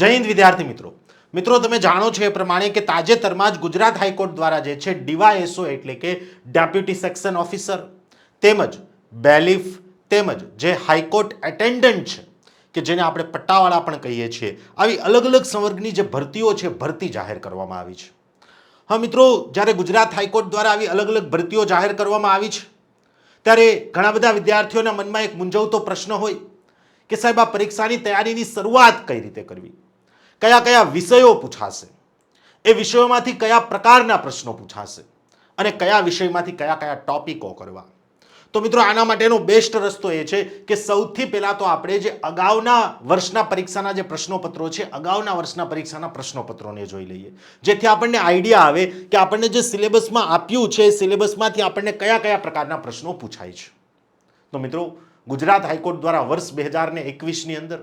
જય હિન્દ વિદ્યાર્થી મિત્રો. મિત્રો તમે જાણો છો એ પ્રમાણે કે તાજેતરમાં જ ગુજરાત હાઈકોર્ટ દ્વારા જે છે ડીવાયએસઓ એટલે કે ડેપ્યુટી સેક્શન ઓફિસર તેમજ બેલીફ તેમજ જે હાઈકોર્ટ એટેન્ડન્ટ છે કે જેને આપણે પટ્ટાવાળા પણ કહીએ છીએ, આવી અલગ અલગ સંવર્ગની જે ભરતીઓ છે ભરતી જાહેર કરવામાં આવી છે. હા મિત્રો, જ્યારે ગુજરાત હાઈકોર્ટ દ્વારા આવી અલગ અલગ ભરતીઓ જાહેર કરવામાં આવી છે ત્યારે ઘણા બધા વિદ્યાર્થીઓના મનમાં એક મૂંઝવતો પ્રશ્ન હોય કે સાહેબ આ પરીક્ષાની તૈયારીની શરૂઆત કઈ રીતે કરવી, કયા કયા વિષયો પૂછાશે, એ વિષયોમાંથી કયા પ્રકારના પ્રશ્નો પૂછાશે અને કયા વિષયમાંથી કયા કયા ટોપિકો કરવા. તો મિત્રો આના માટેનો બેસ્ટ રસ્તો એ છે કે સૌથી પહેલા તો આપણે જે અગાઉના વર્ષના પરીક્ષાના જે પ્રશ્નોપત્રો છે, અગાઉના વર્ષના પરીક્ષાના પ્રશ્નોપત્રોને જોઈ લઈએ, જેથી આપણને આઈડિયા આવે કે આપણને જે સિલેબસમાં આપ્યું છે સિલેબસમાંથી આપણને કયા કયા પ્રકારના પ્રશ્નો પૂછાય છે. તો મિત્રો ગુજરાત હાઈકોર્ટ દ્વારા વર્ષ 2021ની અંદર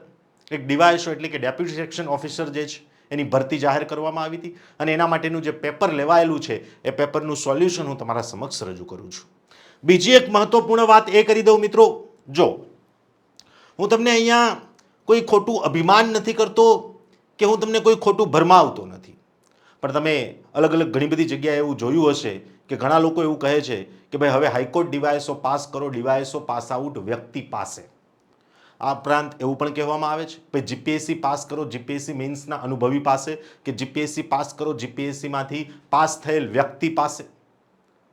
એક ડીવાયએસઓ એટલે કે ડેપ્યુટી સેક્શન ઓફિસર જે છે એની ભરતી જાહેર કરવામાં આવી હતી અને એના માટેનું જે પેપર લેવાયેલું છે એ પેપરનું સોલ્યુશન હું તમારા સમક્ષ રજૂ કરું છું. બીજી એક મહત્વપૂર્ણ વાત એ કરી દઉં મિત્રો, જો હું તમને અહીંયા કોઈ ખોટું અભિમાન નથી કરતો કે હું તમને કોઈ ખોટું ભરમાવતો નથી, પણ તમે અલગ અલગ ઘણી બધી જગ્યાએ એવું જોયું હશે કે ઘણા લોકો એવું કહે છે કે ભાઈ હવે હાઈકોર્ટ ડીવાયએસઓ પાસ કરો, ડીવાયએસઓ પાસ આઉટ વ્યક્તિ પાસે. આ ઉપરાંત એવું પણ કહેવામાં આવે છે કે જીપીએસસી પાસ કરો, જીપીએસસી મેન્સના અનુભવી પાસે, કે જીપીએસસી પાસ કરો, જીપીએસસીમાંથી પાસ થયેલ વ્યક્તિ પાસે.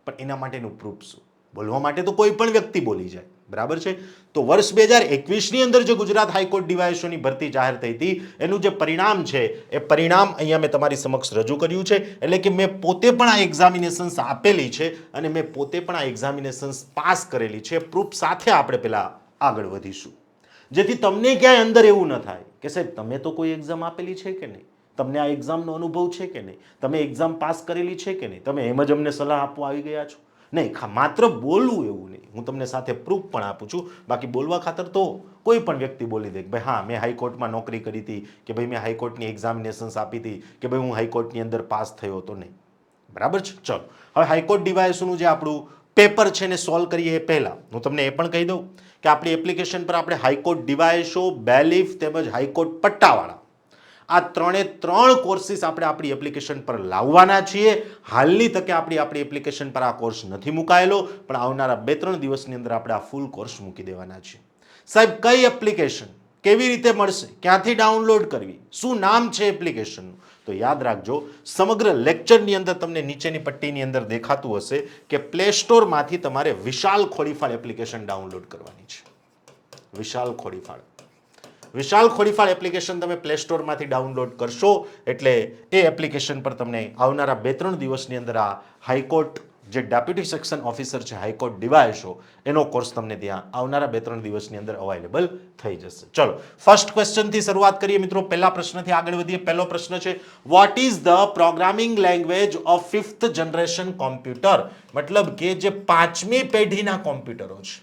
પણ એના માટેનું પ્રૂફ શું? બોલવા માટે તો કોઈ પણ વ્યક્તિ બોલી જાય, બરાબર છે. તો વર્ષ 2021ની અંદર જે ગુજરાત હાઈકોર્ટ ડીવાયએસઓની ભરતી જાહેર થઈ હતી એનું જે પરિણામ છે એ પરિણામ અહીંયા મેં તમારી સમક્ષ રજૂ કર્યું છે. એટલે કે મેં પોતે પણ આ એક્ઝામિનેશન્સ આપેલી છે અને મેં પોતે પણ આ એક્ઝામિનેશન્સ પાસ કરેલી છે. પ્રૂફ સાથે આપણે પહેલા આગળ વધીશું, જેથી તમને ક્યાંય અંદર એવું ન થાય કે સાહેબ તમે તો કોઈ એક્ઝામ આપેલી છે કે નહીં, તમને આ એક્ઝામનો અનુભવ છે કે નહીં, તમે એક્ઝામ પાસ કરેલી છે કે નહીં, તમે એમ જ અમને સલાહ આપવા આવી ગયા છો. નહીં, માત્ર બોલવું એવું નહીં, હું તમને સાથે પ્રૂફ પણ આપું છું. બાકી બોલવા ખાતર તો કોઈ પણ વ્યક્તિ બોલી દે કે ભાઈ હા મેં હાઈકોર્ટમાં નોકરી કરી હતી, કે ભાઈ મેં હાઈકોર્ટની એક્ઝામિનેશન્સ આપી હતી, કે ભાઈ હું હાઈકોર્ટની અંદર પાસ થયો હતો. નહીં, બરાબર છે. ચલો હવે હાઈકોર્ટ ડીવાયએસઓનું જે આપણું પેપર છે એને સોલ્વ કરીએ એ પહેલાં હું તમને એ પણ કહી દઉં કે આપણી એપ્લિકેશન પર આપણે હાઈકોર્ટ ડીવાયએસઓ, બેલીફ તેમજ હાઈકોર્ટ પટ્ટાવાળા આ ત્રણ કોર્સીસ આપણે આપણી એપ્લિકેશન પર લાવવાના છીએ. હાલની તકે આપણી એપ્લિકેશન પર આ કોર્સ નથી મુકાયેલો, પણ આવનારા 2-3 દિવસની અંદર આપણે આ ફૂલ કોર્સ મૂકી દેવાના છીએ. સાહેબ કઈ એપ્લિકેશન, કેવી રીતે મળશે, ક્યાંથી ડાઉનલોડ કરવી, શું નામ છે એપ્લિકેશનનું? તો યાદ રાખજો, સમગ્ર લેક્ચરની અંદર તમને નીચેની પટ્ટીની અંદર દેખાતું હશે કે પ્લે સ્ટોરમાંથી તમારે વિશાલ ખોડીફાળ એપ્લિકેશન ડાઉનલોડ કરવાની છે. વિશાલ ખોડીફાળ એપ્લિકેશન તમે પ્લે સ્ટોરમાંથી ડાઉનલોડ કરશો એટલે એ એપ્લિકેશન પર તમને આવનારા 2-3 દિવસની અંદર આ હાઈકોર્ટ જે ડેપ્યુટી સેક્શન ઓફિસર છે હાઈકોર્ટ ડીવાયએસઓ એનો કોર્સ તમને ત્યાં આવનારા 2-3 દિવસની અંદર અવેલેબલ થઈ જશે. ચલો ફર્સ્ટ ક્વેશ્ચનથી શરૂઆત કરીએ મિત્રો. પહેલા પ્રશ્નથી આગળ વધીએ. પહેલો પ્રશ્ન છે vote is the programming language of 5th generation computer? મતલબ કે જે 5મી પેઢીના કોમ્પ્યુટરો છે,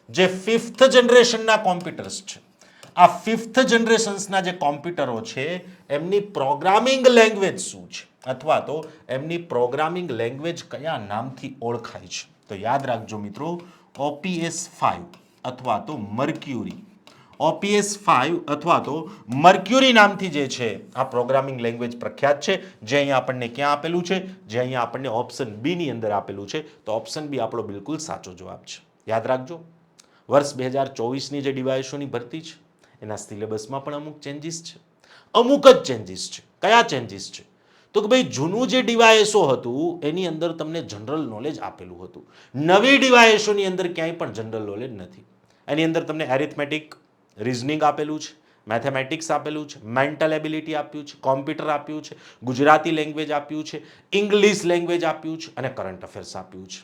જે 5th જનરેશનના કોમ્પ્યુટર્સ છે, આ 5th જનરેશન્સના જે કોમ્પ્યુટરો છે એમની પ્રોગ્રામિંગ લેંગ્વેજ શું છે, અથવા તો એમની પ્રોગ્રામિંગ લેંગ્વેજ કયા નામથી ઓળખાય છે? તો યાદ રાખજો મિત્રો, OPS5 અથવા તો મર્ક્યુરી. OPS5 અથવા તો મર્ક્યુરી નામથી જે છે આ પ્રોગ્રામિંગ લેંગ્વેજ પ્રખ્યાત છે, જે અહીંયા આપણને ક્યાં આપેલું છે, જે અહીંયા આપણને ઓપ્શન બી ની અંદર આપેલું છે. તો ઓપ્શન બી આપણો બિલકુલ સાચો જવાબ છે. યાદ રાખજો, વર્ષ 2024ની જે ડીવાયએસઓની ભરતી છે એના સિલેબસમાં પણ અમુક ચેન્જીસ છે, અમુક જ ચેન્જીસ છે. કયા ચેન્જીસ છે? તો કે ભાઈ જૂનું જે ડીવાયએસઓ હતું એની અંદર તમને જનરલ નોલેજ આપેલું હતું, નવી ડીવાયએસઓની અંદર ક્યાંય પણ જનરલ નોલેજ નથી. એની અંદર તમને એરિથમેટિક, રિઝનિંગ આપેલું છે, મેથેમેટિક્સ આપેલું છે, મેન્ટલ એબિલિટી આપ્યું છે, કોમ્પ્યુટર આપ્યું છે, ગુજરાતી લેંગ્વેજ આપ્યું છે, ઇંગ્લિશ લેંગ્વેજ આપ્યું છે અને કરંટ અફેર્સ આપ્યું છે.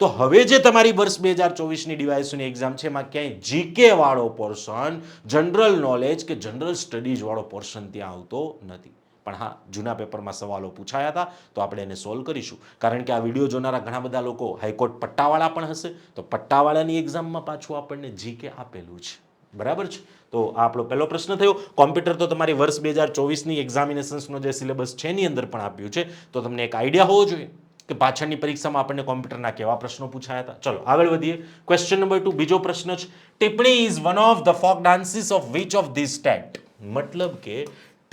તો હવે જે તમારી વર્ષ 2024ની ડીવાયએસઓની એક્ઝામ છે એમાં ક્યાંય જીકે વાળો પોર્શન, જનરલ નોલેજ કે જનરલ સ્ટડીઝ વાળો પોર્શન ત્યાં આવતો નથી. પણ હા, જૂના પેપરમાં સવાલો પૂછાયા હતા તો આપણે એને સોલ્વ કરીશું. કારણ કે આ વિડીયો જોનારા ઘણા બધા લોકો હાઈકોર્ટ પટ્ટાવાળા પણ હશે, તો પટ્ટાવાળાની એક્ઝામમાં પાછું આપણને જીકે આપેલું છે, બરાબર છે. તો આ આપણો પહેલો પ્રશ્ન થયો. કોમ્પ્યુટર તો તમારી વર્ષ 2024ની એક્ઝામિનેશન્સનો જે સિલેબસ છે એની અંદર પણ આપ્યું છે, તો તમને એક આઈડિયા હોવો જોઈએ કે પાછળની પરીક્ષામાં આપણને કોમ્પ્યુટરના કેવા પ્રશ્નો પૂછાયા હતા. ચલો આગળ વધીએ. ક્વેશ્ચન નંબર 2 બીજો પ્રશ્ન છે Tippani is one of the folk dances of which of this state? મતલબ કે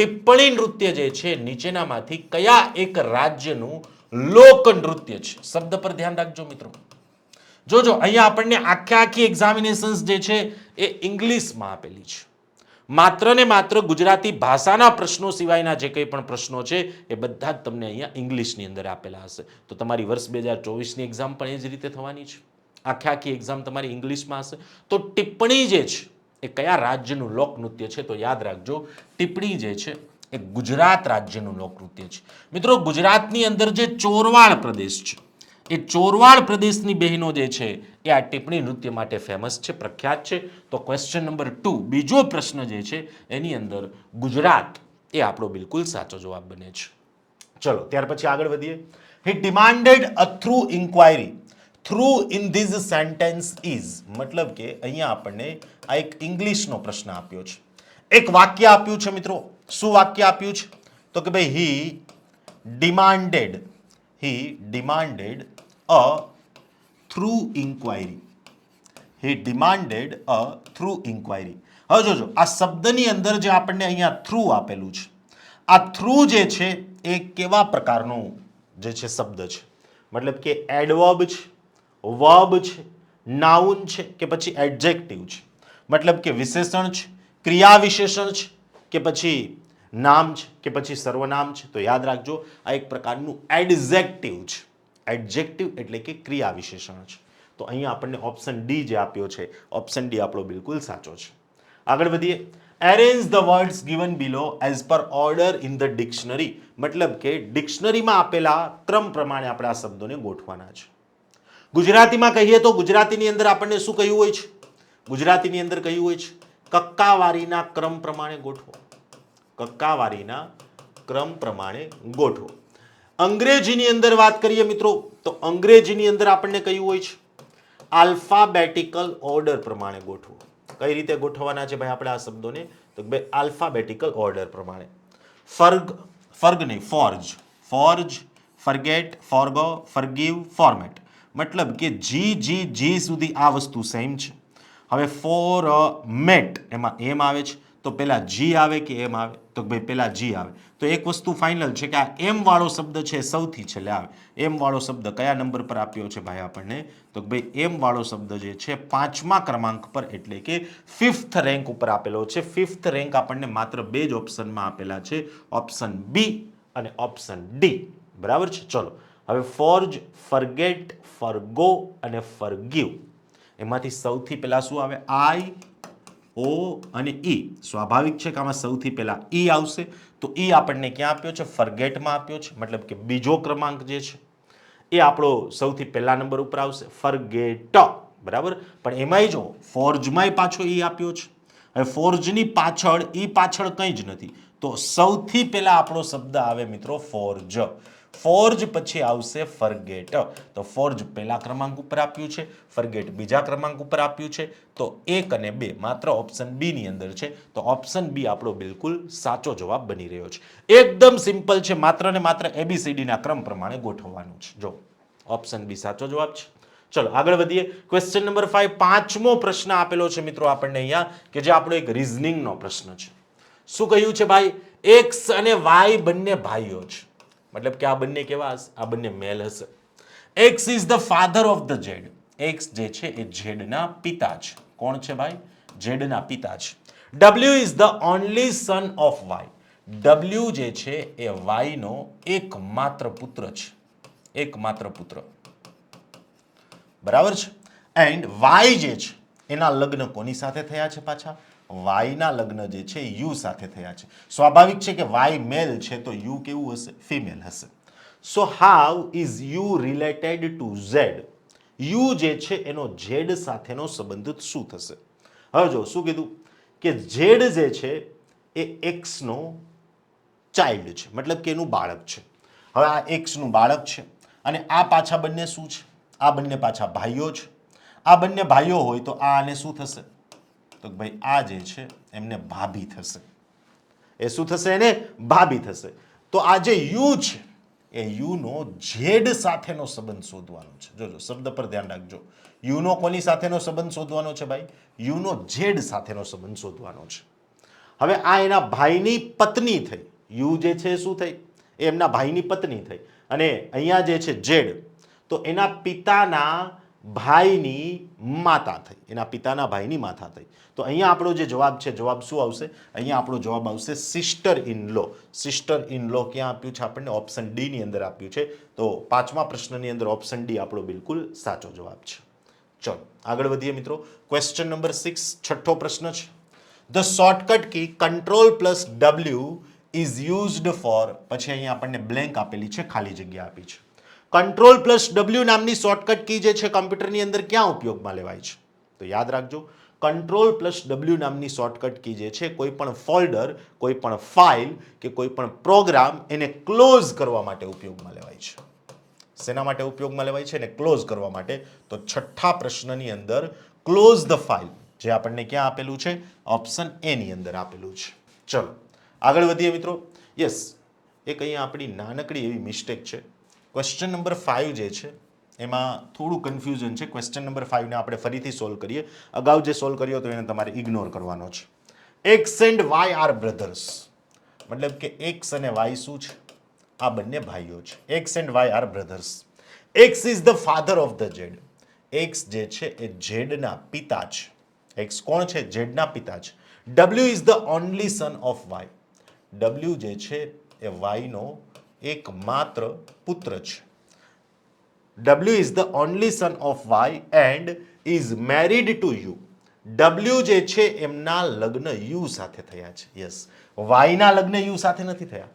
ટિપ્પણી નૃત્ય જે છે નીચેનામાંથી કયા એક રાજ્યનું લોક નૃત્ય છે? શબ્દ પર ધ્યાન રાખજો મિત્રો. જોજો અહીંયા આપણને આખી એક્ઝામિનેશન્સ જે છે એ ઇંગ્લિશમાં આપેલી છે. માત્ર ને માત્ર ગુજરાતી ભાષાના પ્રશ્નો સિવાયના જે કંઈ પણ પ્રશ્નો છે એ બધા જ તમને અહીંયા ઇંગ્લિશની અંદર આપેલા હશે. તો તમારી વર્ષ 2024ની એક્ઝામ પણ એ જ રીતે થવાની છે. આખી એક્ઝામ તમારી ઇંગ્લિશમાં હશે. તો ટિપ્પણી જે છે એ કયા રાજ્યનું લોકનૃત્ય છે? તો યાદ રાખજો, ટિપ્પણી જે છે એ ગુજરાત રાજ્યનું લોકનૃત્ય છે. મિત્રો, ગુજરાતની અંદર જે ચોરવાડ પ્રદેશ છે એ ચોરવાડ પ્રદેશની બહેનો જે છે એ આ ટિપ્પણી નૃત્ય માટે ફેમસ છે, પ્રખ્યાત છે. તો ક્વેશ્ચન નંબર 2, બીજો પ્રશ્ન જે છે એની અંદર ગુજરાત એ આપણો બિલકુલ સાચો જવાબ બને છે. ચલો ત્યાર પછી આગળ વધીએ. He demanded a through inquiry through in these sentence is, મતલબ કે અહીંયા આપણને આ એક ઇંગ્લિશનો પ્રશ્ન આપ્યો છે. એક વાક્ય આપ્યું છે મિત્રો. શું વાક્ય આપ્યું છે? તો કે ભાઈ હી demanded a through inquiry. He demanded a through inquiry. હવે જોજો આ શબ્દની અંદર જે આપણને અહીંયા થ્રુ આપેલું છે, આ થ્રુ જે છે એ કેવા પ્રકારનું જે છે શબ્દ છે? મતલબ કે એડવર્બ છે, વર્બ છે, નાઉન છે કે પછી એડજેક્ટિવ છે? મતલબ કે વિશેષણ છે, ક્રિયા વિશેષણ છે કે પછી નામ છે કે પછી સર્વનામ છે? તો યાદ રાખજો આ એક પ્રકારનું એડજેક્ટિવ છે. એડજેક્ટિવ એટલે કે ક્રિયા વિશેષણ છે. તો અહીંયા આપણને ઓપ્શન ડી જે આપ્યો છે, ઓપ્શન ડી આપણો બિલકુલ સાચો છે. આગળ વધીએ. Arrange the words given below as per order in the dictionary. મતલબ કે ડિક્શનરીમાં આપેલા ક્રમ પ્રમાણે આપણે આ શબ્દોને ગોઠવાના છે. ગુજરાતીમાં કહીએ તો ગુજરાતીની અંદર આપણને શું કહ્યું હોય છે? ગુજરાતીની અંદર કહ્યું હોય છે કક્કાવારીના ક્રમ પ્રમાણે ગોઠવો. કક્કાવારીના ક્રમ પ્રમાણે ગોઠવો. અંગ્રેજીની અંદર વાત કરીએ મિત્રો તો અંગ્રેજીની અંદર આપણને કહ્યું હોય છે આલ્ફાબેટિકલ ઓર્ડર પ્રમાણે ગોઠવો. કઈ રીતે ગોઠવવાના છે ભાઈ આપણે આ શબ્દોને? તો ભાઈ આલ્ફાબેટિકલ ઓર્ડર પ્રમાણે. Forge, forget, forgo, forgive, format. મતલબ કે જી સુધી આ વસ્તુ સેમ છે. હવે ફોરમેટ એમાં એમ આવે છે તો પેલા જી આવે કે એમ આવે? તો ભાઈ પેલા જી આવે. તો એક વસ્તુ ફાઇનલ છે કે આ એમ વાળો શબ્દ છે સૌથી છેલ્લે આવે. એમ વાળો શબ્દ કયા નંબર પર આપ્યો છે ભાઈ આપણને? તો ભાઈ એમ વાળો શબ્દ જે છે 5મા ક્રમાંક પર એટલે કે 5th રેન્ક ઉપર આપેલો છે. 5th રેન્ક આપણને માત્ર 2 જ ઓપ્શનમાં આપેલા છે, ઓપ્શન બી અને ઓપ્શન ડી. બરાબર છે. ચલો હવે ફોર્જ, ફરગેટ, ફરગો અને ફરગીવ એમાંથી સૌથી પહેલા શું આવે? આઈ, ઓ અને ઈ. સ્વાભાવિક છે કે આમાં સૌથી પહેલા ઈ આવશે. તો ઈ આપણને ક્યાં આપ્યો છે? ફરગેટમાં આપ્યો છે. મતલબ કે બીજો ક્રમાંક જે છે એ આપણો સૌથી પહેલા નંબર ઉપર આવશે, ફરગેટ. બરાબર. પણ એમાંય જો ફોર્જમાંય પાછો ઈ આપ્યો છે. હવે ફોર્જની પાછળ ઈ પાછળ કંઈ જ નથી. તો સૌથી પહેલા આપણો શબ્દ આવે મિત્રો ફોર્જ. ફોર્જ પછી આવશે ફરગેટ. તો ફોર્જ પહેલા ક્રમાંક ઉપર આપ્યું છે, ફરગેટ બીજા ક્રમાંક ઉપર આપ્યું છે. તો 1 અને 2 માત્ર ઓપ્શન બી ની અંદર છે. તો ઓપ્શન બી આપણો બિલકુલ સાચો જવાબ બની રહ્યો છે. એકદમ સિમ્પલ છે, માત્ર ને માત્ર એબીસીડી ના ક્રમ પ્રમાણે ગોઠવવાનું છે. જો ઓપ્શન બી સાચો જવાબ છે. ચલો આગળ વધીએ. ક્વેશ્ચન નંબર 5, 5મો પ્રશ્ન આપેલો છે મિત્રો આપણને અહીંયા કે જે આપણો એક રીઝનિંગનો પ્રશ્ન છે. શું કહ્યું છે ભાઈ? એક્સ અને વાય બંને ભાઈઓ છે. મતલબ કે આ બંને કેવા હશે? આ બંને મેલ હશે. X is the father of the Z. X જે છે એ ઝેડના પિતા છે. કોણ છે ભાઈ? ઝેડના પિતા છે. W is the only son of Y. W જે છે એ વાયનો એકમાત્ર પુત્ર છે. એકમાત્ર પુત્ર. બરાબર છે. એન્ડ વાય જે છે એના લગ્ન કોની સાથે થયા છે? પાછા વાયના લગ્ન જે છે યુ સાથે થયા છે. સ્વાભાવિક છે કે વાય મેલ છે તો યુ કેવું હશે? ફિમેલ હશે. So how is you related to Z. You જે છે એનો ઝેડ સાથેનો સંબંધ શું થશે? હવે જો શું કીધું કે ઝેડ જે છે એ એક્સ નો ચાઇલ્ડ છે, મતલબ કે એનું બાળક છે. હવે આ એક્સ નું બાળક છે અને આ પાછા બંને શું છે? આ બંને પાછા ભાઈઓ છે. આ બંને ભાઈઓ હોય તો આ આને શું થશે? તો ભાઈ આ જે છે એમને ભાભી થશે. એ શું થશે? એને ભાભી થશે. તો આ જે યુ છે એ યુ નો ઝેડ સાથેનો સંબંધ શોધવાનો છે. જોજો શબ્દ પર ધ્યાન રાખજો. યુ નો કોની સાથેનો સંબંધ શોધવાનો છે ભાઈ? યુ નો ઝેડ સાથેનો સંબંધ શોધવાનો છે. હવે આ એના ભાઈની પત્ની થઈ, યુ જે છે શું થઈ, એ એમના ભાઈની પત્ની થઈ, અને અહીંયા જે છે ઝેડ, તો એના પિતાના ભાઈની માતા થઈ, એના પિતાના ભાઈની માતા થઈ. તો અહીંયા આપણો જે જવાબ છે, જવાબ શું આવશે? અહીંયા આપણો જવાબ આવશે sister in law. Sister in law ક્યાં આપ્યું છે આપણને? ઓપ્શન ડી ની અંદર આપ્યું છે. તો પાંચમા પ્રશ્નની અંદર ઓપ્શન ડી આપણો બિલકુલ સાચો જવાબ છે. ચલો આગળ વધીએ મિત્રો. ક્વેશ્ચન નંબર 6, છઠ્ઠો પ્રશ્ન છે. The shortcut key Ctrl+W is used for, પછી અહીંયા આપણને બ્લેન્ક આપેલી છે, ખાલી જગ્યા આપી છે. Ctrl+W નામની શોર્ટકટ કી જે છે કમ્પ્યુટરની અંદર ક્યાં ઉપયોગમાં લેવાય છે? તો યાદ રાખજો, Ctrl+W નામની શોર્ટકટ કી જે છે કોઈ પણ ફોલ્ડર, કોઈ પણ ફાઇલ કે કોઈ પણ પ્રોગ્રામ એને ક્લોઝ કરવા માટે ઉપયોગમાં લેવાય છે. શેના માટે ઉપયોગમાં લેવાય છે? એને ક્લોઝ કરવા માટે. તો છઠ્ઠા પ્રશ્નની અંદર ક્લોઝ ધ ફાઇલ જે આપણને ક્યાં આપેલું છે? ઓપ્શન એ ની અંદર આપેલું છે. ચલો આગળ વધીએ મિત્રો. યસ, એક અહીંયા આપણી નાનકડી એવી મિસ્ટેક છે. ક્વેશ્ચન નંબર 5 જે છે એમાં થોડું કન્ફ્યુઝન છે. ક્વેશ્ચન નંબર 5 ને આપણે ફરીથી સોલ્વ કરીએ. અગાઉ જે સોલ્વ કર્યો તો એને તમારે ઇગ્નોર કરવાનો છે. X and Y are brothers, મતલબ કે એક્સ અને વાય શું છે? આ બંને ભાઈઓ છે. X and Y are brothers. X is the father of the Z. X જે છે એ ઝેડના પિતા છે. એક્સ કોણ છે? ઝેડના પિતા છે. W is the only son of Y. W જે છે એ વાયનો એકમાત્ર પુત્ર છે. W is the only son of Y and is married to U. W જે છે એમના લગ્ન U સાથે થયા છે. યસ, Y ના લગ્ન U સાથે નથી થયા.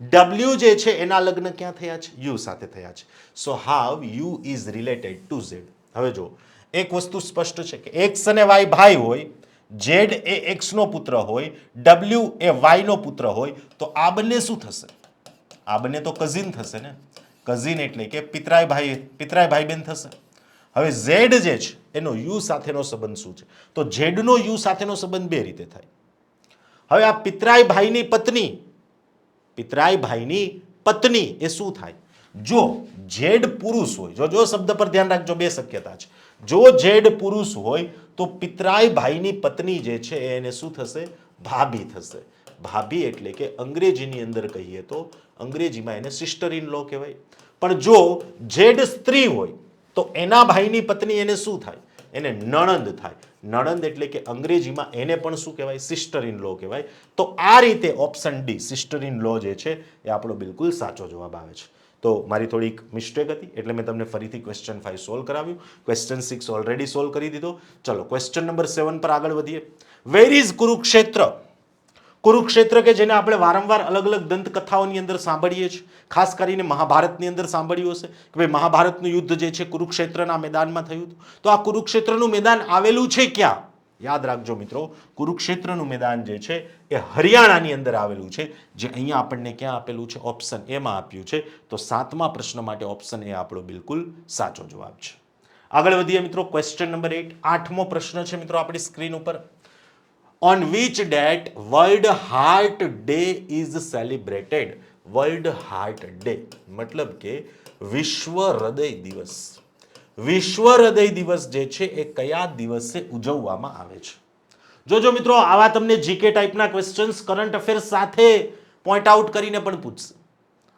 W જે છે એના લગ્ન ક્યાં થયા છે? U સાથે થયા છે. So how U is related to Z. હવે જો એક વસ્તુ સ્પષ્ટ છે કે X અને Y ભાઈ હોય, Z એ X નો પુત્ર હોય, W એ Y નો પુત્ર હોય, તો આ બંને શું થશે? આ બંને તો કઝિન થશે ને. કઝિન એટલે કે પિતરાય ભાઈ બેન થશે. હવે ઝેડ જે છે એનો યુ સાથેનો સંબંધ શું છે? તો ઝેડનો યુ સાથેનો સંબંધ બે રીતે થાય. હવે આ પિતરાય ભાઈની પત્ની એ શું થાય? જો ઝેડ પુરુષ હોય, જો શબ્દ પર ધ્યાન રાખજો, બે શક્યતા છે. જો ઝેડ પુરુષ હોય તો પિતરાય ભાઈની પત્ની જે છે એને શું થશે? ભાભી થશે. ભાભી એટલે કે અંગ્રેજીની અંદર કહીએ તો અંગ્રેજીમાં એને સિસ્ટર ઇન લો કહેવાય. પણ જો ઝેડ સ્ત્રી હોય તો એના ભાઈની પત્ની એને શું થાય? એને નણંદ થાય. નણંદ એટલે કે અંગ્રેજીમાં એને પણ શું કહેવાય? સિસ્ટર ઇન લો કહેવાય. તો આ રીતે option D sister in law જે છે એ આપણો બિલકુલ સાચો જવાબ આવે છે. તો મારી થોડીક મિસ્ટેક હતી એટલે મેં તમને ફરીથી ક્વેશ્ચન 5 સોલ્વ કરાવ્યું. ક્વેશ્ચન 6 ઓલરેડી સોલ્વ કરી દીધો. ચલો ક્વેશ્ચન નંબર 7 પર આગળ વધીએ. Where is Kurukshetra? કુરુક્ષેત્ર કે જેને આપણે વારંવાર અલગ અલગ દંતકથાઓની અંદર સાંભળીએ છીએ, ખાસ કરીને મહાભારતની અંદર સાંભળ્યું હશે કે ભાઈ મહાભારતનું યુદ્ધ જે છે કુરુક્ષેત્રના મેદાનમાં થયું હતું. તો આ કુરુક્ષેત્રનું મેદાન આવેલું છે ક્યાં? યાદ રાખજો મિત્રો, કુરુક્ષેત્રનું મેદાન જે છે એ હરિયાણાની અંદર આવેલું છે, જે અહીંયા આપણને ક્યાં આપેલું છે? ઓપ્શન એમાં આપ્યું છે. તો સાતમા પ્રશ્ન માટે ઓપ્શન એ આપણો બિલકુલ સાચો જવાબ છે. આગળ વધીએ મિત્રો. ક્વેશ્ચન નંબર 8, આઠમો પ્રશ્ન છે મિત્રો આપણી સ્ક્રીન ઉપર. On which date World Heart Day is celebrated? World Heart Day મતલબ કે વિશ્વ હૃદય દિવસ. વિશ્વ હૃદય દિવસ જે છે એ કયા દિવસે ઉજવવામાં આવે છે? જોજો મિત્રો, આવા તમને જીકે ટાઈપના ક્વેશ્ચન્સ કરંટ અફેર્સ સાથે પોઈન્ટ આઉટ કરીને પણ પૂછશે.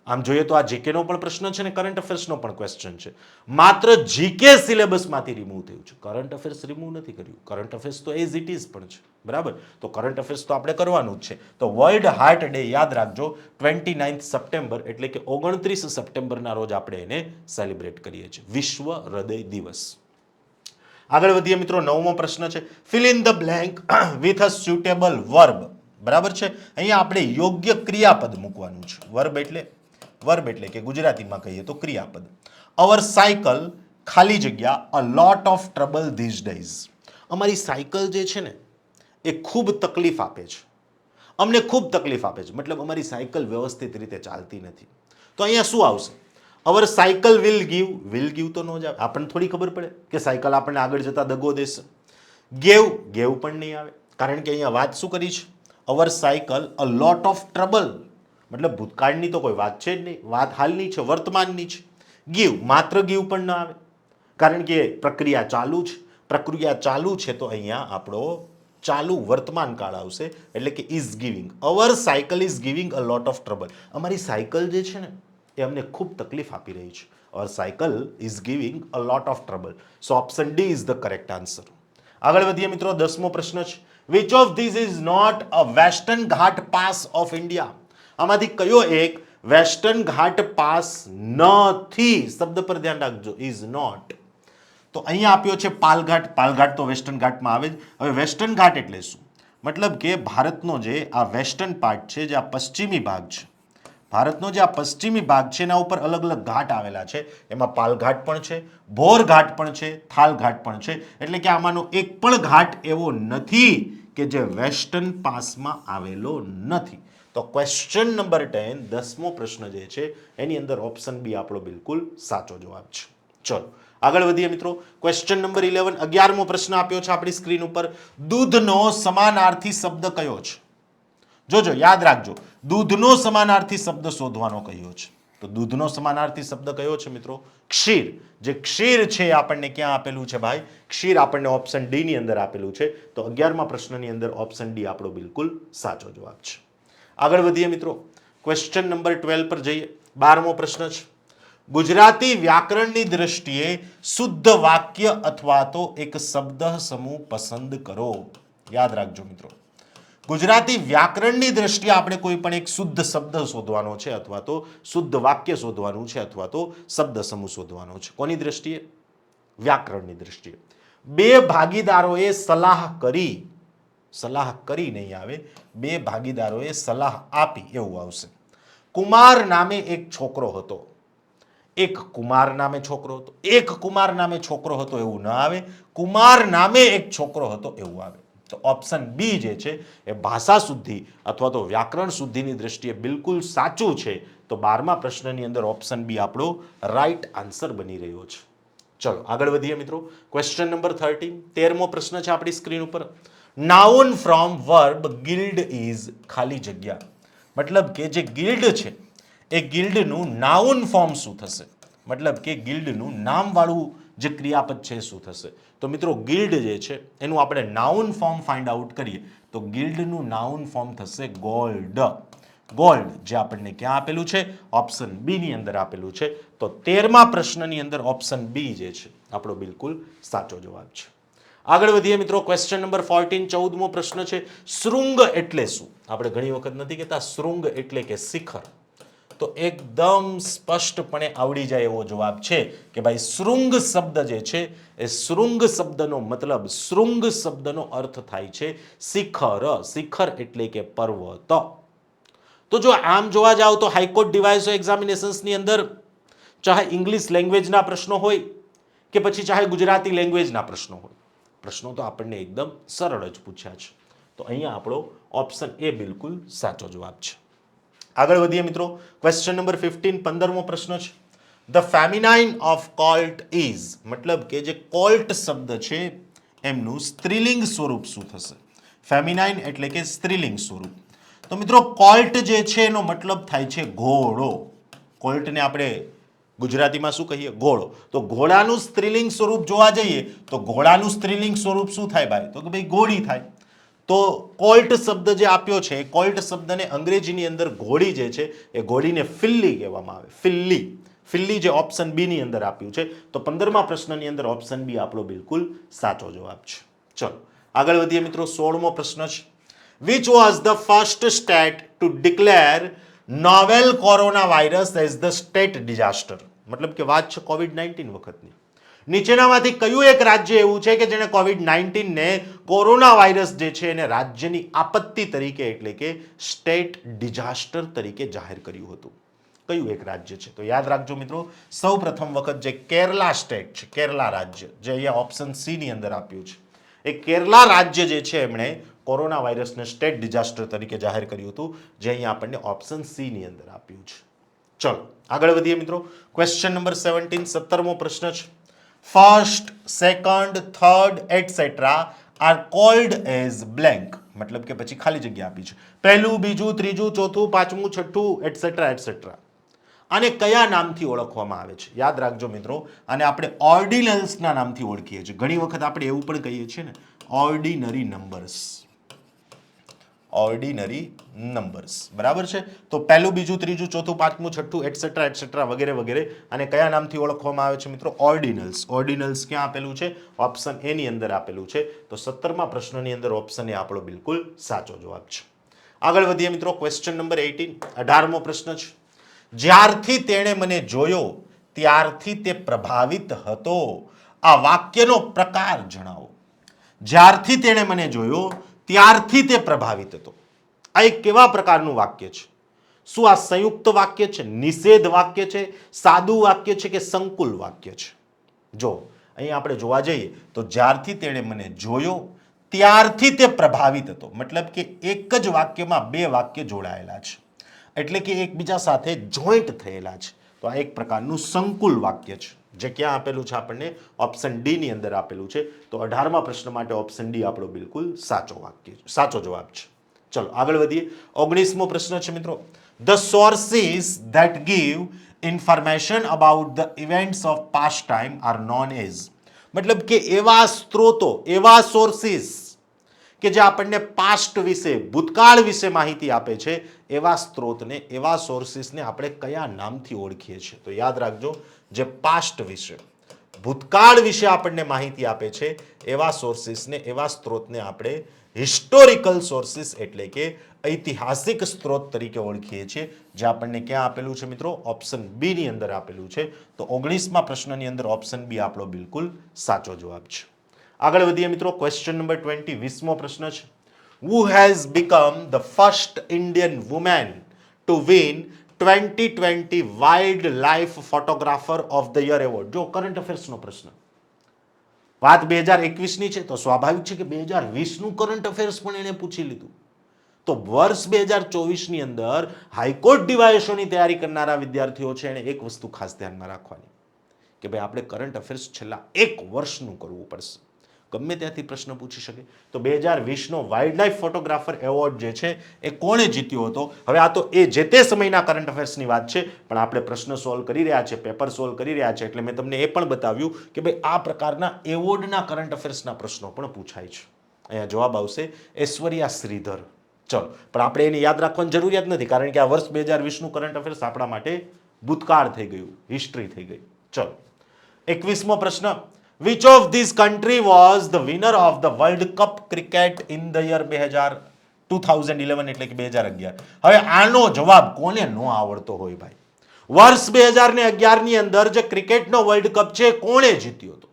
આમ જોઈએ તો આ જીકેનો પણ પ્રશ્ન છે ને કરંટ અફેર્સનો પણ ક્વેશ્ચન છે. માત્ર જીકે સિલેબસમાંથી રિમૂવ થયું છે, કરંટ અફેર્સ રિમૂવ નથી કર્યું. કરંટ અફેર્સ તો એઝ ઇટ ઇઝ પણ છે, બરાબર? તો કરંટ અફેર્સ તો આપણે કરવાનું જ છે. તો વર્લ્ડ હાર્ટ ડે યાદ રાખજો, 29 સપ્ટેમ્બર એટલે કે 29 સપ્ટેમ્બરના રોજ આપણે એને સેલિબ્રેટ કરીએ છીએ, વિશ્વ હૃદય દિવસ. આગળ વધીએ મિત્રો. નવમો પ્રશ્ન છે, fill in the blank with a suitable verb. બરાબર છે? અહીંયા આપણે યોગ્ય ક્રિયાપદ મૂકવાનું છે. વર્બ એટલે કે ગુજરાતીમાં કહીએ તો ક્રિયાપદ. અવર સાયકલ ખાલી જગ્યા a lot of trouble these days. અમારી સાયકલ જે છે ને એ ખૂબ તકલીફ આપે છે. અમને ખૂબ તકલીફ આપે છે, મતલબ અમારી સાયકલ વ્યવસ્થિત રીતે ચાલતી નથી. તો અહીંયા શું આવશે? અવર સાયકલ વિલ ગીવ તો ન જ આવે, આપણને થોડી ખબર પડે કે સાયકલ આપણને આગળ જતા દગો દેશે. ગેવ પણ નહીં આવે, કારણ કે અહીંયા વાત શું કરી છે? Our cycle a lot of trouble, મતલબ ભૂતકાળની તો કોઈ વાત છે જ નહીં, વાત હાલની છે, વર્તમાનની છે. માત્ર ગીવ પણ ના આવે, કારણ કે પ્રક્રિયા ચાલુ છે. પ્રક્રિયા ચાલુ છે તો અહીંયા આપણો ચાલુ વર્તમાન કાળ આવશે એટલે કે is giving. Our cycle is giving a lot of trouble. અમારી સાયકલ જે છે ને એ અમને ખૂબ તકલીફ આપી રહી છે. Our cycle is giving a lot of trouble. So option D is the correct answer. આગળ વધીએ મિત્રો, 10મો પ્રશ્ન છે, which of these is not a western ghat pass of India? આમાંથી કયો એક વેસ્ટર્ન ઘાટ પાસ નથી? શબ્દ પર ધ્યાન રાખજો, ઇઝ નોટ. તો અહીંયા આપ્યો છે પાલઘાટ. પાલઘાટ તો વેસ્ટર્ન ઘાટમાં આવે જ. હવે વેસ્ટર્ન ઘાટ એટલે શું? મતલબ કે ભારતનો જે આ વેસ્ટર્ન પાર્ટ છે, જે આ પશ્ચિમી ભાગ છે, ભારતનો જે આ પશ્ચિમી ભાગ છે એના ઉપર અલગ અલગ ઘાટ આવેલા છે. એમાં પાલઘાટ પણ છે, ભોર ઘાટ પણ છે, થાલ ઘાટ પણ છે. એટલે કે આમાંનો એક પણ ઘાટ એવો નથી કે જે વેસ્ટર્ન પાસમાં આવેલો નથી. તો ક્વેશ્ચન નંબર 10, 10મો પ્રશ્ન જે છે એની અંદર ઓપ્શન બી આપણો બિલકુલ સાચો જવાબ છે. ચલો આગળ વધીએ મિત્રો. ક્વેશ્ચન નંબર 11, 11મો પ્રશ્ન આપ્યો છે આપણી સ્ક્રીન ઉપર. દૂધનો સમાનાર્થી શબ્દ કયો છે? જોજો, યાદ રાખજો, દૂધનો સમાનાર્થી શબ્દ શોધવાનો કહ્યો છે. તો દૂધનો સમાનાર્થી શબ્દ કયો છે મિત્રો? ક્ષીર. જે ક્ષીર છે આપણને ક્યાં આપેલું છે ભાઈ? ક્ષીર આપણને ઓપ્શન ડી ની અંદર આપેલું છે. તો 11મા પ્રશ્નની અંદર ઓપ્શન ડી આપણો બિલકુલ સાચો જવાબ છે. આગળ વધીએ મિત્રો, ક્વેશ્ચન નંબર 12 પર જઈએ. 12મો પ્રશ્ન છે, ગુજરાતી વ્યાકરણની દ્રષ્ટિએ શુદ્ધ વાક્ય અથવા તો એક શબ્દ સમૂહ પસંદ કરો. યાદ રાખજો મિત્રો, ગુજરાતી વ્યાકરણની દ્રષ્ટિએ આપણે કોઈ પણ એક શુદ્ધ શબ્દ શોધવાનો છે અથવા તો શુદ્ધ વાક્ય શોધવાનું છે અથવા તો શબ્દ સમૂહ શોધવાનો છે. કોની દ્રષ્ટિએ? વ્યાકરણની દ્રષ્ટિએ. બે ભાગીદારોએ સલાહ કરી નહીં આવે, બે ભાગીદારોએ સલાહ આપી એવું આવશે. કુમાર નામે એક છોકરો હતો. એક કુમાર નામે છોકરો હતો. એક કુમાર નામે છોકરો હતો એવું ન આવે, કુમાર નામે એક છોકરો હતો એવું આવે. તો ઓપ્શન બી જે છે એ ભાષા શુદ્ધિ અથવા તો વ્યાકરણ શુદ્ધિની દ્રષ્ટિએ બિલકુલ સાચું છે. તો 12મા પ્રશ્નની અંદર ઓપ્શન બી આપણો રાઈટ આન્સર બની રહ્યો છે. ચલો આગળ વધીએ મિત્રો. ક્વેશ્ચન નંબર 13, 13મો પ્રશ્ન છે આપણી સ્ક્રીન ઉપર. Noun from verb gild is ખાલી જગ્યા. મતલબ કે જે ગિલ્ડ છે એ ગિલ્ડનું નાઉન ફોર્મ શું થશે? મતલબ કે ગિલ્ડનું નામવાળું જે ક્રિયાપદ છે શું થશે? તો મિત્રો ગિલ્ડ જે છે એનું આપણે નાઉન ફોર્મ ફાઇન્ડ આઉટ કરીએ તો ગિલ્ડનું નાઉન ફોર્મ થશે ગોલ્ડ. ગોલ્ડ જે આપણને ક્યાં આપેલું છે? ઓપ્શન બી ની અંદર આપેલું છે. તો 13મા પ્રશ્નની અંદર ઓપ્શન બી જે છે આપણો બિલકુલ સાચો જવાબ છે. આગળ વધીએ મિત્રો. ક્વેશ્ચન નંબર 14, 14મો પ્રશ્ન છે, શૃંગ એટલે શું? આપણે ઘણી વખત નથી કહેતા શૃંગ એટલે કે શિખર. તો એકદમ સ્પષ્ટપણે આવડી જાય એવો જવાબ છે કે ભાઈ શૃંગ શબ્દ જે છે એ શૃંગ શબ્દનો મતલબ, શૃંગ શબ્દનો અર્થ થાય છે શિખર. શિખર એટલે કે પર્વત. તો જો આમ જોવા જાવ તો હાઈકોર્ટ ડિવાઇસ એક્ઝામિનેશન્સની અંદર ચાહે ઇંગ્લિશ લેંગ્વેજના પ્રશ્નો હોય કે પછી ચાહે ગુજરાતી લેંગ્વેજના પ્રશ્નો હોય, પ્રશ્નો તો આપણને એકદમ સરળ જ પૂછ્યા છે. તો અહીંયા આપણો ઓપ્શન એ બિલકુલ સાચો જવાબ છે. આગળ વધીએ મિત્રો. ક્વેશ્ચન નંબર 15, 15મો પ્રશ્ન છે, ધ ફેમિનાઇન ઓફ કોલ્ટ ઇઝ. મતલબ કે જે કોલ્ટ શબ્દ છે એમનું સ્ત્રીલિંગ સ્વરૂપ શું થશે? ફેમિનાઇન એટલે કે સ્ત્રીલિંગ સ્વરૂપ. તો મિત્રો કોલ્ટ જે છે એનો મતલબ થાય છે ઘોડો. કોલ્ટને આપણે ગુજરાતીમાં શું કહીએ? ઘોડો. તો ઘોડાનું સ્ત્રીલિંગ સ્વરૂપ જોવા જઈએ તો ઘોડાનું સ્ત્રીલિંગ સ્વરૂપ શું થાય ભાઈ? તો કે ભાઈ ઘોડી થાય. તો કોલ્ટ શબ્દ જે આપ્યો છે, કોલ્ટ શબ્દને અંગ્રેજીની અંદર ઘોડી જે છે એ ઘોડીને ફિલ્લી કહેવામાં આવે. ફિલ્લી. ફિલ્લી જે ઓપ્શન બી ની અંદર આપ્યું છે. તો 15મા પ્રશ્નની અંદર ઓપ્શન બી આપણો બિલકુલ સાચો જવાબ છે. ચલો આગળ વધીએ મિત્રો. 16મો પ્રશ્ન છે, which was the first state to declare novel corona virus as the state disaster? મતલબ કે વાત છે કોવિડ-19 વખતની. નીચેનામાંથી કયું એક રાજ્ય એવું છે કે જેણે કોવિડ-19 ને કોરોના વાયરસ જે છે એને રાજ્યની આપત્તિ તરીકે એટલે કે સ્ટેટ ડિઝાસ્ટર તરીકે જાહેર કર્યું હતું? કયું એક રાજ્ય છે? તો યાદ રાખજો મિત્રો, સૌ પ્રથમ વખત જે કેરલા સ્ટેટ છે, કેરલા રાજ્ય, જે અહીંયા ઓપ્શન સી ની અંદર આપ્યું છે, એ કેરલા રાજ્ય જે છે એમણે કોરોના વાયરસને સ્ટેટ ડિઝાસ્ટર તરીકે જાહેર કર્યું હતું, જે અહીંયા આપણને ઓપ્શન સી ની અંદર આપ્યું છે. ચલો આગળ વધીએ મિત્રો. ક્વેશ્ચન નંબર 17, 17મો પ્રશ્ન છે, first, second, third et cetera are called as blank. મતલબ કે પછી ખાલી જગ્યા આપી છે. પહેલું, બીજું, ત્રીજું, ચોથું, પાંચમું, છઠ્ઠું એટસેટ્રા એટસેટ્રા. આને કયા નામથી ઓળખવામાં આવે છે? યાદ રાખજો મિત્રો, આને આપણે ઓર્ડિનલ્સના નામથી ઓળખીએ છીએ. ઘણી વખત આપણે એવું પણ કહીએ છીએ ને ઓર્ડિનરી નંબર્સ. ઓર્ડિનરી નંબર્સ બરાબર છે. તો પહેલું, બીજું, ત્રીજું, ચોથું, પાંચમું, છઠ્ઠું એટસેટ્રા એટસેટ્રા વગેરે વગેરે. અને કયા નામથી ઓળખવામાં આવે છે મિત્રો? ઓર્ડિનલ્સ. ઓર્ડિનલ્સ ક્યાં આપેલું છે? ઓપ્શન એ ની અંદર આપેલું છે. તો 17મા પ્રશ્નની અંદર ઓપ્શન એ આપણો બિલકુલ સાચો જવાબ છે. આગળ વધીએ મિત્રો. ક્વેશ્ચન નંબર 18, 18મો પ્રશ્ન છે. જ્યારથી તેણે મને જોયો ત્યારથી તે પ્રભાવિત હતો. આ વાક્યનો પ્રકાર જણાવો. જ્યારથી તેણે મને જોયો ત્યારથી તે પ્રભાવિત હતો. આ એક કેવા પ્રકારનું વાક્ય છે? શું આ સંયુક્ત વાક્ય છે, નિષેધ વાક્ય છે, સાદું વાક્ય છે કે સંકુલ વાક્ય છે? જો અહીં આપણે જોવા જઈએ તો જ્યારથી તેણે મને જોયો ત્યારથી તે પ્રભાવિત હતો, મતલબ કે એક જ વાક્યમાં બે વાક્ય જોડાયેલા છે, એટલે કે એકબીજા સાથે જોઈન્ટ થયેલા છે. તો આ એક પ્રકારનું સંકુલ વાક્ય છે, જે ક્યાં આપેલું છે? આપણને ઓપ્શન ડી ની અંદર આપેલું છે. તો 18મા પ્રશ્ન માટે ઓપ્શન ડી આપણો બિલકુલ સાચો જવાબ છે. ચલો આગળ વધીએ. 19મો પ્રશ્ન છે મિત્રો. The sources that give information about the events of past time are known as. મતલબ કે એવા સ્ત્રોતો, એવા સોર્સિસ કે જે આપણને પાસ્ટ વિશે, ભૂતકાળ વિશે માહિતી આપે છે, એવા સ્ત્રોતને, એવા સોર્સિસને આપણે કયા નામથી ઓળખીએ છીએ? તો યાદ રાખજો, જે પાસ્ટ વિશે, ભૂતકાળ વિશે આપણને માહિતી આપે છે, એવા સોર્સિસને, એવા સ્ત્રોતને આપણે હિસ્ટોરિકલ સોર્સિસ એટલે કે ઐતિહાસિક સ્ત્રોત તરીકે ઓળખીએ છીએ, જે આપણને ક્યાં આપેલું છે મિત્રો? ઓપ્શન બી ની અંદર આપેલું છે. તો 19મા પ્રશ્નની અંદર ઓપ્શન બી આપણો બિલકુલ સાચો જવાબ છે. આગળ વધીએ મિત્રો. ક્વેશ્ચન નંબર 20, 20મો પ્રશ્ન છે. Who has become the first Indian woman to win 2020 Wildlife Photographer of the Year Award? જો કરંટ અફેર્સનો પ્રશ્ન, વાત 2021ની છે તો સ્વાભાવિક છે કે 2020નું કરંટ અફેર્સ પણ એને પૂછી લીધું. તો વર્ષ 2024ની અંદર હાઈકોર્ટ ડિવાઇએસઓની તૈયારી કરનારા વિદ્યાર્થીઓ છે, એને એક વસ્તુ ખાસ ધ્યાનમાં રાખવાની કે ભાઈ આપણે કરંટ અફેર્સ છેલ્લા એક વર્ષનું કરવું પડશે. ગમે ત્યાંથી પ્રશ્ન પૂછી શકે. તો 2020નો વાઇલ્ડલાઇફ ફોટોગ્રાફર એવોર્ડ જે છે એ કોણે જીત્યો હતો? હવે આ તો એ જે તે સમયના કરંટ અફેર્સની વાત છે, પણ આપણે પ્રશ્ન સોલ્વ કરી રહ્યા છે, પેપર સોલ્વ કરી રહ્યા છે, એટલે મેં તમને એ પણ બતાવ્યું કે ભાઈ આ પ્રકારના એવોર્ડના કરંટ અફેર્સના પ્રશ્નો પણ પૂછાય છે. અહીંયા જવાબ આવશે ઐશ્વર્યા શ્રીધર. ચલો, પણ આપણે એને યાદ રાખવાની જરૂરિયાત નથી, કારણ કે આ વર્ષ 2020નું કરંટ અફેર્સ આપણા માટે ભૂતકાળ થઈ ગયું, હિસ્ટ્રી થઈ ગઈ. ચલો 21મો પ્રશ્ન. Which of these country was the winner of the World Cup cricket in the year 2011 એટલે કે 2011? હવે આનો જવાબ કોને ન આવડતો હોય ભાઈ? વર્ષ 2011 ની અંદર જે ક્રિકેટનો વર્લ્ડ કપ છે કોણે જીત્યો હતો?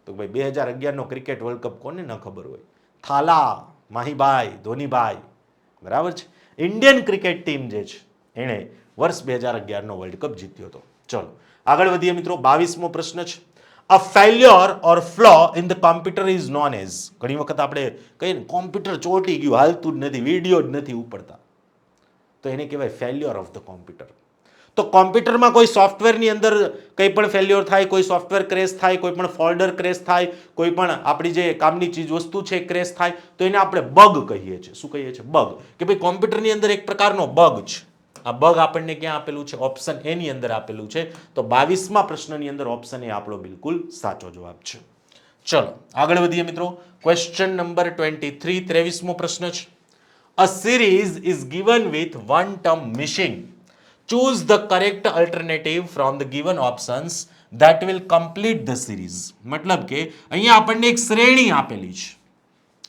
તો ભાઈ 2011નો ક્રિકેટ વર્લ્ડ કપ કોને ન ખબર હોય? થાલા, માહીભાઈ, ધોનીભાઈ, બરાબર છે. ઇન્ડિયન ક્રિકેટ ટીમ જે છે એણે વર્ષ 2011નો વર્લ્ડ કપ જીત્યો હતો. ચલો આગળ વધીએ મિત્રો. 22મો પ્રશ્ન છે. A failure or flaw in the computer is known as. ઘણી વખત આપણે કહીએ ને કોમ્પ્યુટર ચોંટી ગયું, હાલતું જ નથી, વિડીયો જ નથી ઉપડતા, તો એને કહેવાય ફેલ્યોર ઓફ ધ કોમ્પ્યુટર. તો કોમ્પ્યુટરમાં કોઈ સોફ્ટવેરની અંદર કંઈ પણ ફેલ્યોર થાય, કોઈ સોફ્ટવેર ક્રેશ થાય, કોઈ પણ ફોલ્ડર ક્રેશ થાય, કોઈ પણ આપણી જે કામની ચીજ વસ્તુ છે ક્રેશ થાય, તો એને આપણે બગ કહીએ છીએ. શું કહીએ છીએ? બગ. કે ભાઈ કોમ્પ્યુટરની અંદર એક પ્રકારનો બગ છે. આ બગ આપણને ક્યાં આપેલું છે? ઓપ્શન એ ની અંદર આપેલું છે. તો 22મા પ્રશ્નની અંદર ઓપ્શન એ આપણો બિલકુલ સાચો જવાબ છે. ચલો આગળ વધીએ મિત્રો. ક્વેશ્ચન નંબર 23, 23મો પ્રશ્ન છે. A series is given with one term missing. Choose the correct alternative from the given options that will complete the series. મતલબ કે અહીંયા આપણને એક શ્રેણી આપેલી છે,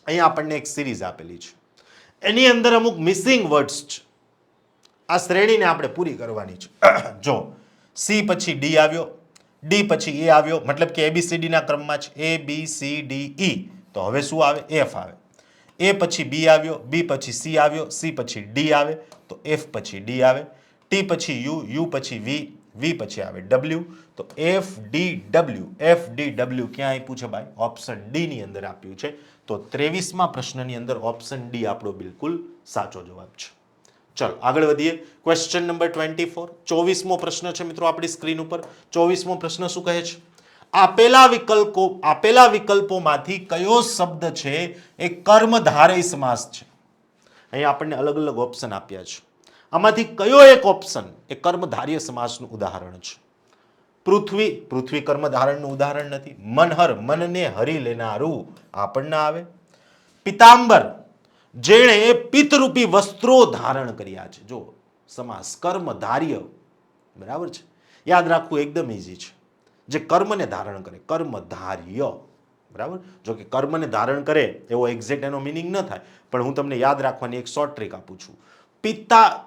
અહીંયા આપણને એક સિરીઝ આપેલી છે, એની અંદર અમુક મિસિંગ વર્ડ્સ છે. આ શ્રેણીને આપણે પૂરી કરવાની છે. જો સી પછી ડી આવ્યો, ડી પછી એ આવ્યો, મતલબ કે ABCD ના ક્રમમાં છે, ABCDE. તો હવે શું આવે? એફ આવે. એ પછી બી આવ્યો, બી પછી સી આવ્યો, સી પછી ડી આવે, તો એફ પછી ડી આવે. ટી પછી યુ, યુ પછી વી, વી પછી આવે ડબલ્યુ. તો FDW ક્યાં આપ્યું છે ભાઈ? ઓપ્શન ડી ની અંદર આપ્યું છે. તો 23મા પ્રશ્નની અંદર ઓપ્શન ડી આપણો બિલકુલ સાચો જવાબ છે. ચલો આગળ વધીએ. ક્વેશ્ચન નંબર 24, 24મો પ્રશ્ન છે મિત્રો આપણી સ્ક્રીન ઉપર. 24મો પ્રશ્ન શું કહે છે? આપેલા વિકલ્પોમાંથી કયો શબ્દ છે એ કર્મધારય સમાસ છે? અહીં આપણને અલગ અલગ ઓપ્શન આપ્યા છે. આમાંથી કયો એક ઓપ્શન એ કર્મધારય સમાસનું ઉદાહરણ છે? પૃથ્વી, પૃથ્વી કર્મ ધારણનું ઉદાહરણ નથી. મનહર, મનને હરી લેનારું આ પણ ના આવે. પિતાંબર, જેણે પિતૃરૂપી વસ્ત્રો ધારણ કર્યા છે. જો સમાસ કર્મધાર્ય, બરાબર છે, યાદ રાખવું એકદમ ઈઝી છે. જે કર્મને ધારણ કરે, કર્મધાર્ય, બરાબર. જો કે કર્મને ધારણ કરે એવો એક્ઝેક્ટ એનો મિનિંગ ન થાય, પણ હું તમને યાદ રાખવાની એક શોર્ટ ટ્રીક આપું છું.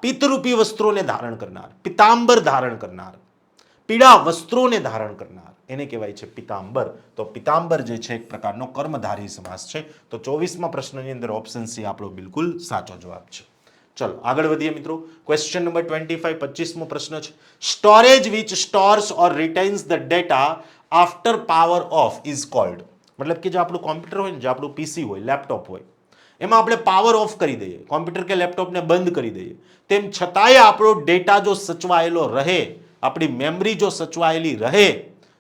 પિતૃરૂપી વસ્ત્રોને ધારણ કરનાર, પિતાંબર ધારણ કરનાર, પીળા વસ્ત્રોને ધારણ કરનાર, એને કહેવાય છે પિતાંબર. તો પિતાંબર જે છે એક પ્રકારનો કર્મધારી સમાસ છે. તો 24મા પ્રશ્નની અંદર ઓપ્શન સી આપણો બિલકુલ સાચો જવાબ છે. ચલો આગળ વધીએ મિત્રો. ક્વેશ્ચન નંબર 25, 25મો પ્રશ્ન છે. Storage which stores or retains the data after power off is called. મતલબ કે જે આપણું કોમ્પ્યુટર હોય ને, જે આપણું પીસી હોય, લેપટોપ હોય, એમાં આપણે પાવર ઓફ કરી દઈએ, કોમ્પ્યુટર કે લેપટોપને બંધ કરી દઈએ, તેમ છતાંય આપણો ડેટા જો સચવાયેલો રહે, આપણી મેમરી જો સચવાયેલી રહે,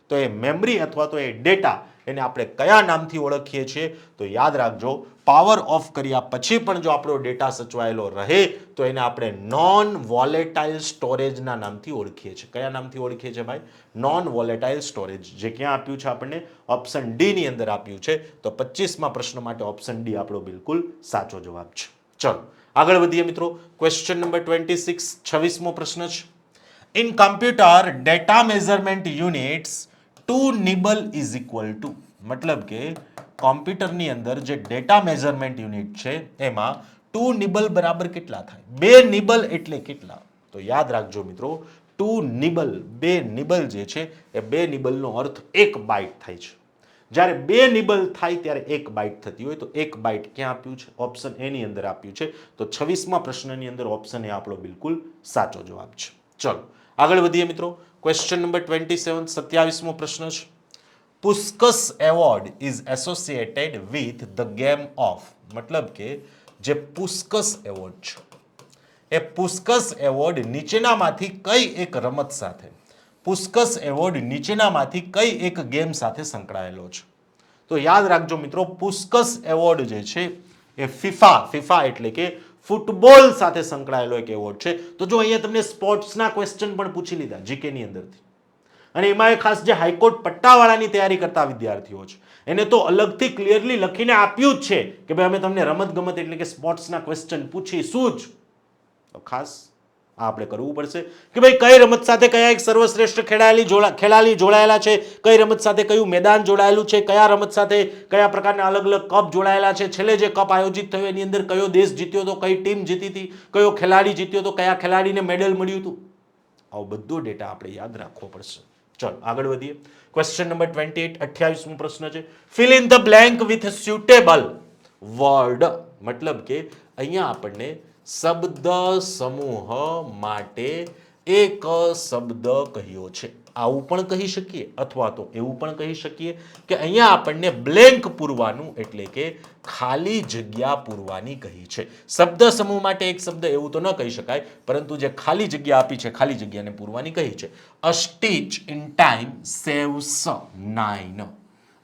તો એ મેમરી અથવા તો એ ડેટા એને આપણે કયા નામથી ઓળખીએ છીએ? તો યાદ રાખજો, પાવર ઓફ કર્યા પછી પણ જો આપણો ડેટા સચવાયેલો રહે તો એને આપણે નોન વોલેટાઇલ સ્ટોરેજના નામથી ઓળખીએ છીએ. કયા નામથી ઓળખીએ છીએ ભાઈ? Non volatile storage. જે ક્યાં આપ્યું છે આપણને? ઓપ્શન ડી ની અંદર આપ્યું છે. તો 25મા પ્રશ્ન માટે ઓપ્શન ડી આપણો બિલકુલ સાચો જવાબ છે. ચલો આગળ વધીએ મિત્રો. ક્વેશ્ચન નંબર 26, 26મો પ્રશ્ન છે. In computer data measurement units 2 nibble is equal two. મતલબ કે કોમ્પ્યુટરની અંદર જે ડેટા મેઝરમેન્ટ યુનિટ છે એમાં 2 નિબલ બરાબર કેટલા થાય? 2 નિબલ એટલે કેટલા? તો યાદ રાખજો મિત્રો, 2 નિબલ, 2 નિબલ જે છે એ 2 નિબલનો અર્થ 1 બાઇટ થાય છે. જ્યારે 2 નિબલ થાય ત્યારે 1 બાઇટ થતી હોય. તો 1 બાઇટ ક્યાં આપ્યું છે? ઓપ્શન એ ની અંદર આપ્યું છે. તો 26મા પ્રશ્નની અંદર ઓપ્શન એ આપણો બિલકુલ સાચો જવાબ છે. ચલો આગળ વધીએ મિત્રો. ક્વેશ્ચન નંબર 27, 27મો પ્રશ્ન છે. Puskas award is associated with the game of. મતલબ કે જે પુસ્કસ એવોર્ડ છે એ પુસ્કસ એવોર્ડ નીચેનામાંથી કઈ એક રમત સાથે, પુસ્કસ એવોર્ડ નીચેનામાંથી કઈ એક ગેમ સાથે સંકળાયેલો છે? તો યાદ રાખજો મિત્રો, પુસ્કસ એવોર્ડ જે છે એ ફિફા એટલે કે ફૂટબોલ સાથે સંકળાયેલો એક એવોર્ડ છે. તો જો અહીંયા તમને સ્પોર્ટ્સના ક્વેશ્ચન પણ પૂછી લીધા જીકેની અંદરથી, અને એમાં ખાસ જે હાઈકોર્ટ પટ્ટાવાળાની તૈયારી કરતા વિદ્યાર્થીઓ છે એને તો અલગથી ક્લિયરલી લખીને આપ્યું જ છે કે ભાઈ અમે તમને રમત ગમત એટલે કે સ્પોર્ટ્સના ક્વેશ્ચન પૂછીશું જ. તો ખાસ આ આપણે કરવું પડશે કે ભાઈ કઈ રમત સાથે કયા એક સર્વશ્રેષ્ઠ ખેલાડી જોડાયેલા છે, કઈ રમત સાથે કયું મેદાન જોડાયેલું છે, કયા રમત સાથે કયા પ્રકારના અલગ અલગ કપ જોડાયેલા છે, છેલ્લે જે કપ આયોજિત થયો એની અંદર કયો દેશ જીત્યો હતો, કઈ ટીમ જીતી હતી, કયો ખેલાડી જીત્યો હતો, કયા ખેલાડીને મેડલ મળ્યું હતું. આવો બધો ડેટા આપણે યાદ રાખવો પડશે. ચલો આગળ વધીએ. ક્વેશ્ચન નંબર 28, 28મો પ્રશ્ન છે. Fill in the blank with suitable word. મતલબ કે અહીંયા આપણને શબ્દ સમૂહ માટે એક શબ્દ કહ્યો છે. આવું પણ કહી શકીએ અથવા તો એવું પણ કહી શકીએ કે અહીંયા આપણને બ્લેન્ક પૂરવાનું એટલે કે ખાલી જગ્યા પૂરવાની કહી છે. શબ્દ સમૂહ માટે એક શબ્દ એવું તો ન કહી શકાય, પરંતુ જે ખાલી જગ્યા આપી છે ખાલી જગ્યાને પૂરવાની કહી છે. A stitch in time saves 9.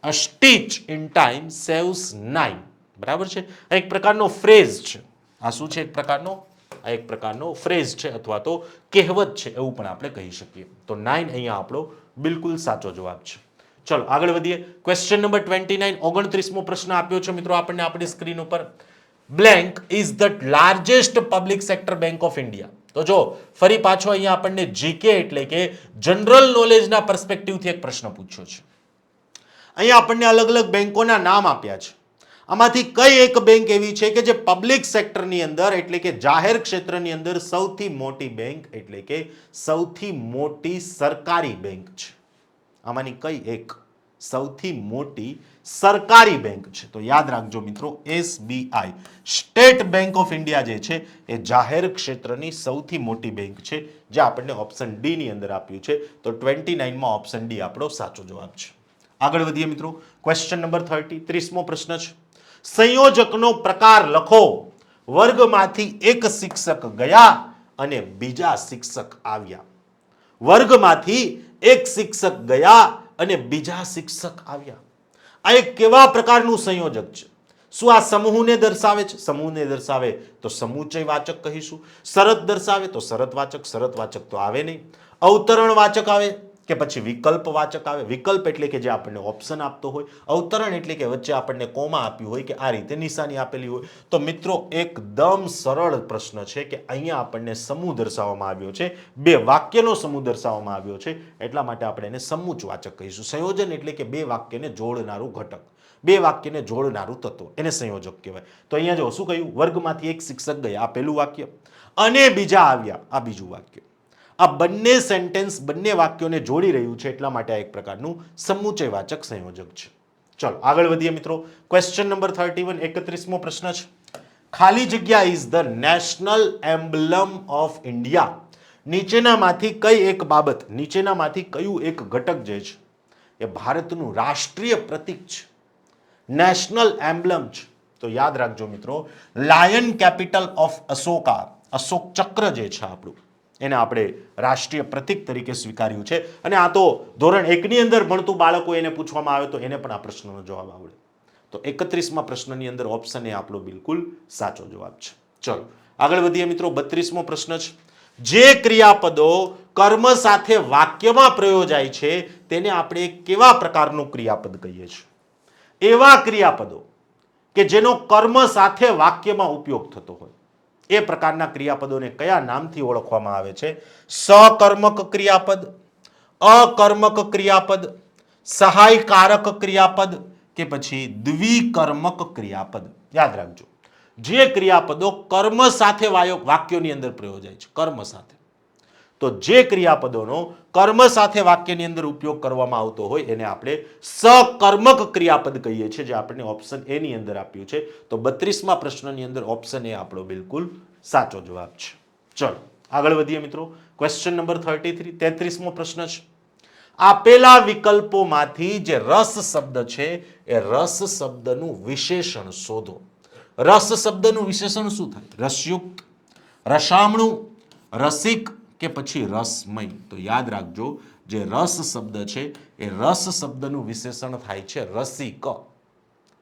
A stitch in time saves 9. બરાબર છે. આ એક પ્રકારનો ફ્રેઝ છે. આ શું છે? એક પ્રકારનો આ એક પ્રકારનો ફ્રેઝ છે અથવા તો કહેવત છે એવું પણ આપણે કહી શકીએ. તો 9 અહીંયા આપણો બિલકુલ સાચો જવાબ છે. ચલો આગળ વધીએ. ક્વેશ્ચન નંબર 29, 29મો પ્રશ્ન આપ્યો છે મિત્રો આપણને આપણી સ્ક્રીન ઉપર. Blank is the largest public sector bank of India. તો જો ફરી પાછો અહીંયા આપણને જીકે એટલે કે જનરલ નોલેજના પર્સપેક્ટિવથી એક પ્રશ્ન પૂછ્યો છે. અહીંયા આપણને અલગ અલગ બેંકોના નામ આપ્યા છે. આમાંથી કઈ એક બેંક એવી છે કે જે પબ્લિક સેક્ટરની અંદર એટલે કે જાહેર ક્ષેત્રની અંદર સૌથી મોટી બેંક એટલે કે સૌથી મોટી સરકારી બેંક છે? આમાંની કઈ એક સૌથી મોટી સરકારી બેંક છે? તો યાદ રાખજો મિત્રો, SBI, state bank of India જે છે એ જાહેર ક્ષેત્રની સૌથી મોટી બેંક છે, જે આપણને ઓપ્શન ડી ની અંદર આપ્યું છે. તો 29માં ઓપ્શન ડી આપણો સાચો જવાબ છે. આગળ વધીએ મિત્રો. ક્વેશ્ચન નંબર 30, 30મો પ્રશ્ન છે. સંયોજકનો પ્રકાર લખો. વર્ગમાંથી એક શિક્ષક ગયા અને બીજા શિક્ષક આવ્યા. વર્ગમાંથી એક શિક્ષક ગયા અને બીજા શિક્ષક આવ્યા. આ એક કેવા પ્રકારનું સંયોજક છે? શું આ સમૂહને દર્શાવે છે? સમૂહને દર્શાવે તો સમુચય વાચક કહીશું. શરત દર્શાવે તો શરત વાચક તો આવે નહીં. અવતરણ વાચક આવે કે પછી વિકલ્પવાચક આવે? વિકલ્પ એટલે કે જે આપણને ઓપ્શન આપતો હોય, અવતરણ એટલે કે વચ્ચે આપણને કોમા આપ્યું હોય કે આ રીતે નિશાની આપેલી હોય. તો મિત્રો એકદમ સરળ પ્રશ્ન છે કે અહીંયા આપણને સમૂહ દર્શાવવામાં આવ્યો છે, બે વાક્યનો સમૂહ દર્શાવવામાં આવ્યો છે, એટલા માટે આપણે એને સમૂહવાચક કહીશું. સંયોજન એટલે કે બે વાક્યને જોડનારું ઘટક, બે વાક્યને જોડનારું તત્વ, એને સંયોજક કહેવાય. તો અહીંયા જો શું કહ્યું? વર્ગમાંથી એક શિક્ષક ગયા, આ પહેલું વાક્ય, અને બીજા આવ્યા, આ બીજું વાક્ય. આ બંને સેન્ટેન્સ બંને વાક્યોને જોડી રહ્યું છે, એટલા માટે આ એક પ્રકારનું સમુચયવાચક સંયોજક છે. ચલો આગળ વધીએ મિત્રો. ક્વેશ્ચન નંબર 31, 31મો પ્રશ્ન છે. ખાલી જગ્યા is the national emblem of India. નીચેનામાંથી કઈ એક બાબત, નીચેનામાંથી કયું એક ઘટક જે છે એ ભારતનું રાષ્ટ્રીય પ્રતીક છે, નેશનલ એમ્બ્લમ છે? તો યાદ રાખજો મિત્રો, lion capital of Ashoka, Ashok ચક્ર જે છે આપણું, એને આપણે રાષ્ટ્રીય પ્રતીક તરીકે સ્વીકાર્યું છે. અને આ તો ધોરણ 1 ની અંદર ભણતું બાળકો એને પૂછવામાં આવે તો એને પણ આ પ્રશ્નનો જવાબ આવડે. તો 31મા પ્રશ્નની અંદર ઓપ્શન એ આપણો બિલકુલ સાચો જવાબ છે. ચલો આગળ વધીએ મિત્રો. 32મો પ્રશ્ન છે. જે ક્રિયાપદો કર્મ સાથે વાક્યમાં પ્રયોજાય છે તેને આપણે કેવા પ્રકારનું ક્રિયાપદ કહીએ છીએ? એવા ક્રિયાપદો કે જેનો કર્મ સાથે વાક્યમાં ઉપયોગ થતો હોય, એ પ્રકારના ક્રિયાપદોને કયા નામથી ઓળખવામાં આવે છે? સકર્મક ક્રિયાપદ, અકર્મક ક્રિયાપદ, સહાયકારક ક્રિયાપદ કે પછી દ્વિકર્મક ક્રિયાપદ? યાદ રાખજો, જે ક્રિયાપદો કર્મ સાથે વાક્યોની અંદર પ્રયોજાય છે, કર્મ સાથે, તો જે ક્રિયાપદોનો કર્મ સાથે વાક્યની અંદર ઉપયોગ કરવામાં આવતો હોય એને આપણે સકર્મક ક્રિયાપદ કહીએ છીએ, જે આપણને ઓપ્શન એ ની અંદર આપ્યું છે. તો 32મા પ્રશ્નની અંદર ઓપ્શન એ આપણો બિલકુલ સાચો જવાબ છે. ચલો આગળ વધીએ મિત્રો. ક્વેશ્ચન નંબર 33, 33મો પ્રશ્ન છે. આપેલા વિકલ્પોમાંથી જે રસ શબ્દ છે એ રસ શબ્દનું વિશેષણ શોધો. રસ શબ્દનું વિશેષણ શું થાય? રસયુક્ત, રસામણું, રસિક કે પછી રસમય? તો યાદ રાખજો, જે રસ શબ્દ છે એ રસ શબ્દનું વિશેષણ થાય છે રસિક.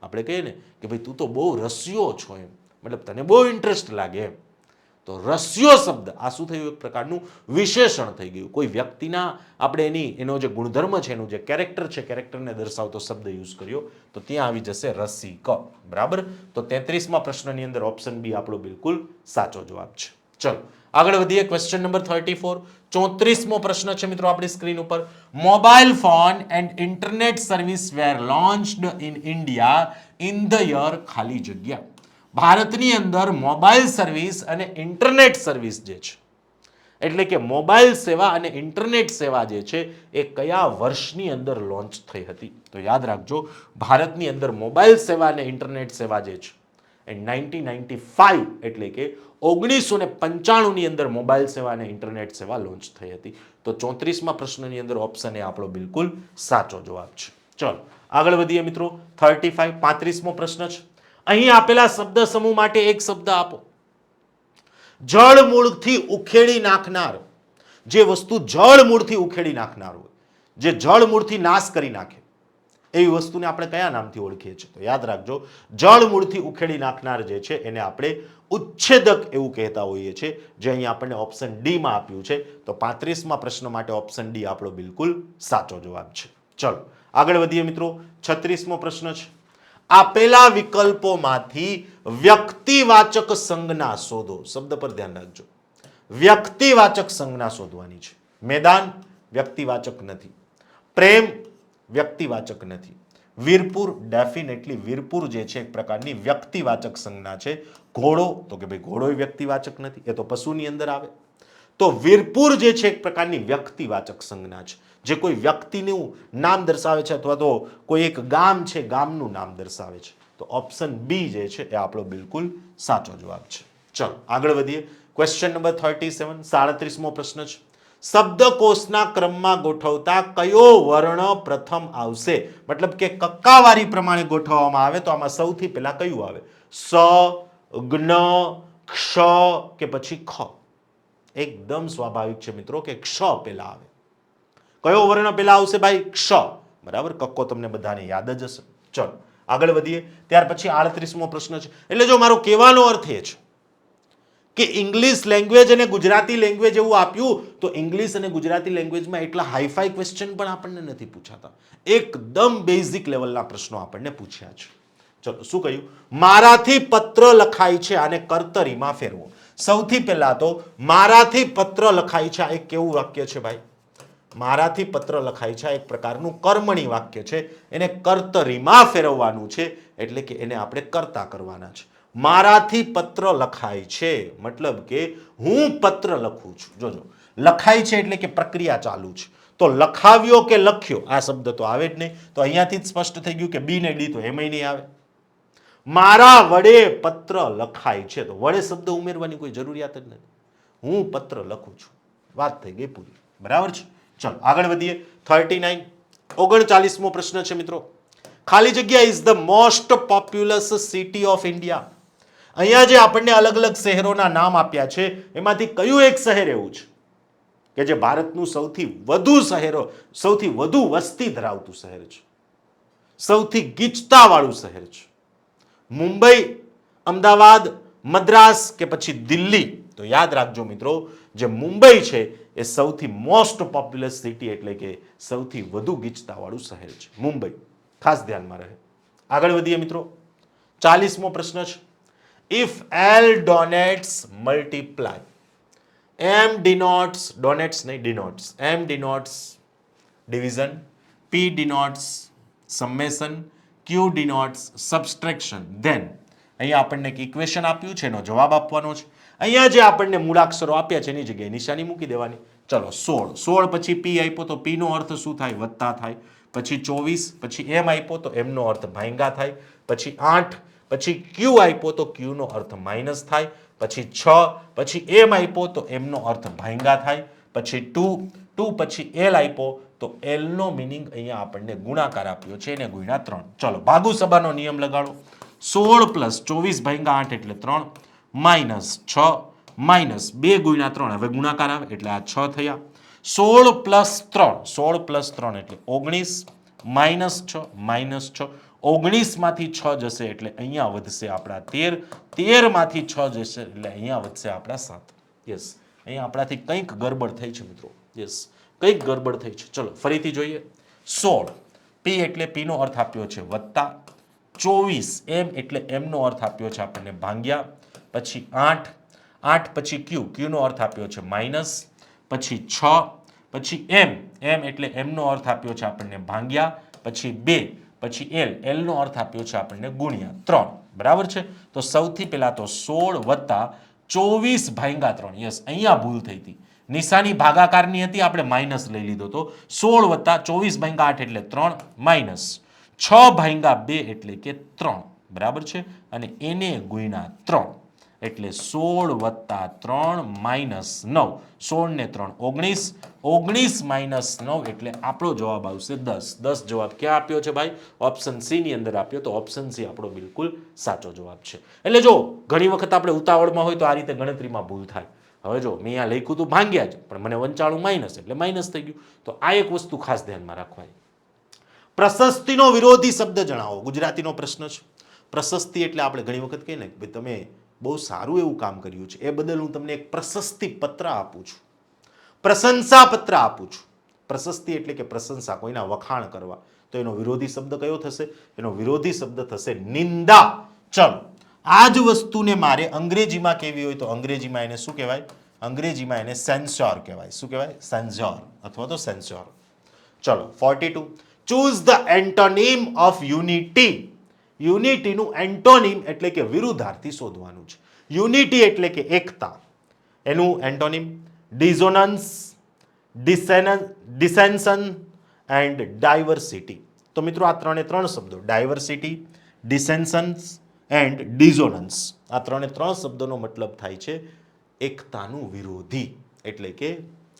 આપણે કહીએ ને કે ભાઈ તું તો બહુ રસિયો છો, એમ મતલબ તને બહુ ઇન્ટરેસ્ટ લાગે એમ. તો રસ્યો શબ્દ આ શું થયું? એક પ્રકારનું વિશેષણ થઈ ગયું. કોઈ વ્યક્તિના આપણે એનો જે ગુણધર્મ છે, એનું જે કેરેક્ટર છે, કેરેક્ટરને દર્શાવતો શબ્દ યુઝ કર્યો તો ત્યાં આવી જશે રસિક. બરાબર. તો 33મા પ્રશ્નની અંદર ઓપ્શન બી આપણો બિલકુલ સાચો જવાબ છે. ચલો આગળ વધીએ. ક્વેશ્ચન નંબર 34, 34મો પ્રશ્ન છે મિત્રો આપણી સ્ક્રીન ઉપર. Mobile phone and internet service were launched in India in the year ખાલી જગ્યા. ભારતની અંદર મોબાઈલ સર્વિસ અને ઇન્ટરનેટ સર્વિસ જે છે, એટલે કે મોબાઈલ સેવા અને ઇન્ટરનેટ સેવા જે છે એ કયા વર્ષની અંદર લોન્ચ થઈ હતી? તો યાદ રાખજો, ભારતની અંદર મોબાઈલ સેવા અને ઇન્ટરનેટ સેવા જે છે એ 1995 એટલે કે 1995 ની અંદર મોબાઈલ સેવા અને ઇન્ટરનેટ સેવા લોન્ચ થઈ હતી. તો 34મા પ્રશ્નની અંદર ઓપ્શન એ આપણો બિલકુલ સાચો જવાબ છે. ચલો આગળ વધીએ મિત્રો. 35, 35મો પ્રશ્ન છે. અહીં આપેલા શબ્દ સમૂહ માટે એક શબ્દ આપો. જળ મૂળથી ઉખેડી નાખનાર, જે વસ્તુ જળ મૂળથી ઉખેડી નાખનાર હોય, જે જળ મૂળથી નાશ કરી નાખે, એવી વસ્તુને આપણે કયા નામથી ઓળખીએ છીએ? તો યાદ રાખજો, જળ મૂળથી ઉખેડી નાખનાર જે છે એને આપણે ઉચ્છેદક એવું કહેતા હોઈએ છીએ, જે અહીં આપણને ઓપ્શન ડી માં આપ્યું છે. તો 35મા પ્રશ્ન માટે ઓપ્શન ડી આપણો બિલકુલ સાચો જવાબ છે. ચલો આગળ વધીએ મિત્રો. 36મો પ્રશ્ન છે. આપેલા વિકલ્પોમાંથી વ્યક્તિવાચક સંજ્ઞા શોધો. શબ્દ પર ધ્યાન રાખજો, વ્યક્તિવાચક સંજ્ઞા શોધવાની છે. મેદાન વ્યક્તિવાચક નથી, પ્રેમ વ્યક્તિવાચક નથી, વીરપુર ડેફિનેટલી વીરપુર જે છે એક પ્રકારની વ્યક્તિવાચક સંજ્ઞા છે. ઘોડો, તો કે ભાઈ ઘોડો વ્યક્તિવાચક નથી, એ તો પશુની અંદર આવે. તો વીરપુર જે છે એક પ્રકારની વ્યક્તિવાચક સંજ્ઞા છે, જે કોઈ વ્યક્તિનું નામ દર્શાવે છે અથવા તો કોઈ એક ગામ છે, ગામનું નામ દર્શાવે છે. તો ઓપ્શન બી જે છે એ આપણો બિલકુલ સાચો જવાબ છે. ચલો આગળ વધીએ. ક્વેશ્ચન નંબર 37, 37મો પ્રશ્ન છે. શબ્દકોશના ક્રમમાં ગોઠવતા કયો વર્ણ પ્રથમ આવશે? મતલબ કે કક્કાવારી પ્રમાણે ગોઠવવામાં આવે તો આમાં સૌથી પહેલા કયું આવે? સ, જ્ઞ, ક્ષ કે પછી ખ? એકદમ સ્વાભાવિક છે મિત્રો કે ક્ષ પહેલા આવે. કયો વર્ણ પહેલા આવશે ભાઈ? ક્ષ. બરાબર, કક્કો તમને બધાને યાદ જ હશે. ચલો આગળ વધીએ. ત્યાર પછી 38મો પ્રશ્ન છે. એટલે જો મારો કહેવાનો અર્થ એ છે કે ઇંગ્લિશ લેંગ્વેજ અને ગુજરાતી લેંગ્વેજ એવું આપ્યું તો ઇંગ્લિશ અને ગુજરાતી લેંગ્વેજમાં એટલા હાઈફાઈ ક્વેશ્ચન પણ આપણને નથી પૂછાતા. એકદમ બેઝિક લેવલના પ્રશ્નો આપણને પૂછ્યા છે. ચલો શું કહ્યું? મારાથી પત્ર લખાય છે, આને કર્તરીમાં ફેરવો. સૌથી પહેલા તો મારાથી પત્ર લખાય છે, આ એક કેવું વાક્ય છે ભાઈ? મારાથી પત્ર લખાય છે, એક પ્રકારનું કર્મણી વાક્ય છે. એને કર્તરીમાં ફેરવવાનું છે, એટલે કે એને આપણે કર્તા કરવાના છે. મારાથી પત્ર લખાય છે મતલબ કે હું પત્ર લખું છું. જોજો, લખાય છે એટલે કે પ્રક્રિયા ચાલુ છે. તો લખાવ્યો કે લખ્યો આ શબ્દ તો આવે જ નહીં. તો અહીંયાથી જ સ્પષ્ટ થઈ ગયું કે બી ને ડી તો એમાંય નહીં આવે. મારા વડે પત્ર લખાય છે, તો વડે શબ્દ ઉમેરવાની કોઈ જરૂરિયાત જ નથી. હું પત્ર લખું છું. વાત થઈ ગઈ પૂરી. બરાબર છે. ચલો આગળ વધીએ. 39 39મો પ્રશ્ન છે મિત્રો. ખાલી જગ્યા is the most populous city of India. અહીંયા જે આપણને અલગ અલગ શહેરોના નામ આપ્યા છે એમાંથી કયું એક શહેર એવું છે કે જે ભારતનું સૌથી વધુ વસ્તી ધરાવતું શહેર છે, સૌથી ગીચતા વાળું શહેર છે? મુંબઈ, અમદાવાદ, મદ્રાસ કે પછી દિલ્હી? તો યાદ રાખજો મિત્રો, જે મુંબઈ છે એ સૌથી મોસ્ટ પોપ્યુલસ સિટી એટલે કે સૌથી વધુ ગીચતા વાળું શહેર છે મુંબઈ. ખાસ ધ્યાનમાં રહે. આગળ વધીએ મિત્રો. 40મો પ્રશ્ન છે. If L donates multiply, M denotes, donates નહીં denotes, M denotes division, P denotes summation, Q denotes subtraction, then અહીંયા આપણને એક ઇક્વેશન આપ્યું છે, એનો જવાબ આપવાનો છે. અહીંયા જે આપણને મૂળાક્ષરો આપ્યા છે એની જગ્યાએ નિશાની મૂકી દેવાની. ચલો 16 પછી P આપ્યો તો P નો અર્થ શું થાય? વત્તા થાય. પછી 24 પછી M આપ્યો તો M નો અર્થ ભાંગા થાય. પછી 8 પછી Q આપ્યો તો Q નો અર્થ માઇનસ થાય. પછી 6 પછી M આપ્યો તો M નો અર્થ ભાંગા થાય. પછી 2 પછી L આપ્યો તો L નો મિનિંગ અહીંયા આપણને ગુણાકાર આપ્યો છે, એને ગુણ્યા 3. ચલો ભાગુ સભાનો નિયમ લગાડો. 16 + 24 ભાંગા 8 એટલે 3 -6 -2 ગુણ્યા 3 હવે ગુણાકાર આવે એટલે આ 6 થયા. 16 + 3 એટલે 19 -6 -6 19 માંથી 6 જશે એટલે અહીંયા વધશે આપણા 13 માંથી 6 જશે એટલે અહીંયા વધશે આપણા 7. યસ, અહીંયા આપણાથી કંઈક ગડબડ થઈ છે મિત્રો. યસ, કંઈક ગડબડ થઈ છે. ચલો ફરીથી જોઈએ. 16 P એટલે P નો અર્થ આપ્યો છે વત્તા. 24 M એટલે M નો અર્થ આપ્યો છે આપણને ભાંગ્યા. પછી 8 પછી Q નો અર્થ આપ્યો છે માઇનસ. પછી 6 પછી M એટલે M નો અર્થ આપ્યો છે આપણને ભાંગ્યા. પછી 2 પછી L નો અર્થ આપ્યો છે આપણને ગુણ્યા 3. બરાબર છે. તો સૌથી પહેલા તો 16 વત્તા 24 ભાંગ્યા 3. યસ, અહીંયા ભૂલ થઈ હતી. નિશાની ભાગાકારની હતી, આપણે માઇનસ લઈ લીધો તો 16 વત્તા 24 ભાંગ્યા 8 એટલે 3 માઇનસ 6 ભાંગ્યા 2 એટલે કે 3. બરાબર છે. અને એને ગુણ્યા 3 એટલે 16 વત્તા 3 માઇનસ 9. 16 ને 3 19, 19 માઇનસ 9 એટલે આપણો જવાબ આવશે 10. 10 જવાબ ક્યાં આપ્યો છે ભાઈ? ઓપ્શન સી ની અંદર આપ્યો. તો ઓપ્શન સી આપણો બિલકુલ સાચો જવાબ છે. એટલે જો ઘણી વખત આપણે ઉતાવળમાં હોય તો આ રીતે ગણતરીમાં ભૂલ થાય. હવે જો મેં અહીંયા લખ્યું તું ભાંગ્યા જ, પણ મને વંચાણું માઇનસ એટલે માઇનસ થઈ ગયું. તો આ એક વસ્તુ ખાસ ધ્યાનમાં રાખવાની. પ્રશસ્તિનો વિરોધી શબ્દ જણાવો. ગુજરાતીનો પ્રશ્ન છે. પ્રશસ્તિ એટલે આપણે ઘણી વખત કહીએ ને કે ભાઈ તમે બહુ સારું એવું કામ કર્યું છે, એ બદલ હું તમને એક પ્રશસ્તિ પત્ર આપું છું, પ્રશંસા પત્ર આપું છું. પ્રશસ્તિ એટલે કે પ્રશંસા, કોઈના વખાણ કરવા. તો એનો વિરોધી શબ્દ કયો થશે? એનો વિરોધી શબ્દ થશે નિંદા. ચલો આ જ વસ્તુને મારે અંગ્રેજીમાં કેવી હોય તો અંગ્રેજીમાં એને શું કહેવાય? અંગ્રેજીમાં એને સેન્સોર કહેવાય. શું કહેવાય? સેન્સોર અથવા તો સેન્સોર. ચલો 42 choose the antonym of unity. યુનિટીનું એન્ટોનિમ એટલે કે વિરુદ્ધાર્થી શોધવાનું છે. યુનિટી એટલે કે એકતા, એનું એન્ટોનિમ ડિઝોનન્સ, ડિસેન્શન એન્ડ ડાયવર્સિટી. તો મિત્રો આ ત્રણે ત્રણ શબ્દો ડાયવર્સિટી, ડિસેન્શન્સ એન્ડ ડિઝોનન્સ, આ ત્રણે ત્રણ શબ્દોનો મતલબ થાય છે એકતાનું વિરોધી. એટલે કે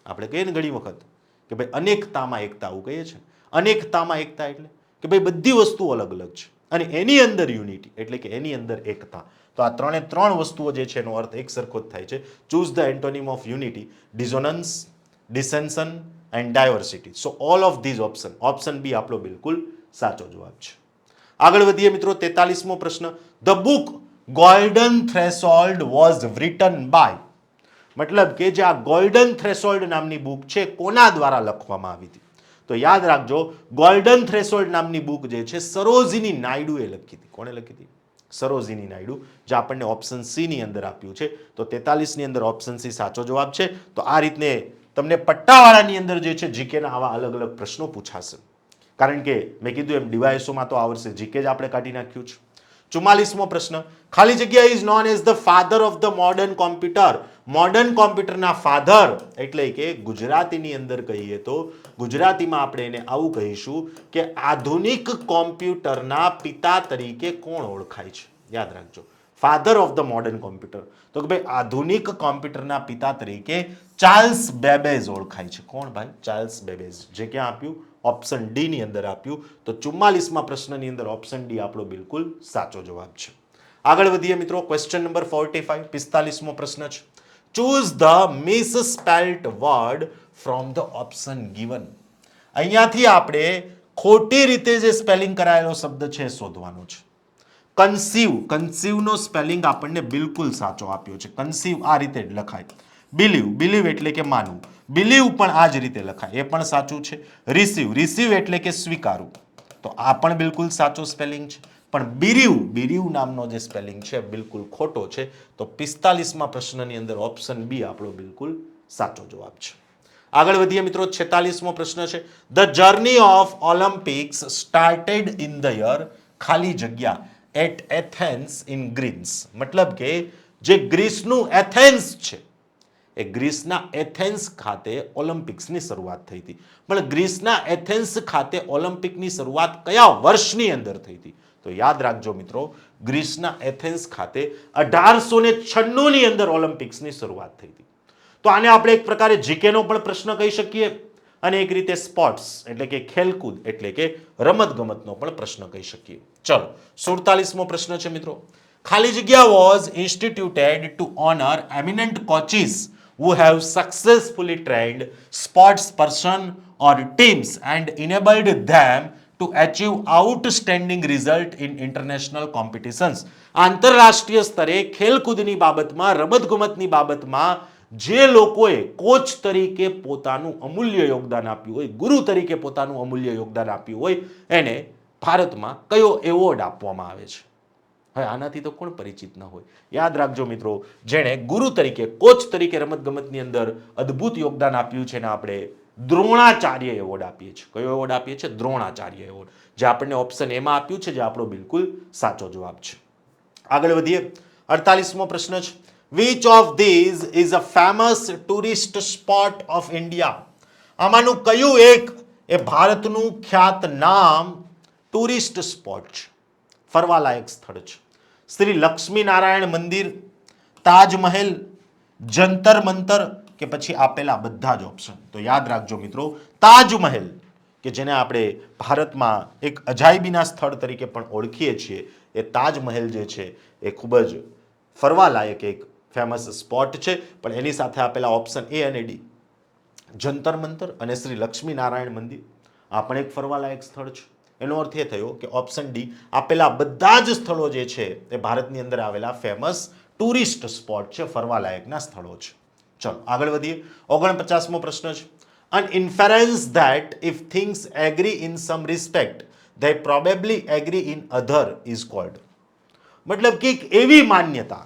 આપણે કહીએ ને ઘણી વખત કે ભાઈ અનેકતામાં એકતા, આવું કહીએ છીએ. અનેકતામાં એકતા એટલે કે ભાઈ બધી વસ્તુઓ અલગ અલગ છે અને એની અંદર યુનિટી એટલે કે એની અંદર એકતા. તો આ ત્રણે ત્રણ વસ્તુઓ જે છે એનો અર્થ એક સરખો જ થાય છે. Choose the antonym of unity, dissonance, dissension and diversity. So all of these option, option B આપણો બિલકુલ સાચો જવાબ છે. આગળ વધીએ મિત્રો. 43મો પ્રશ્ન. The book golden threshold was written by, મતલબ કે જે આ ગોલ્ડન થ્રેશોલ્ડ નામની બુક છે કોના દ્વારા લખવામાં આવી હતી? તો યાદ રાખજો, ગોલ્ડન થ્રેશોલ્ડ નામની બુક જે છે સરોજિની નાયડુએ લખી હતી. કોણે લખી હતી? સરોજિની નાયડુ, જે આપણને ઓપ્શન સી ની અંદર આપ્યું છે. તો 43 ની અંદર ઓપ્શન સી સાચો જવાબ છે. તો આ રીતને તમને પટ્ટાવાળાની અંદર જે છે જીકેના આવા અલગ અલગ પ્રશ્નો પૂછાશે. કારણ કે મેં કીધું એમ ડીવાયએસઓમાં તો આ વર્ષે જીકે જ આપણે કાઢી નાખ્યું છે. 44મો પ્રશ્ન, ખાલી જગ્યા is known as the father of the modern computer. Modern કોમ્પ્યુટરના ફાધર એટલે કે ગુજરાતીની અંદર કહીએ તો ગુજરાતીમાં આપણે એને આવું કહીશું કે આધુનિક કોમ્પ્યુટરના પિતા તરીકે કોણ ઓળખાય છે? યાદ રાખજો, father of the modern computer. તો કે ભાઈ આધુનિક કોમ્પ્યુટરના પિતા તરીકે ચાર્લ્સ બેબેજ ઓળખાય છે. કોણ ભાઈ? Charles Babbage. જે ક્યાં આપ્યું? ઓપ્શન ડી ની અંદર આપ્યું. તો 44મા પ્રશ્નની અંદર ઓપ્શન ડી આપણો બિલકુલ સાચો જવાબ છે. આગળ વધીએ મિત્રો, ક્વેશ્ચન નંબર 45, 45મો પ્રશ્ન છે. Choose the misspelled word from the option given. અહીંયાથી આપણે ખોટી રીતે જે સ્પેલિંગ કરાયેલો શબ્દ છે શોધવાનો છે. કન્સીવ, કન્સીવનો સ્પેલિંગ આપણને બિલકુલ સાચો આપ્યો છે. કન્સીવ આ રીતે જ લખાય. બિલીવ, બિલીવ એટલે કે માનવું, બિલીવ પણ આ જ રીતે લખાય, એ પણ સાચું છે. રિસીવ, રિસીવ એટલે કે સ્વીકારવું, તો આ પણ બિલકુલ સાચો સ્પેલિંગ છે. પણ બિરીવ, બિરીવ નામનો જે સ્પેલિંગ છે બિલકુલ ખોટો છે. તો 45મા પ્રશ્નની અંદર ઓપ્શન બી આપણો બિલકુલ સાચો જવાબ છે. આગળ વધીએ મિત્રો, 46મો પ્રશ્ન છે. The journey of Olympics started in the year ખાલી જગ્યા એટ એથેન્સ ઇન ગ્રીસ. મતલબ કે જે ગ્રીસનું એથેન્સ છે એ ગ્રીસના એથેન્સ ખાતે ઓલિમ્પિક્સની શરૂઆત થઈ હતી. પણ ગ્રીસના એથેન્સ ખાતે ઓલિમ્પિકની શરૂઆત કયા વર્ષની અંદર થઈ હતી? તો યાદ રાખજો મિત્રો, ગ્રીસના એથેન્સ ખાતે 1896 ની અંદર ઓલિમ્પિક્સની શરૂઆત થઈ હતી. તો આને આપણે એક પ્રકારે જીકેનો પણ પ્રશ્ન કહી શકીએ અને એક રીતે સ્પોર્ટ્સ એટલે કે ખેલકૂદ એટલે કે રમતગમતનો પણ પ્રશ્ન કહી શકીએ. ચલો, 47મો પ્રશ્ન છે મિત્રો. ખાલી જગ્યા was instituted to honour eminent coaches who have successfully trained sports person or teams and enabled them to achieve outstanding result in international competitions. આંતરરાષ્ટ્રીય સ્તરે ખેલકૂદની બાબતમાં, રમતગમતની બાબતમાં જે લોકોએ કોચ તરીકે પોતાનું અમૂલ્ય યોગદાન આપ્યું હોય, ગુરુ તરીકે પોતાનું અમૂલ્ય યોગદાન આપ્યું હોય, એને ભારતમાં કયો એવોર્ડ આપવામાં આવે છે? હવે આનાથી તો કોણ પરિચિત ન હોય? યાદ રાખજો મિત્રો, જેણે ગુરુ તરીકે, કોચ તરીકે રમતગમતની અંદર અદ્ભુત યોગદાન આપ્યું છે ને આપણે દ્રોણાચાર્ય એવોર્ડ આપીએ છીએ. કયો એવોર્ડ આપીએ છીએ? દ્રોણાચાર્ય એવોર્ડ, જે આપણને ઓપ્શન એમાં આપ્યું છે, જે આપણો બિલકુલ સાચો જવાબ છે. આગળ વધીએ, 48મો પ્રશ્ન છે. Which of these is a famous tourist spot of India? આમાંનું કયું એક એ ભારતનું ખ્યાત નામ ટુરિસ્ટ સ્પોટ છે, ફરવાલાયક સ્થળ છે? શ્રી લક્ષ્મીનારાયણ મંદિર, તાજમહેલ, જંતર મંતર કે પછી આપેલા બધા જ ઓપ્શન? તો યાદ રાખજો મિત્રો, તાજમહેલ કે જેને આપણે ભારતમાં એક અજાયબીના સ્થળ તરીકે પણ ઓળખીએ છીએ, એ તાજમહેલ જે છે એ ખૂબ જ ફરવાલાયક એક ફેમસ સ્પોટ છે. પણ એની સાથે આપેલા ઓપ્શન એ અને ડી, જંતર મંતર અને શ્રી લક્ષ્મીનારાયણ મંદિર, આ પણ એક ફરવાલાયક સ્થળ છે. એનો અર્થ એ થયો કે ઓપ્શન ડી, આપેલા બધા જ સ્થળો જે છે એ ભારતની અંદર આવેલા ફેમસ ટુરિસ્ટ સ્પોટ છે, ફરવાલાયકના સ્થળો છે. ચલો આગળ વધીએ, 49મો પ્રશ્ન છે. An inference that if things agree in some respect, they probably agree in other is called. મતલબ કે એવી માન્યતા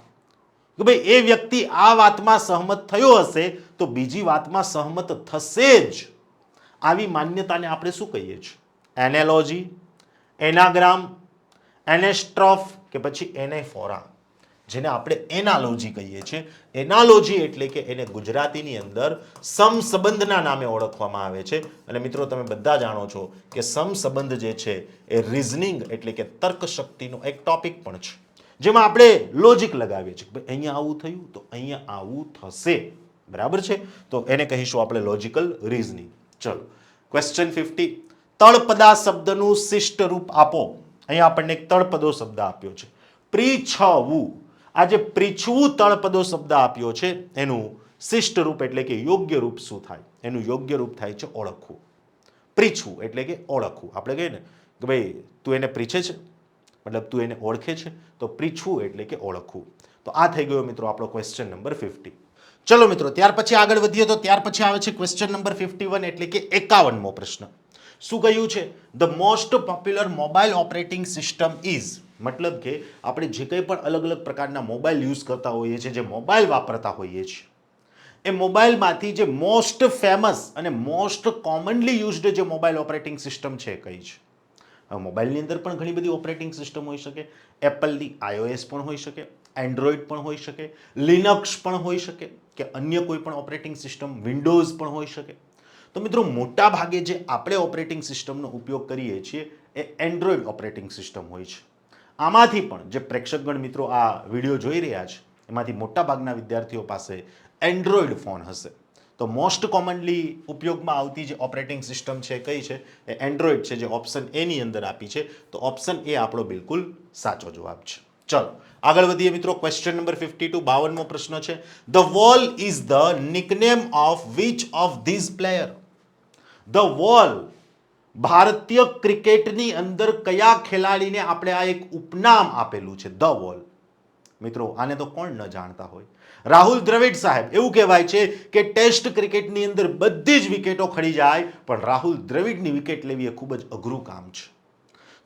કે ભાઈ એ વ્યક્તિ આ વાતમાં સહમત થયો હશે તો બીજી વાતમાં સહમત થશે જ. આવી માન્યતાને આપણે શું કહીએ છીએ? એનાલોજી, એનાગ્રામ, એનેસ્ટ્રોફ કે પછી એનેફોરા, જેને આપણે એનાલોજી કહીએ છીએ. એનાલોજી એટલે કે એને ગુજરાતીની અંદર સમસંબંધના નામે ઓળખવામાં આવે છે. અને મિત્રો તમે બધા જાણો છો કે સમસંબંધ જે છે એ રીઝનિંગ એટલે કે તર્ક શક્તિનો એક ટોપિક પણ છે, જેમાં આપણે લોજિક લગાવીએ છીએ. ભાઈ અહીંયા આવું થયું તો અહીંયા આવું થશે, બરાબર છે? તો એને કહીશું આપણે લોજિકલ રીઝનિંગ. ચલો, ક્વેશ્ચન 50. તળપદા શબ્દનું શિષ્ટ રૂપ આપો. અહીંયા આપણને એક તળપદો શબ્દ આપ્યો છે, પ્રીછવું. આ જે પ્રીછવું તળપદો શબ્દ આપ્યો છે એનું શિષ્ટ રૂપ એટલે કે યોગ્ય રૂપ શું થાય? એનું યોગ્ય રૂપ થાય છે ઓળખવું. પ્રીછવું એટલે કે ઓળખવું. આપણે કહીએ ને કે ભાઈ તું એને પ્રીછે છે, મતલબ તું એને ઓળખે છે? તો પૃચ્છવું એટલે કે ઓળખવું. તો આ થઈ ગયો મિત્રો આપણો ક્વેશ્ચન નંબર 50. ચલો મિત્રો, ત્યાર પછી આગળ વધીએ તો ત્યાર પછી આવે છે ક્વેશ્ચન નંબર 51 એટલે કે 51મો પ્રશ્ન. શું કહ્યું છે? The most popular mobile operating system is, મતલબ કે આપણે જે કંઈ પણ અલગ અલગ પ્રકારના મોબાઈલ યુઝ કરતા હોઈએ છીએ, જે મોબાઈલ વાપરતા હોઈએ છીએ, એ મોબાઈલમાંથી જે મોસ્ટ ફેમસ અને મોસ્ટ કોમનલી યુઝડ જે મોબાઈલ ઓપરેટિંગ સિસ્ટમ છે કઈ છે? હવે મોબાઈલની અંદર પણ ઘણી બધી ઓપરેટિંગ સિસ્ટમ હોઈ શકે. એપલની iOS પણ હોઈ શકે, એન્ડ્રોઈડ પણ હોઈ શકે, લિનક્સ પણ હોઈ શકે, કે અન્ય કોઈ પણ ઓપરેટિંગ સિસ્ટમ, વિન્ડોઝ પણ હોઈ શકે. તો મિત્રો મોટા ભાગે જે આપણે ઓપરેટિંગ સિસ્ટમનો ઉપયોગ કરીએ છીએ એ એન્ડ્રોઈડ ઓપરેટિંગ સિસ્ટમ હોય છે. આમાંથી પણ જે પ્રેક્ષકગણ મિત્રો આ વિડીયો જોઈ રહ્યા છે એમાંથી મોટા ભાગના વિદ્યાર્થીઓ પાસે એન્ડ્રોઈડ ફોન હશે. તો મોસ્ટ કોમનલી ઉપયોગમાં આવતી જે ઓપરેટિંગ સિસ્ટમ છે કઈ છે? એ એન્ડ્રોઈડ છે, જે ઓપ્શન એ ની અંદર આપી છે. તો ઓપ્શન એ આપણો બિલકુલ સાચો જવાબ છે. ચલો આગળ વધીએ મિત્રો. ક્વેશ્ચન નંબર 52, 52મો પ્રશ્ન છે. The wall is the નિકનેમ of which of this player? The wall ભારતીય ક્રિકેટની અંદર કયા ખેલાડીને આપણે આ એક ઉપનામ આપેલું છે? The wall. મિત્રો આને તો કોણ ન જાણતા હોય? રાહુલ દ્રવિડ સાહેબ. એવું કહેવાય છે કે ટેસ્ટ ક્રિકેટની અંદર બધી જ વિકેટો ખડી જાય, પણ રાહુલ દ્રવિડની વિકેટ લેવી એ ખૂબ જ અઘરું કામ છે.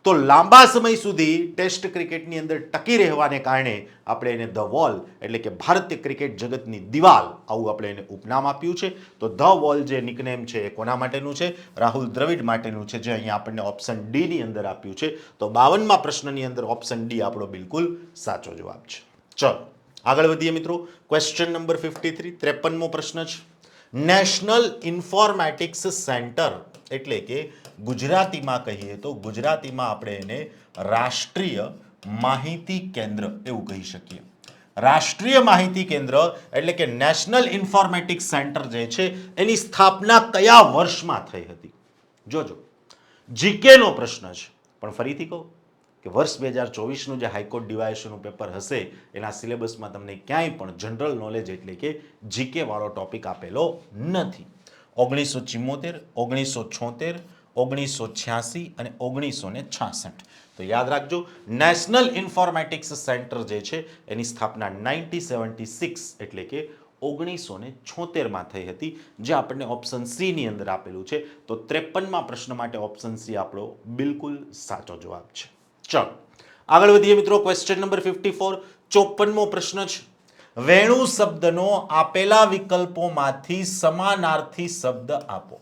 તો લાંબા સમય સુધી ટેસ્ટ ક્રિકેટની અંદર ટકી રહેવાને કારણે આપણે એને ધ વોલ એટલે કે ભારતીય ક્રિકેટ જગતની દિવાલ આવું આપણે એને ઉપનામ આપ્યું છે. તો ધ વોલ જે નિકનેમ છે એ કોના માટેનું છે? રાહુલ દ્રવિડ માટેનું છે, જે અહીંયા આપણને ઓપ્શન ડી ની અંદર આપ્યું છે. તો 52મા પ્રશ્નની અંદર ઓપ્શન ડી આપણો બિલકુલ સાચો જવાબ છે. ચલો આગળ વધીએ મિત્રો. ક્વેશ્ચન નંબર 53, 53મો પ્રશ્ન છે. નેશનલ ઇન્ફોર્મેટિક્સ સેન્ટર એટલે કે ગુજરાતીમાં કહીએ તો ગુજરાતીમાં આપણે એને રાષ્ટ્રીય માહિતી કેન્દ્ર એવું કહી શકીએ. રાષ્ટ્રીય માહિતી કેન્દ્ર એટલે કે નેશનલ ઇન્ફોર્મેટિક્સ સેન્ટર જે છે એની સ્થાપના કયા વર્ષમાં થઈ હતી? જોજો જીકે નો પ્રશ્ન છે, પણ ફરીથી કહું કે વર્ષ 2024નું જે હાઈકોર્ટ ડીવાયએસઓનું પેપર હશે એના સિલેબસમાં તમને ક્યાંય પણ જનરલ નોલેજ એટલે કે જીકે વાળો ટોપિક આપેલો નથી. 1974, 1976, 1986 અને 1966. તો યાદ રાખજો, નેશનલ ઇન્ફોર્મેટિક્સ સેન્ટર જે છે એની સ્થાપના 1976 એટલે કે 1976માં થઈ હતી, જે આપણને ઓપ્શન સી ની અંદર આપેલું છે. તો 53મા પ્રશ્ન માટે ઓપ્શન સી આપણો બિલકુલ સાચો જવાબ છે. ચલો આગળ વધીએ મિત્રો. ક્વેશ્ચન નંબર 54, 54મો પ્રશ્ન છે. વેણુ શબ્દનો આપેલા વિકલ્પોમાંથી સમાનાર્થી શબ્દ આપો.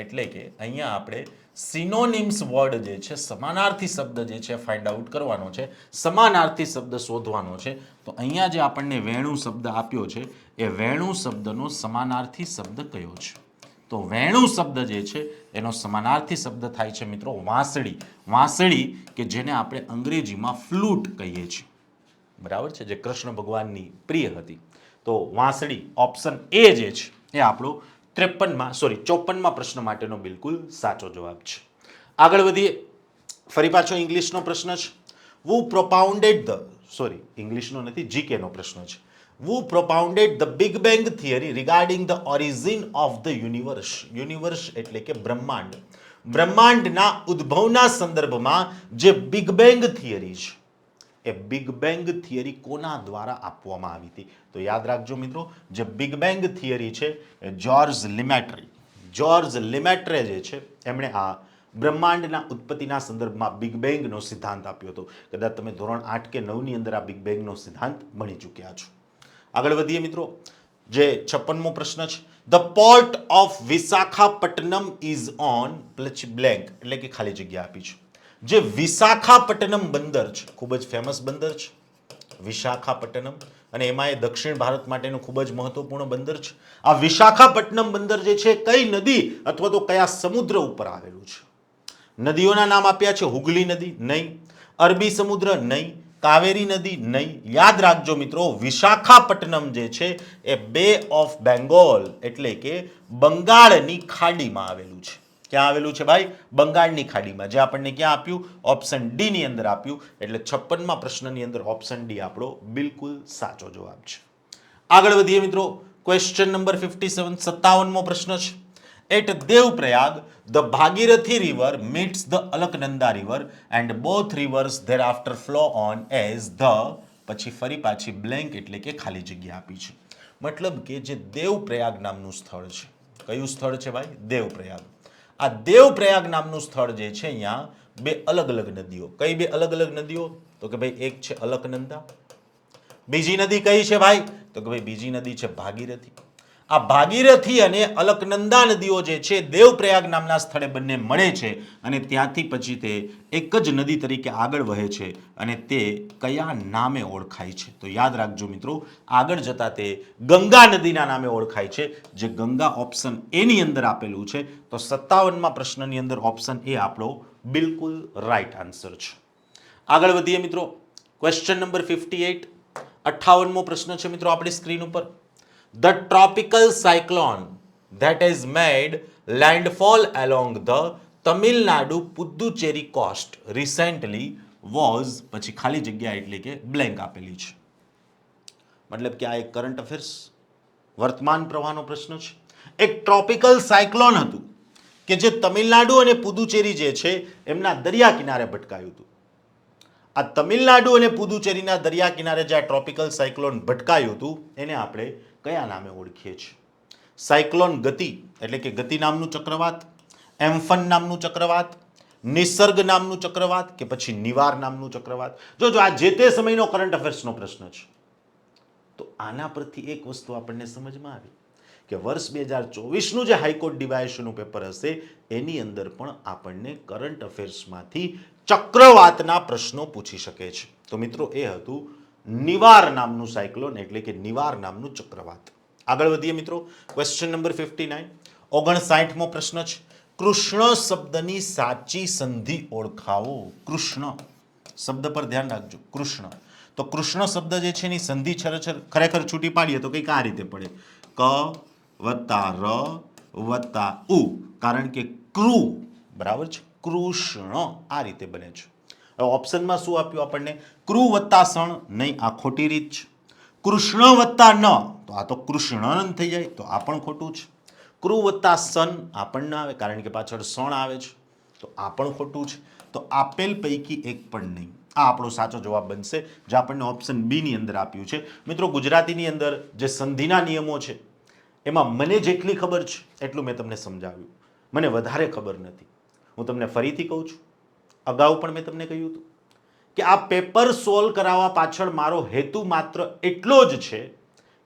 એટલે કે અહીંયા આપણે સિનોનિમ્સ વર્ડ જે છે, સમાનાર્થી શબ્દ જે છે ફાઇન્ડ આઉટ કરવાનો છે, સમાનાર્થી શબ્દ શોધવાનો છે. તો અહીંયા જે આપણને વેણુ શબ્દ આપ્યો છે એ વેણુ શબ્દનો સમાનાર્થી શબ્દ કયો છે? તો વેણુ શબ્દ જે છે એનો સમાનાર્થી શબ્દ થાય છે મિત્રો વાંસળી. વાંસળી કે જેને આપણે અંગ્રેજીમાં ફ્લૂટ કહીએ છીએ, બરાબર છે, જે કૃષ્ણ ભગવાનની પ્રિય હતી. તો વાંસળી ઓપ્શન એ જે છે એ આપણો 54મા પ્રશ્ન માટેનો બિલકુલ સાચો જવાબ છે. આગળ વધીએ. ફરી પાછો ઇંગ્લિશનો પ્રશ્ન છે. વુ પ્રોપાઉન્ડેડ ઇંગ્લિશનો નથી, જીકે નો પ્રશ્ન છે. Who propounded the Big Bang theory regarding the origin of the universe? Universe એટલે કે બ્રહ્માંડ. બ્રહ્માંડના ઉદ્ભવના સંદર્ભમાં જે બિગ બેંગ થિયરી છે એ બિગ બેંગ થિયરી કોના દ્વારા આપવામાં આવી હતી? તો યાદ રાખજો મિત્રો, જે બિગ બેંગ થિયરી છે એ જ્યોર્જ લિમેટ્રે જે છે એમણે આ બ્રહ્માંડના ઉત્પત્તિના સંદર્ભમાં બિગ બેંગનો સિદ્ધાંત આપ્યો હતો. કદાચ તમે ધોરણ 8 કે 9 ની અંદર આ બિગ બેંગનો સિદ્ધાંત ભણી ચૂક્યા છો. આગળ વધીએ મિત્રો. જે 56મો પ્રશ્ન છે. The port of Visakhapatnam is on blank એટલે કે ખાલી જગ્યા આપી છે. જે વિશાખાપટ્ટનમ બંદર છે, ખૂબ જ ફેમસ બંદર છે વિશાખાપટ્ટનમ, અને એમાં એ દક્ષિણ ભારત માટેનું ખૂબ જ મહત્વપૂર્ણ બંદર છે. આ વિશાખાપટ્ટનમ બંદર જે છે કઈ નદી અથવા તો કયા સમુદ્ર ઉપર આવેલું છે? નદીઓના નામ આપ્યા છે. હુગલી નદી નહીં, અરબી સમુદ્ર નહીં, કાવેરી નદી નહીં. યાદ રાખજો મિત્રો, વિશાખાપટ્ટનમ જે છે એ બે ઓફ બેંગોલ એટલે કે બંગાળની ખાડીમાં આવેલું છે. ક્યાં આવેલું છે ભાઈ? બંગાળની ખાડીમાં. જે આપણને ક્યાં આપ્યું? ઓપ્શન ડી ની અંદર આપ્યું. એટલે 56મા પ્રશ્નની અંદર ઓપ્શન ડી આપણો બિલકુલ સાચો જવાબ છે. આગળ વધીએ મિત્રો. ક્વેશ્ચન નંબર 57, 57મો પ્રશ્ન છે. At Devprayag, the Bhagirathi river meets the Alaknanda river and both rivers thereafter flow on as the પછી ફરી પાછી બ્લેન્ક એટલે કે ખાલી જગ્યા આપી છે. મતલબ કે જે દેવપ્રયાગ નામનું સ્થળ છે, કયું સ્થળ છે ભાઈ? દેવપ્રયાગ. આ દેવપ્રયાગ નામનું સ્થળ જે છે અહીંયા બે અલગ અલગ નદીઓ, કઈ બે અલગ અલગ નદીઓ? તો કે ભાઈ એક છે અલકનંદા, બીજી નદી કઈ છે ભાઈ? તો કે ભાઈ બીજી નદી છે ભાગીરથી. આ ભાગીરથી અને અલકનંદા નદીઓ જે છે દેવપ્રયાગ નામના સ્થળે બંને મળે છે અને ત્યાંથી પછી તે એક જ નદી તરીકે આગળ વહે છે અને તે કયા નામે ઓળખાય છે? તો યાદ રાખજો મિત્રો, આગળ જતા તે ગંગા નદીના નામે ઓળખાય છે, જે ગંગા ઓપ્શન એ ની અંદર આપેલું છે. તો 57માં પ્રશ્નની અંદર ઓપ્શન એ આપણો બિલકુલ રાઈટ આન્સર છે. આગળ વધીએ મિત્રો, ક્વેશ્ચન નંબર 58, 58મો પ્રશ્ન છે મિત્રો આપણી સ્ક્રીન ઉપર. The tropical cyclone that has made landfall along the Tamil Nadu Puducherry coast recently was પછી ખાલી જગ્યા એટલે કે બ્લેન્ક આપેલી છે. મતલબ કે આ એક કરંટ અફેર્સ વર્તમાન પ્રવાહનો પ્રશ્ન છે. એક ટ્રોપિકલ સાયક્લોન હતું કે જે તમિલનાડુ અને પુદુચેરી જે છે એમના દરિયા કિનારે ભટકાયું હતું. આ તમિલનાડુ અને પુદુચેરીના દરિયા કિનારે જે આ ટ્રોપિકલ સાયક્લોન ભટકાયું હતું એને આપણે કયા નામે ઓળખીએ છીએ? સાયક્લોન ગતિ એટલે કે ગતિ નામનું ચક્રવાત, એમ્ફન નામનું ચક્રવાત, નિસર્ગ નામનું ચક્રવાત કે પછી નિવાર નામનું ચક્રવાત? જો આ જે તે સમયનો કરંટ અફેર્સનો પ્રશ્ન છે. તો આના પરથી એક વસ્તુ આપણને સમજમાં આવી કે વર્ષ 2024નું જે હાઈકોર્ટ ડિવાઇએશનનું પેપર હશે એની અંદર પણ આપણને કરંટ અફેર્સમાંથી ચક્રવાતના પ્રશ્નો પૂછી શકે છે. તો મિત્રો એ હતું નિવાર નામનું સાયક્લોન એટલે કે નિવાર નામનું ચક્રવાત. આગળ વધીએ મિત્રો, ક્વેશ્ચન નંબર 59, 59મો પ્રશ્ન છે. કૃષ્ણ શબ્દની સાચી સંધિ ઓળખાવો. કૃષ્ણ શબ્દ પર ધ્યાન રાખજો, કૃષ્ણ. તો કૃષ્ણ શબ્દ જે છે એની સંધિ ખરેખર છૂટી પાડીએ તો કંઈક આ રીતે પડે, ક વત્તા ર વત્તા ઉ, કારણ કે ક્રુ બરાબર છે, કૃષ્ણ આ રીતે બને છે. ઓપ્શનમાં શું આપ્યું આપણને? ક્રુ વત્તા સણ, નહીં, આ ખોટી રીત છે. કૃષ્ણ વત્તા ન, તો આ તો કૃષ્ણ થઈ જાય, તો આ પણ ખોટું છે. ક્રુ વત્તા સન આ પણ ના આવે કારણ કે પાછળ સણ આવે છે, તો આ પણ ખોટું છે. તો આપેલ પૈકી એક પણ નહીં. આ આપણો સાચો જવાબ બનશે, જે આપણને ઓપ્શન બી ની અંદર આપ્યું છે. મિત્રો ગુજરાતીની અંદર જે સંધિના નિયમો છે એમાં મને જેટલી ખબર છે એટલું મેં તમને સમજાવ્યું, મને વધારે ખબર નથી. હું તમને ફરીથી કહું છું, અગાઉ પણ મેં તમને કહ્યું હતું કે આ પેપર સોલ્વ કરાવવા પાછળ મારો હેતુ માત્ર એટલો જ છે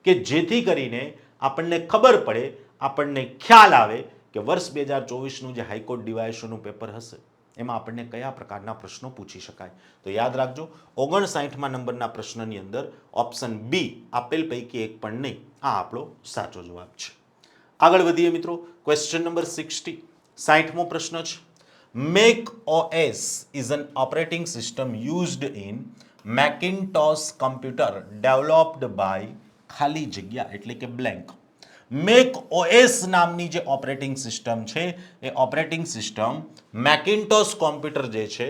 કે જેથી કરીને આપણને ખબર પડે, આપણને ખ્યાલ આવે કે વર્ષ 2024નું જે હાઈકોર્ટ ડિવાઇએશનનું પેપર હશે એમાં આપણને કયા પ્રકારના પ્રશ્નો પૂછી શકાય. તો યાદ રાખજો, 59મા નંબરના પ્રશ્નની અંદર ઓપ્શન બી આપેલ પૈકી એક પણ નહીં, આ આપણો સાચો જવાબ છે. આગળ વધીએ મિત્રો, ક્વેશ્ચન નંબર 60, 60મો પ્રશ્ન છે. Mac OS is an operating system used in Macintosh computer developed by ખાલી જગ્યા એટલે કે બ્લેન્ક. મેક ઓએસ નામની જે ઓપરેટિંગ સિસ્ટમ છે એ ઓપરેટિંગ સિસ્ટમ મેકિન્ટોશ કોમ્પ્યુટર જે છે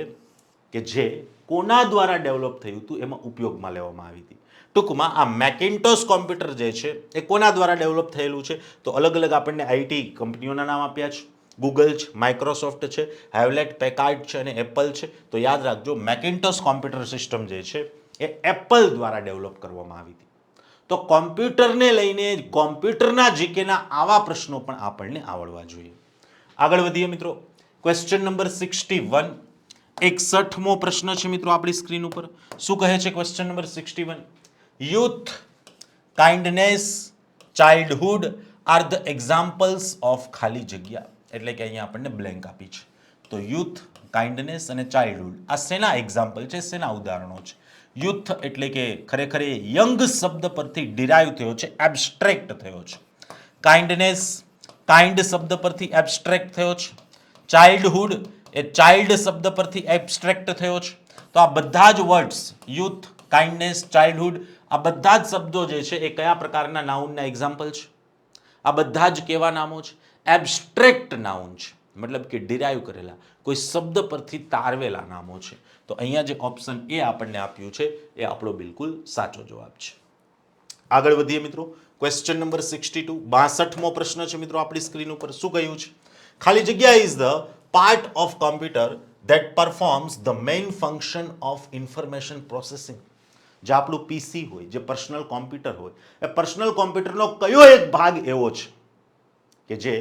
કે જે કોના દ્વારા ડેવલપ થયું હતું એમાં ઉપયોગમાં લેવામાં આવી હતી. ટૂંકમાં આ મેકિન્ટોશ કોમ્પ્યુટર જે છે એ કોના દ્વારા ડેવલપ થયેલું છે? તો અલગ અલગ આપણને આઈટી કંપનીઓના નામ આપ્યા છે. ગૂગલ છે, માઇક્રોસોફ્ટ છે, હેવલેટ પેકાર્ડ છે અને એપલ છે. તો યાદ રાખજો, મેકિન્ટોશ કોમ્પ્યુટર સિસ્ટમ જે છે એ એપલ દ્વારા ડેવલપ કરવામાં આવી હતી. તો કોમ્પ્યુટરને લઈને કોમ્પ્યુટરના જીકેના આવા પ્રશ્નો પણ આપણને આવડવા જોઈએ. આગળ વધીએ મિત્રો, ક્વેશ્ચન નંબર 61, 61મો પ્રશ્ન છે મિત્રો આપણી સ્ક્રીન ઉપર. શું કહે છે question number 61? Youth, kindness, childhood are the examples of ખાલી જગ્યા, એટલે કે અહીંયા આપણને બ્લેન્ક આપી છે. તો યુથ, કાઇન્ડનેસ અને ચાઇલ્ડહુડ આ શેના એક્ઝામ્પલ છે, શેના ઉદાહરણો છે? યુથ એટલે કે ખરેખર એ યંગ શબ્દ પરથી ડિરાઈવ થયો છે, એબ્સ્ટ્રેક્ટ થયો છે. કાઇન્ડનેસ, કાઇન્ડ શબ્દ પરથી એબ્સ્ટ્રેક્ટ થયો છે. ચાઇલ્ડહુડ એ ચાઇલ્ડ શબ્દ પરથી એબ્સ્ટ્રેક્ટ થયો છે. તો આ બધા જ વર્ડ્સ, યુથ, કાઇન્ડનેસ, ચાઇલ્ડહુડ, આ બધા જ શબ્દો જે છે એ કયા પ્રકારના નાઉનના એક્ઝામ્પલ છે? આ બધા જ કેવા નામો છે? એબ્સ્ટ્રેક્ટ નાઉન છે, મતલબ કે ડિરાઈવ કરેલા, કોઈ શબ્દ પરથી તારવેલા નામો છે. તો અહીંયા જે ઓપ્શન એ આપણને આપ્યું છે એ આપણો બિલકુલ સાચો જવાબ છે. આગળ વધીએ મિત્રો, ક્વેશ્ચન નંબર 62 62મો પ્રશ્ન છે મિત્રો આપણી સ્ક્રીન ઉપર. શું કહ્યું છે? ખાલી જગ્યા is the part of computer that performs the main function of information processing. જે આપણું પીસી હોય, જે પર્સનલ કોમ્પ્યુટર હોય, એ પર્સનલ કોમ્પ્યુટરનો કયો એક ભાગ એવો છે કે જે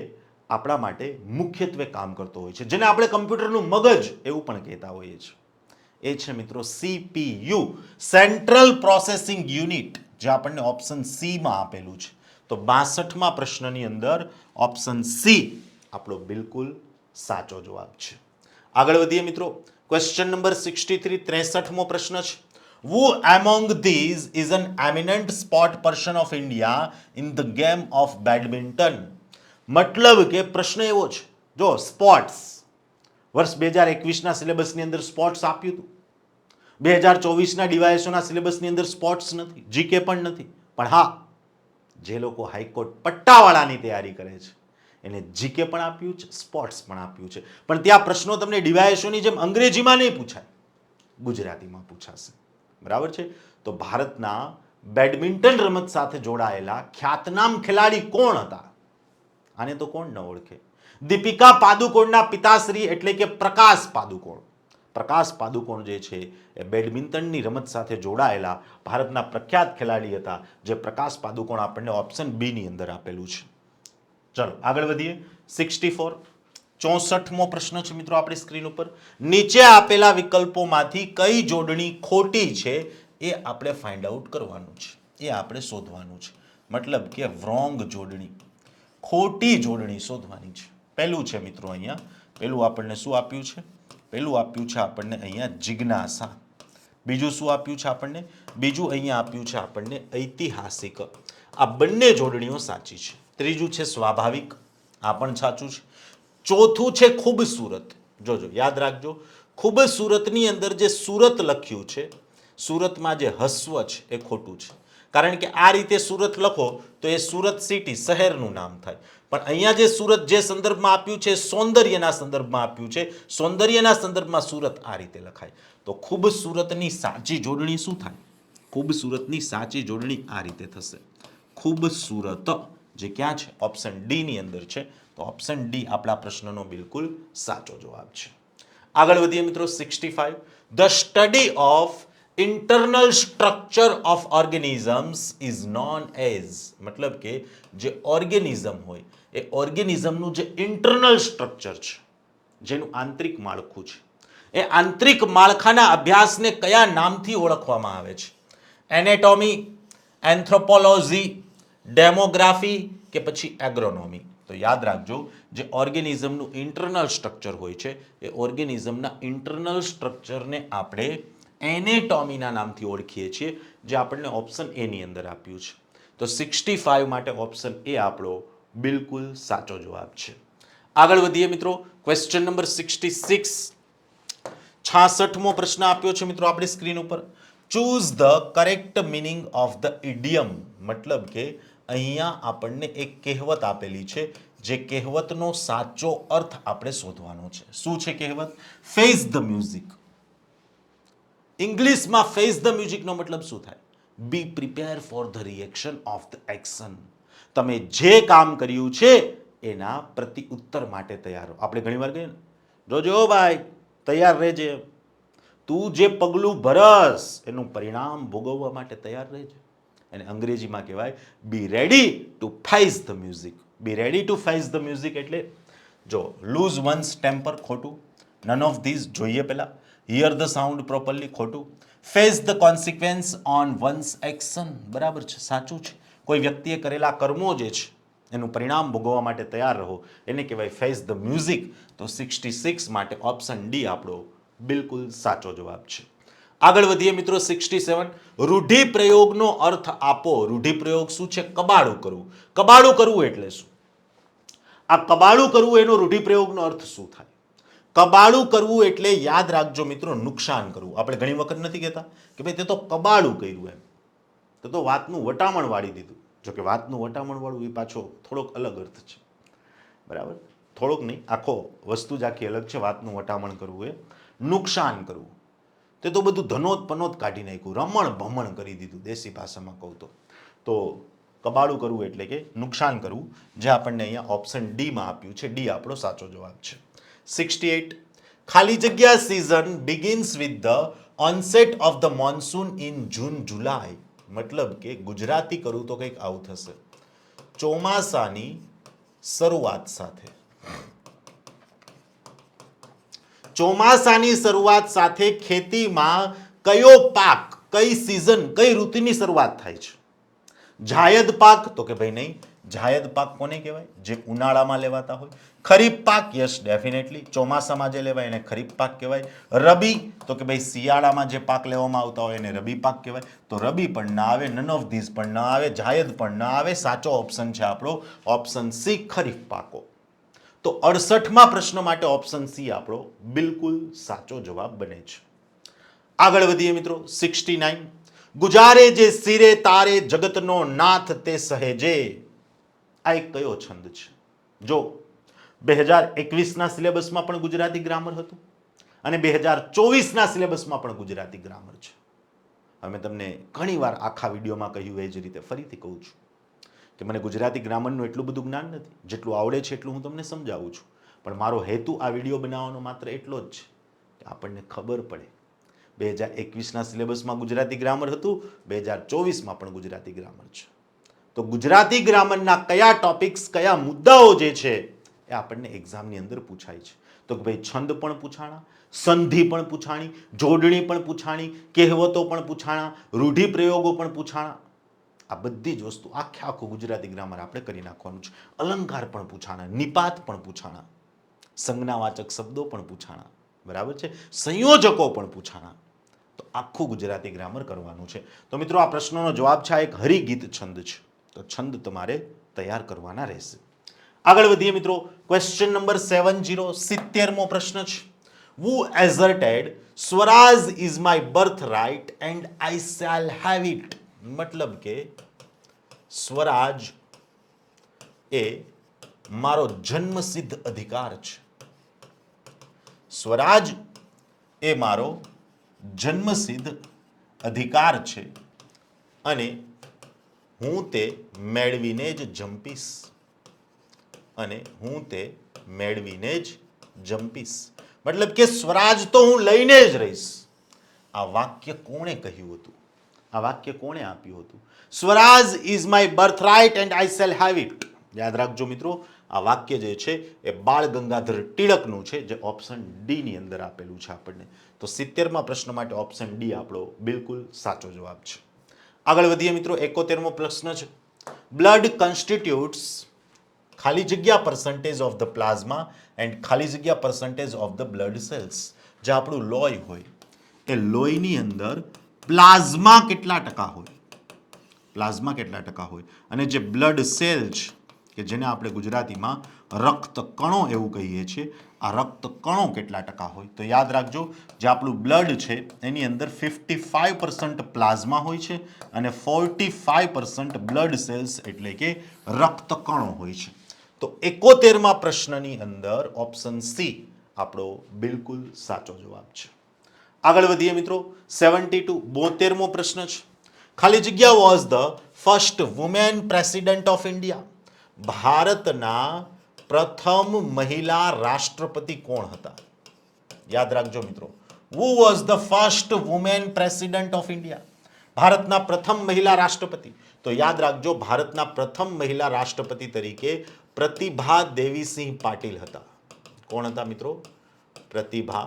આપણા માટે મુખ્યત્વે કામ કરતો હોય છે, જેને આપણે કમ્પ્યુટરનું મગજ એવું પણ કહેતા હોઈએ છીએ? એ છે મિત્રો સીપીયુ, સેન્ટ્રલ પ્રોસેસિંગ યુનિટ, જે આપણને ઓપ્શન સી માં આપેલું છે. તો 62મા પ્રશ્નની અંદર ઓપ્શન સી આપણો બિલકુલ સાચો જવાબ છે. આગળ વધીએ મિત્રો. ક્વેશ્ચન નંબર 63 63મો પ્રશ્ન છે. Who among these is an eminent sport person of India in the game of badminton? મતલબ કે પ્રશ્ન એવો છે, જો સ્પોર્ટ્સ વર્ષ 2021ના સિલેબસની અંદર સ્પોર્ટ્સ આપ્યું હતું, 2024ના ડીવાયએસઓના સિલેબસની અંદર સ્પોર્ટ્સ નથી, જીકે પણ નથી, પણ હા, જે લોકો હાઈકોર્ટ પટ્ટાવાળાની તૈયારી કરે છે એને જીકે પણ આપ્યું છે, સ્પોર્ટ્સ પણ આપ્યું છે, પણ ત્યાં પ્રશ્નો તમને ડીવાયએસઓની જેમ અંગ્રેજીમાં નહીં પૂછાય, ગુજરાતીમાં પૂછાશે. બરાબર છે? તો ભારતના બેડમિન્ટન રમત સાથે જોડાયેલા ખ્યાતનામ ખેલાડી કોણ હતા? આને તો કોણ ન ઓળખે? દીપિકા પાદુકોણના પિતાશ્રી એટલે કે પ્રકાશ પાદુકોણ. પ્રકાશ પાદુકોણ જે છે એ બેડમિન્ટનની રમત સાથે જોડાયેલા ભારતના પ્રખ્યાત ખેલાડી હતા, જે પ્રકાશ પાદુકોણ આપણને ઓપ્શન બી ની અંદર આપેલું છે. ચલો આગળ વધીએ. 64 64મો પ્રશ્ન છે મિત્રો આપણી સ્ક્રીન ઉપર. નીચે આપેલા વિકલ્પોમાંથી કઈ જોડણી ખોટી છે એ આપણે ફાઇન્ડ આઉટ કરવાનું છે, એ આપણે શોધવાનું છે. મતલબ કે wrong જોડણી, ખોટી જોડણી શોધવાની છે. પહેલું છે મિત્રો અહીંયા, પહેલું આપણને શું આપ્યું છે? પહેલું આપ્યું છે આપણને અહીંયા જિજ્ઞાસા. બીજું શું આપ્યું છે આપણને? બીજું અહીંયા આપ્યું છે આપણને ઐતિહાસિક. આ બંને જોડણીઓ સાચી છે. ત્રીજું છે સ્વાભાવિક, આ પણ સાચું છે. ચોથું છે ખૂબસૂરત. જોજો, યાદ રાખજો, ખૂબસૂરતની અંદર જે સુરત લખ્યું છે, સુરતમાં જે હસ્વ છે એ ખોટું છે, કારણ કે આ રીતે સુરત લખો તો એ સુરત સિટી, શહેરનું નામ થાય. પણ અહીંયા જે સુરત જે સંદર્ભમાં આપ્યું છે, સૌંદર્યના સંદર્ભમાં આપ્યું છે, સૌંદર્યના સંદર્ભમાં સુરત આ રીતે લખાય. તો ખૂબસૂરતની સાચી જોડણી શું થાય? ખૂબસૂરતની સાચી જોડણી આ રીતે થશે, ખૂબસૂરત, જે ક્યાં છે? ઓપ્શન ડી ની અંદર છે. તો ઓપ્શન ડી આપણા પ્રશ્નનો બિલકુલ સાચો જવાબ છે. આગળ વધીએ મિત્રો. 65 the study of internal structure of organisms is known as. મતલબ કે જે ઓર્ગેનિઝમ હોય એ ઓર્ગેનિઝમનું જે ઇન્ટરનલ સ્ટ્રક્ચર છે, જેનું આંતરિક માળખું છે, એ આંતરિક માળખાના અભ્યાસને કયા નામથી ઓળખવામાં આવે છે? એનેટોમી, એન્થ્રોપોલોજી, ડેમોગ્રાફી કે પછી એગ્રોનોમી? તો યાદ રાખજો, જે ઓર્ગેનિઝમનું ઇન્ટરનલ સ્ટ્રક્ચર હોય છે એ ઓર્ગેનિઝમના ઇન્ટરનલ સ્ટ્રક્ચરને આપણે એનેટોમીના નામથી ઓળખીએ છીએ, જે આપણને ઓપ્શન એ ની અંદર આપ્યું છે. તો 65 માટે ઓપ્શન એ આપણો બિલકુલ સાચો જવાબ છે. આગળ વધીએ મિત્રો. ક્વેશ્ચન નંબર 66 66મો પ્રશ્ન આપ્યો છે મિત્રો આપણી સ્ક્રીન ઉપર. Choose the correct meaning of the idiom. મતલબ કે અહીંયા આપણને એક કહેવત આપેલી છે, જે કહેવતનો સાચો અર્થ આપણે શોધવાનો છે. શું છે કહેવત? Face the music. ઇંગ્લિશમાં ફેસ ધ મ્યુઝિકનો મતલબ શું થાય? Be prepare for the reaction of the action. તમે જે કામ કર્યું છે એના પ્રતિ ઉત્તર માટે તૈયાર રહો. આપણે ઘણીવાર કહીએ ને, જોજો ભાઈ તૈયાર રહેજે, તું જે પગલું ભરસ એનું પરિણામ ભોગવવા માટે તૈયાર રહેજે. અને અંગ્રેજીમાં કહેવાય be ready to face the music. Be ready to face the music એટલે જો લૂઝ વન્સ ટેમ્પર ખોટું, નન ઓફ ધીઝ જોઈએ પહેલા, હિયર ધ સાઉન્ડ પ્રોપરલી ખોટું, face the consequence on one's action બરાબર છે, સાચું છે. કોઈ વ્યક્તિએ કરેલા કર્મો જે છે એનું પરિણામ ભોગવવા માટે તૈયાર રહો, એને કહેવાય ફેસ ધ મ્યુઝિક. તો 66 માટે ઓપ્શન ડી આપણો બિલકુલ સાચો જવાબ છે. આગળ વધીએ મિત્રો. 67 રૂઢિપ્રયોગનો અર્થ આપો. રૂઢિપ્રયોગ શું છે? કબાડું કરવું. કબાડું કરવું એટલે શું? આ કબાડું કરવું એનો રૂઢિપ્રયોગનો અર્થ શું થાય? કબાડું કરવું એટલે યાદ રાખજો મિત્રો, નુકસાન કરવું. આપણે ઘણી વખત નથી કહેતા કે ભાઈ તે તો કબાડું કર્યું, એમ તો વાતનું વટામણ વાળી દીધું. જો કે વાતનું વટામણ વાળું એ પાછો થોડોક અલગ અર્થ છે, બરાબર? થોડોક નહીં, આખો વસ્તુ જ આખી અલગ છે. વાતનું વટામણ કરવું એ નુકસાન કરવું. તે તો બધું ધનોત પનોત કાઢી નાખ્યું, રમણ ભમણ કરી દીધું, દેશી ભાષામાં કહું તો કબાડું કરવું એટલે કે નુકસાન કરવું, જે આપણને અહીંયા ઓપ્શન ડી માં આપ્યું છે. ડી આપણો સાચો જવાબ છે. 68 ખાલી જગ્યા season begins with the onset of the monsoon in June July. મતલબ કે ગુજરાતી કરું તો કંઈક આવું થશે. ચોમાસાની શરૂઆત સાથે. ચોમાસાની શરૂઆત સાથે ખેતીમાં કયો પાક, કઈ સિઝન, કઈ ઋતુની શરૂઆત થાય છે? જાયદ પાક તો કે ભાઈ નહીં. જાયદ પાક કોને કહેવાય? જે ઉનાળામાં લેવાતા હોય. ખરીફ પાક, યસ ડેફિનેટલી ચોમાસામાં જે લેવાય એને ખરીફ પાક કહેવાય. રબી તો કે ભાઈ શિયાળામાં જે પાક લેવામાં આવતા હોય એને રબી પાક કહેવાય. તો રબી પણ ના આવે, નન ઓફ ધીસ પણ ના આવે, જાયદ પણ ના આવે. સાચો ઓપ્શન છે આપણો ઓપ્શન સી, ખરીફ પાકો. તો 68માં પ્રશ્ન માટે ઓપ્શન સી આપણો બિલકુલ સાચો જવાબ બને છે. આગળ વધીએ મિત્રો. 69 ગુજારે જે સિરે તારે જગતનો નાથ તે સહેજે. આ એક કયો છંદ છે? જો 2021ના સિલેબસમાં પણ ગુજરાતી ગ્રામર હતું અને 2024ના સિલેબસમાં પણ ગુજરાતી ગ્રામર છે. અમે તમને ઘણીવાર આખા વિડીયોમાં કહ્યું એ જ રીતે ફરીથી કહું છું કે મને ગુજરાતી ગ્રામરનું એટલું બધું જ્ઞાન નથી. જેટલું આવડે છે એટલું હું તમને સમજાવું છું. પણ મારો હેતુ આ વિડીયો બનાવવાનો માત્ર એટલો જ છે કે આપણને ખબર પડે. 2021ના સિલેબસમાં ગુજરાતી ગ્રામર હતું, 2024માં પણ ગુજરાતી ગ્રામર છે. તો ગુજરાતી ગ્રામરના કયા ટોપિક્સ, કયા મુદ્દાઓ જે છે એ આપણને એક્ઝામની અંદર પૂછાય છે. તો કે ભાઈ છંદ પણ પૂછાણા, સંધિ પણ પૂછાણી, જોડણી પણ પૂછાણી, કહેવતો પણ પૂછાણા, રૂઢિપ્રયોગો પણ પૂછાણા. આ બધી જ વસ્તુ આખું ગુજરાતી ગ્રામર આપણે કરી નાખવાનું છે. અલંકાર પણ પૂછાણા, નિપાત પણ પૂછાણા, સંજ્ઞાવાચક શબ્દો પણ પૂછાણા, બરાબર છે, સંયોજકો પણ પૂછાણા. તો આખું ગુજરાતી ગ્રામર કરવાનું છે. તો મિત્રો આ પ્રશ્નનો જવાબ છે, આ એક હરિગીત છંદ છે. તો છંદ તમારે તૈયાર કરવાના રહેશે. આગળ વધીએ મિત્રો. ક્વેશ્ચન નંબર 70, 70મો પ્રશ્ન છે. Who asserted Swaraj is my birthright and I shall have it. મતલબ કે સ્વરાજ એ મારો જન્મસિદ્ધ અધિકાર છે. સ્વરાજ એ મારો જન્મસિદ્ધ અધિકાર છે અને હું તે મેળવીને જ જંપીશ. અને હું તે મેળવીને જ જંપીશ. મતલબ કે સ્વરાજ તો હું લઈને જ રહીશ. આ વાક્ય કોણે કહ્યું હતું? આ વાક્ય કોણે આપ્યું હતું? Swaraj is my birthright and I shall have it. યાદ રાખજો મિત્રો, આ વાક્ય જે છે એ બાળ ગંગાધર ટિળકનું છે, જે ઓપ્શન ડી ની અંદર આપેલું છે આપણને. તો 70મા પ્રશ્ન માટે ઓપ્શન ડી આપણો બિલકુલ સાચો જવાબ છે. આગળ વધીએ મિત્રો. 71મો પ્રશ્ન છે. બ્લડ કોન્સ્ટિટ્યુટ્સ ખાલી જગ્યા percentage of the plasma and ખાલી જગ્યા percentage of the blood cells. જે આપણું લોહી હોય એ લોહીની અંદર પ્લાઝમા કેટલા ટકા હોય, પ્લાઝમા કેટલા ટકા હોય, અને જે બ્લડ સેલ્સ કે જેને આપણે ગુજરાતીમાં રક્ત કણો એવું કહીએ છીએ, આ રક્ત કણો કેટલા ટકા હોય. તો યાદ રાખજો, જે આપણું બ્લડ છે એની અંદર 55% પ્લાઝમા હોય છે અને 45% બ્લડ સેલ્સ એટલે કે રક્ત કણો હોય છે. તો 71મા પ્રશ્નની અંદર ઓપ્શન સી આપણો બિલકુલ સાચો જવાબ છે. આગળ વધીએ મિત્રો. 72, 72મો પ્રશ્ન છે. ખાલી જગ્યા was the first women president of India. ભારતના પ્રથમ મહિલા રાષ્ટ્રપતિ કોણ હતા? યાદ રાખજો મિત્રો. Who was the first women president of India. ભારતના પ્રથમ મહિલા રાષ્ટ્રપતિ. તો યાદ રાખજો, ભારતના પ્રથમ મહિલા રાષ્ટ્રપતિ તરીકે પ્રતિભા દેવીસિંહ પાટીલ હતા. કોણ હતા મિત્રો? પ્રતિભા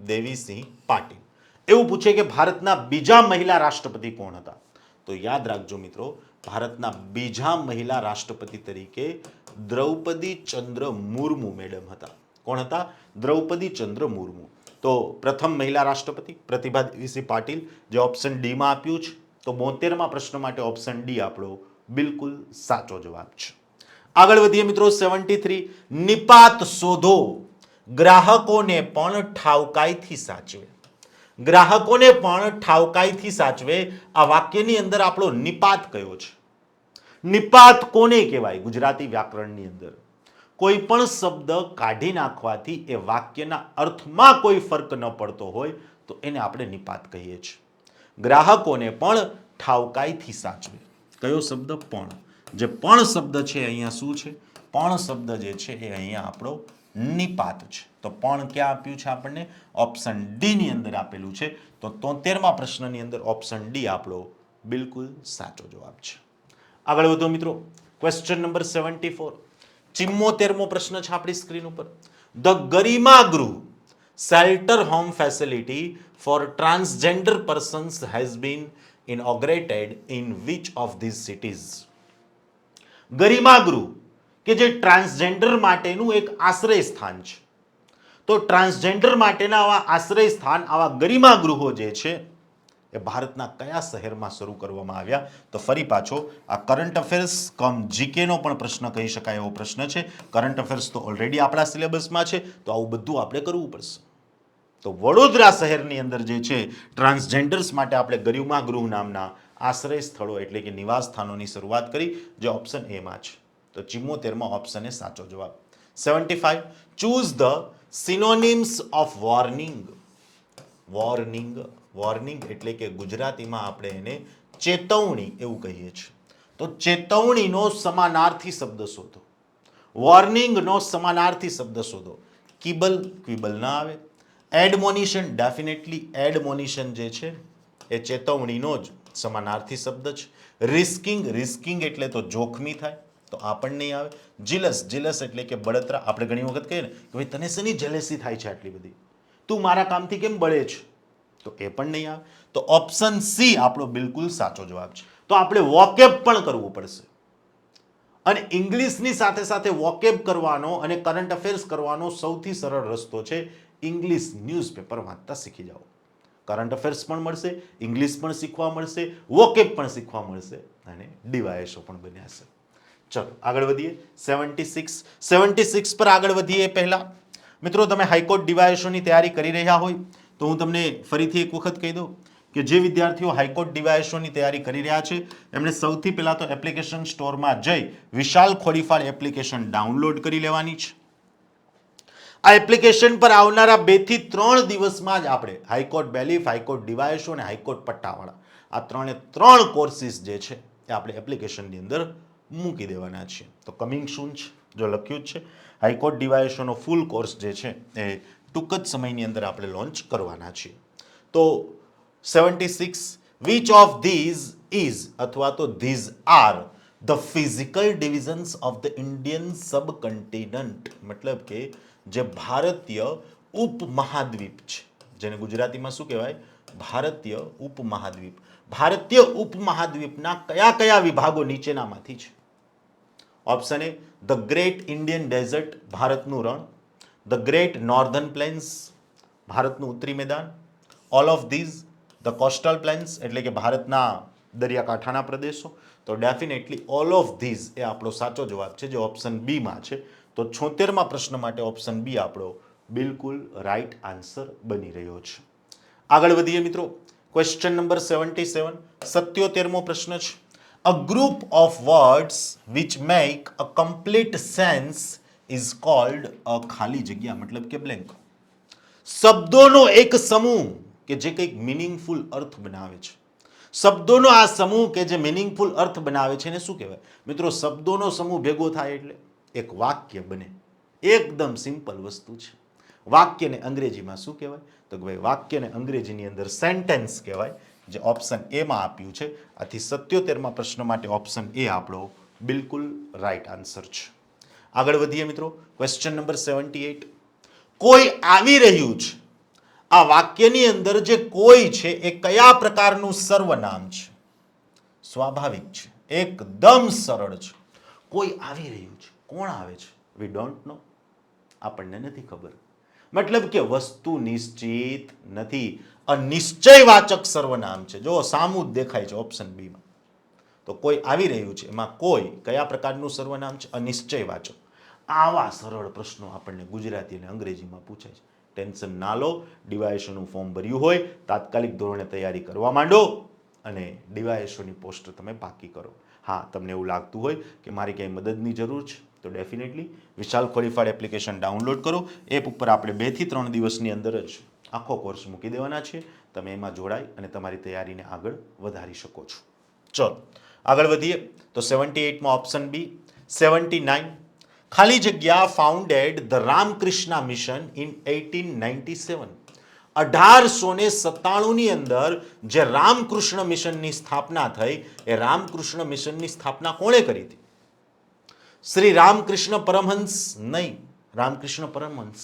દેવીસિંહ પાટીલ. એવું પૂછે કે ભારતના બીજા મહિલા રાષ્ટ્રપતિ કોણ હતા? તો યાદ રાખજો મિત્રો, ભારતના બીજા મહિલા રાષ્ટ્રપતિ તરીકે દ્રૌપદી ચંદ્ર મુર્મુ મેડમ હતા. કોણ હતા? દ્રૌપદી ચંદ્ર મુર્મુ. તો પ્રથમ મહિલા રાષ્ટ્રપતિ પ્રતિભા દેવીસિંહ પાટીલ, જે ઓપ્શન ડી માં આપ્યું છે. તો 72મા પ્રશ્ન માટે ઓપ્શન ડી આપણો બિલકુલ સાચો જવાબ છે. આગળ વધીએ મિત્રો. 73, નિપાત શોધો ગ્રાહકોને પણ ઠાવકાઈથી સાચવે. ગ્રાહકોને પણ ઠાવકાઈથી સાચવે. આ વાક્યની અંદર આપણો નિપાત કયો છે? નિપાત કોને કહેવાય? ગુજરાતી વ્યાકરણની અંદર કોઈ પણ શબ્દ કાઢી નાખવાથી એ વાક્યના અર્થમાં કોઈ ફરક ન પડતો હોય તો એને આપણે નિપાત કહીએ છીએ. ગ્રાહકોને પણ ઠાવકાઈથી સાચવે. કયો શબ્દ? પણ. જે પણ શબ્દ છે અહીંયા શું છે? પણ શબ્દ જે છે એ અહીંયા આપણો નિપાત છે. તો પણ ક્યાં આપ્યું છે આપણને? ઓપ્શન ડી ની અંદર આપેલું છે. તો 73મા પ્રશ્નની અંદર ઓપ્શન ડી આપણો બિલકુલ સાચો જવાબ છે. આગળ વધો મિત્રો. Question number 74. 74મો પ્રશ્ન છે આપણી સ્ક્રીન ઉપર. ધ ગરિમા ગૃહ shelter home facility for transgender persons has been inaugurated in which of these cities? ગરિમા ગૃહ કે જે ટ્રાન્સજેન્ડર માટેનું એક આશ્રય સ્થાન છે. તો ટ્રાન્સજેન્ડર માટેના આવા આશ્રય સ્થાન, આવા ગરિમા ગૃહો જે છે એ ભારતના કયા શહેરમાં શરૂ કરવામાં આવ્યા? તો ફરી પાછો આ કરંટ અફેર્સ કમ જીકે નો પણ પ્રશ્ન કહી શકાય એવો પ્રશ્ન છે. કરંટ અફેર્સ તો ઓલરેડી આપણા સિલેબસમાં છે, તો આવું બધું આપણે કરવું પડશે. તો વડોદરા શહેરની અંદર જે છે ટ્રાન્સજેન્ડર્સ માટે આપણે ગરિમા ગૃહ નામના આશ્રય સ્થળો એટલે કે નિવાસ સ્થાનોની શરૂઆત કરી, જે ઓપ્શન એ માં છે. તો 74માં ઓપ્શન એ સાચો જવાબ. 75. Choose the synonyms of warning. Warning, warning એટલે કે ગુજરાતીમાં આપણે એને ચેતવણી એવું કહીએ છીએ. તો ચેતવણીનો સમાનાર્થી શબ્દ શોધો. વોર્નિંગનો સમાનાર્થી શબ્દ શોધો. કિબલ, ક્વિબલ ના આવે. એડમોનિશન, ડેફિનેટલી એડમોનિશન જે છે એ ચેતવણીનો જ સમાનાર્થી શબ્દ છે. રિસ્કિંગ, રિસ્કિંગ એટલે તો જોખમી થાય, તો આ પણ નહીં આવે. જીલસ, જીલસ એટલે કે બળતરા. આપણે ઘણી વખત કહીએ ને કે ભાઈ તને શેની જેલેસી થાય છે આટલી બધી, તું મારા કામથી કેમ બળે છે, તો એ પણ નહીં આવે. તો ઓપ્શન સી આપણો બિલકુલ સાચો જવાબ છે. તો આપણે વોકેબ પણ કરવું પડશે, અને ઇંગ્લિશની સાથે સાથે વોકેબ કરવાનો અને કરંટ અફેર્સ કરવાનો સૌથી સરળ રસ્તો છે ઇંગ્લિશ ન્યૂઝપેપર વાંચતા શીખી જાઓ. કરંટ અફેર્સ પણ મળશે, ઇંગ્લિશ પણ શીખવા મળશે, વોકેબ પણ શીખવા મળશે, અને ડીવાયએસઓ પણ બન્યા છે. ચલો આગળ વધીએ. 76 પર આગળ વધીએ પહેલા મિત્રો, તમે હાઈકોર્ટ ડીવાયએસઓની તૈયારી કરી રહ્યા હોય તો હું તમને ફરીથી એક વખત કહી દઉં કે જે વિદ્યાર્થીઓ હાઈકોર્ટ ડીવાયએસઓની તૈયારી કરી રહ્યા છે એમણે સૌથી પહેલા તો એપ્લિકેશન સ્ટોરમાં જઈ વિશાલ ખોડીફાળ એપ્લિકેશન ડાઉનલોડ કરી લેવાની છે. આ એપ્લિકેશન પર આવનારા 2 થી 3 દિવસમાં જ આપણે હાઈકોર્ટ બેલીફ, હાઈકોર્ટ ડીવાયએસઓ અને હાઈકોર્ટ પટ્ટાવાળા આ 3 કોર્સિસ જે છે એ આપણે એપ્લિકેશનની અંદર મૂકી દેવાના છીએ. તો કમિંગ સૂન છે, જો લખ્યું જ છે. હાઈકોર્ટ ડીવાયએસઓનો ફૂલ કોર્સ જે છે એ ટૂંક જ સમયની અંદર આપણે લોન્ચ કરવાના છીએ. તો 76 which of these is અથવા તો these are the physical divisions of the Indian subcontinent, મતલબ કે જે ભારતીય ઉપમહાદ્વીપ છે, જેને ગુજરાતીમાં શું કહેવાય? ભારતીય ઉપમહાદ્વીપ. ભારતીય ઉપમહાદ્વીપના કયા કયા વિભાગો નીચેનામાંથી છે? Option A the great Indian desert, ભારતનું રણ. ધ ગ્રેટ નોર્ધન પ્લેન્સ, ભારતનું ઉત્તરી મેદાન. All of these the coastal plains એટલે કે ભારતના દરિયાકાંઠાના પ્રદેશો. તો ડેફિનેટલી ઓલ ઓફ ધીઝ એ આપણો સાચો જવાબ છે, જે ઓપ્શન બી માં છે. તો 76મા પ્રશ્ન માટે ઓપ્શન બી આપણો બિલકુલ રાઈટ આન્સર બની રહ્યો છે. આગળ વધીએ મિત્રો. ક્વેશ્ચન નંબર 77, 77મો પ્રશ્ન છે. A group of words which make a complete sense is called a ખાલી જગ્યા, મતલબ કે બ્લેન્ક. શબ્દોનો એક સમૂહ કે જે કંઈક મિનિંગફુલ અર્થ બનાવે છે. શબ્દોનો આ સમૂહ કે જે મિનિંગફુલ અર્થ બનાવે છે એને શું કહેવાય? મિત્રો શબ્દોનો સમૂહ ભેગો થાય એટલે એક વાક્ય બને. એકદમ સિમ્પલ વસ્તુ છે. વાક્યને અંગ્રેજીમાં શું કહેવાય? તો કે ભાઈ વાક્યને અંગ્રેજીની અંદર સેન્ટેન્સ કહેવાય, જે ઓપ્શન એ માં આપ્યું છે. આથી 77મા પ્રશ્ન માટે ઓપ્શન એ આપણો બિલકુલ રાઈટ આન્સર છે. આગળ વધીએ મિત્રો. Question number 78. કોઈ આવી રહ્યું છે. આ વાક્યની અંદર જે કોઈ છે એ કયા પ્રકારનું સર્વનામ છે? સ્વાભાવિક છે, એકદમ સરળ છે. કોઈ આવી રહ્યું છે, કોણ આવે છે? વી ડોન્ટ નો, આપણને નથી ખબર. મતલબ કે વસ્તુ નિશ્ચિત નથી, અનિશ્ચયવાચક સર્વનામ છે. જો સામું જ દેખાય છે ઓપ્શન બી માં. તો કોઈ આવી રહ્યું છે, એમાં કોઈ કયા પ્રકારનું સર્વનામ છે? અનિશ્ચયવાચક. આવા સરળ પ્રશ્નો આપણને ગુજરાતી અને અંગ્રેજીમાં પૂછાય છે. ટેન્શન ના લો. ડીવાયએસઓનું ફોર્મ ભર્યું હોય તાત્કાલિક ધોરણે તૈયારી કરવા માંડો અને ડીવાયએસઓની પોસ્ટ તમે પાકી કરો. હા, તમને એવું લાગતું હોય કે મારી ક્યાંય મદદની જરૂર છે તો ડેફિનેટલી વિશાલ ખોડીફાળ એપ્લિકેશન ડાઉનલોડ કરો. એપ ઉપર આપણે 2 થી 3 દિવસની અંદર જ આખો કોર્સ મૂકી દેવાના છે. તમે એમાં જોડાઈ અને તમારી તૈયારીને આગળ વધારી શકો છો. ચલો આગળ વધીએ તો 78માં ઓપ્શન બી. 79 ખાલી જગ્યા founded the Ramakrishna mission in 1897. 1897 ની અંદર જે રામકૃષ્ણ મિશનની સ્થાપના થઈ એ રામકૃષ્ણ મિશનની સ્થાપના કોણે કરી હતી? શ્રી રામકૃષ્ણ પરમહંસ નહીં, રામકૃષ્ણ પરમહંસ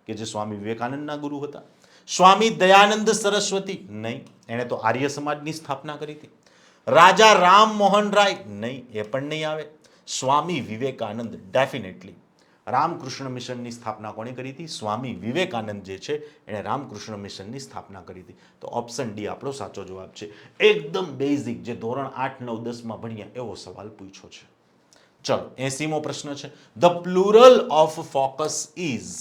કે જે સ્વામી વિવેકાનંદના ગુરુ હતા. સ્વામી દયાનંદ સરસ્વતી નહીં, એણે તો આર્ય સમાજની સ્થાપના કરી હતી. રાજા રામ મોહન રાય નહીં, એ પણ નહીં આવે. સ્વામી વિવેકાનંદ ડેફિનેટલી. રામકૃષ્ણ મિશનની સ્થાપના કોણે કરી હતી? સ્વામી વિવેકાનંદ જે છે એણે રામકૃષ્ણ મિશનની સ્થાપના કરી હતી. તો ઓપ્શન ડી આપણો સાચો જવાબ છે. એકદમ બેઝિક જે ધોરણ 8, 9, 10માં ભણ્યા એવો સવાલ પૂછ્યો છે. ચલો 80મો પ્રશ્ન છે the plural of focus is,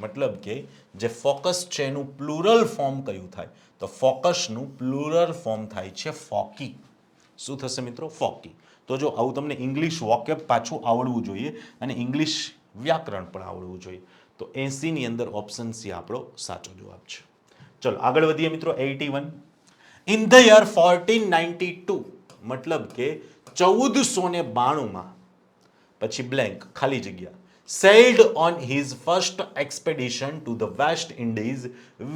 મતલબ કે જે ફોકસ છે એનું પ્લુરલ ફોર્મ કયું થાય? તો ફોકસનું પ્લુરલ ફોર્મ થાય છે ફોકી. શું થશે મિત્રો? ફોકી. તો જો આવું તમને ઇંગ્લિશ વોકેબ પાછું આવડવું જોઈએ અને ઇંગ્લિશ વ્યાકરણ પણ આવડવું જોઈએ. તો 80 ની અંદર ઓપ્શન સી આપણો સાચો જવાબ છે. ચલો આગળ વધીએ મિત્રો. 81 ઇન ધ યર 1492, મતલબ કે 1492 પછી બ્લેન્ક ખાલી જગ્યા sailed on his first expedition to the West Indies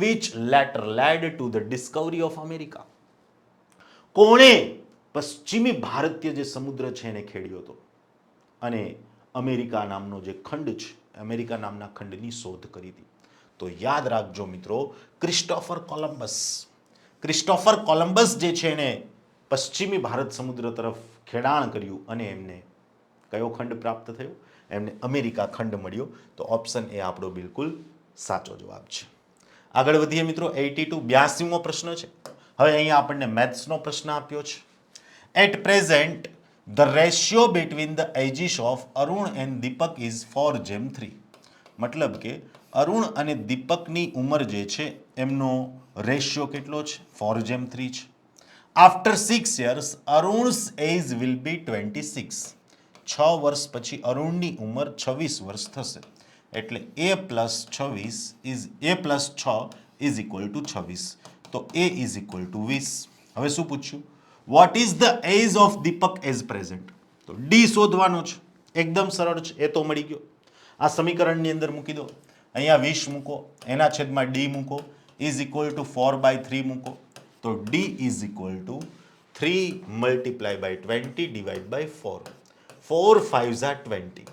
which later led to the discovery of America. કોણે પશ્ચિમી ભારતીય જે સમુદ્ર છે એને ખેડ્યો હતો અને અમેરિકા નામનો જે ખંડ છે, અમેરિકા નામના ખંડની શોધ કરી હતી? તો યાદ રાખજો મિત્રો, ક્રિસ્ટોફર કોલંબસ. ક્રિસ્ટોફર કોલંબસ જે છે એને પશ્ચિમી ભારત સમુદ્ર તરફ ખેડાણ કર્યું અને એમને કયો ખંડ પ્રાપ્ત થયો? એમને અમેરિકા ખંડ મળ્યો. તો ઓપ્શન એ આપણો બિલકુલ સાચો જવાબ છે. આગળ વધીએ મિત્રો. 82 82મો પ્રશ્ન છે. હવે અહીંયા આપણને મેથ્સનો પ્રશ્ન આપ્યો છે. At present the ratio between the ages of Arun and Deepak is 4:3. મતલબ કે અરુણ અને દીપકની ઉંમર જે છે એમનો રેશિયો કેટલો છે? 4:3 છે. After 6 years Arun's age will be 26. 6 વર્ષ પછી અરુણની ઉંમર 26 વર્ષ થશે. એટલે a+26 ઇઝ ઇક્વલ ટુ 26. તો a ઇઝ ઇક્વલ ટુ 20. હવે શું પૂછ્યું? What is the age of Deepak as present? તો ડી શોધવાનો છે. એકદમ સરળ છે, એ તો મળી ગયો. આ સમીકરણની અંદર મૂકી દો. અહીંયા 20 મૂકો, એના છેદમાં ડી મૂકો, ઇઝ ઇક્વલ ટુ 4/3 મૂકો. તો D is equal to 3 × 20 divide by 4. 4 5s are 20.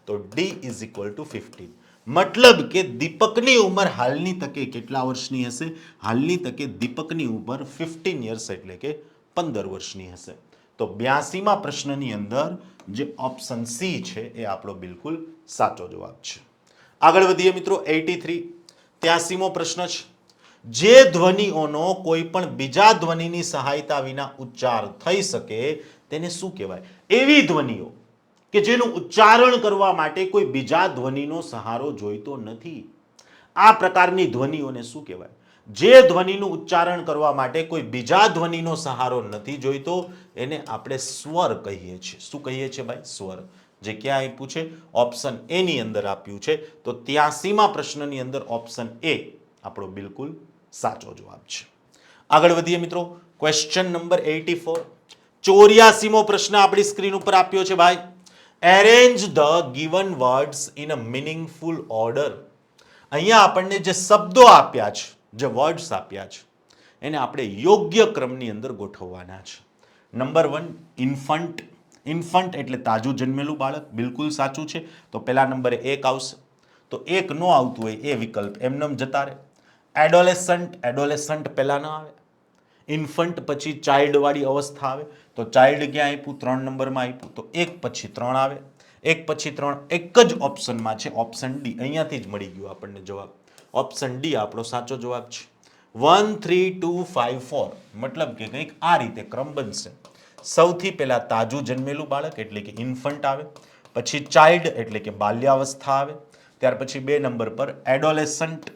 તો D ઇઝ ઇક્વલ ટુ 15. મતલબ કે દીપકની ઉંમર હાલની તકે કેટલા વર્ષની હશે? હાલની તકે દીપકની ઉંમર 15 years એટલે કે 15 વર્ષની હશે. તો 82માં પ્રશ્નની અંદર જે ઓપ્શન સી છે એ આપણો બિલકુલ સાચો જવાબ છે. આગળ વધીએ મિત્રો. 83 83મો પ્રશ્ન છે. જે ધ્વનિઓનો કોઈ પણ બીજા ધ્વનિની સહાયતા વિના ઉચ્ચાર થઈ શકે તેને શું કહેવાય? એવી ધ્વનિઓ કે જેનું ઉચ્ચારણ કરવા માટે કોઈ બીજા ધ્વનિનો સહારો જોઈતો નથી. આ પ્રકારની ધ્વનિઓને શું કહેવાય? જે ધ્વનિનું ઉચ્ચારણ કરવા માટે કોઈ બીજા ધ્વનિનો સહારો નથી જોઈતો એને આપણે સ્વર કહીએ છીએ. શું કહીએ છીએ ભાઈ? સ્વર. જે ક્યાં આપ્યું છે? ઓપ્શન એ ની અંદર આપ્યું છે. તો 83માં પ્રશ્નની અંદર ઓપ્શન એ આપણો બિલકુલ સાચો જવાબ છે. આગળ વધીએ મિત્રો. Question number 84. 84મો પ્રશ્ન આપણી સ્ક્રીન ઉપર આપ્યો છે ભાઈ. Arrange the given words in a meaningful order. અહીંયા આપણને જે શબ્દો આપ્યા છે, જે વર્ડ્સ આપ્યા છે એને આપણે યોગ્ય ક્રમની અંદર ગોઠવવાના છે. Number 1 infant. ઇન્ફન્ટ એટલે તાજું જન્મેલું બાળક, બિલકુલ સાચું છે. તો પહેલા નંબરે 1 આવશે. તો 1 નો આવતું હોય એ વિકલ્પ એમનેમ જતા રહે. એડોલેસન્ટ. એડોલેસન્ટ પહેલા ન આવે. ઇન્ફન્ટ પછી ચાઇલ્ડ વાળી અવસ્થા આવે. તો ચાઇલ્ડ ક્યાં આપ્યું? 3 નંબરમાં આપ્યું. તો 1 પછી 3 આવે. 1 પછી 3 એક જ ઓપ્શનમાં છે, ઓપ્શન ડી. અહીંયાથી જ મળી ગયું આપણને જવાબ. ઓપ્શન ડી આપણો સાચો જવાબ છે. 1 3 2 5 4 મતલબ કે કંઈક આ રીતે ક્રમ બનશે. સૌથી પહેલા તાજું જન્મેલું બાળક એટલે કે ઇન્ફન્ટ આવે. પછી ચાઇલ્ડ એટલે કે બાલ્યાવસ્થા આવે. ત્યાર પછી 2 નંબર પર એડોલેસન્ટ.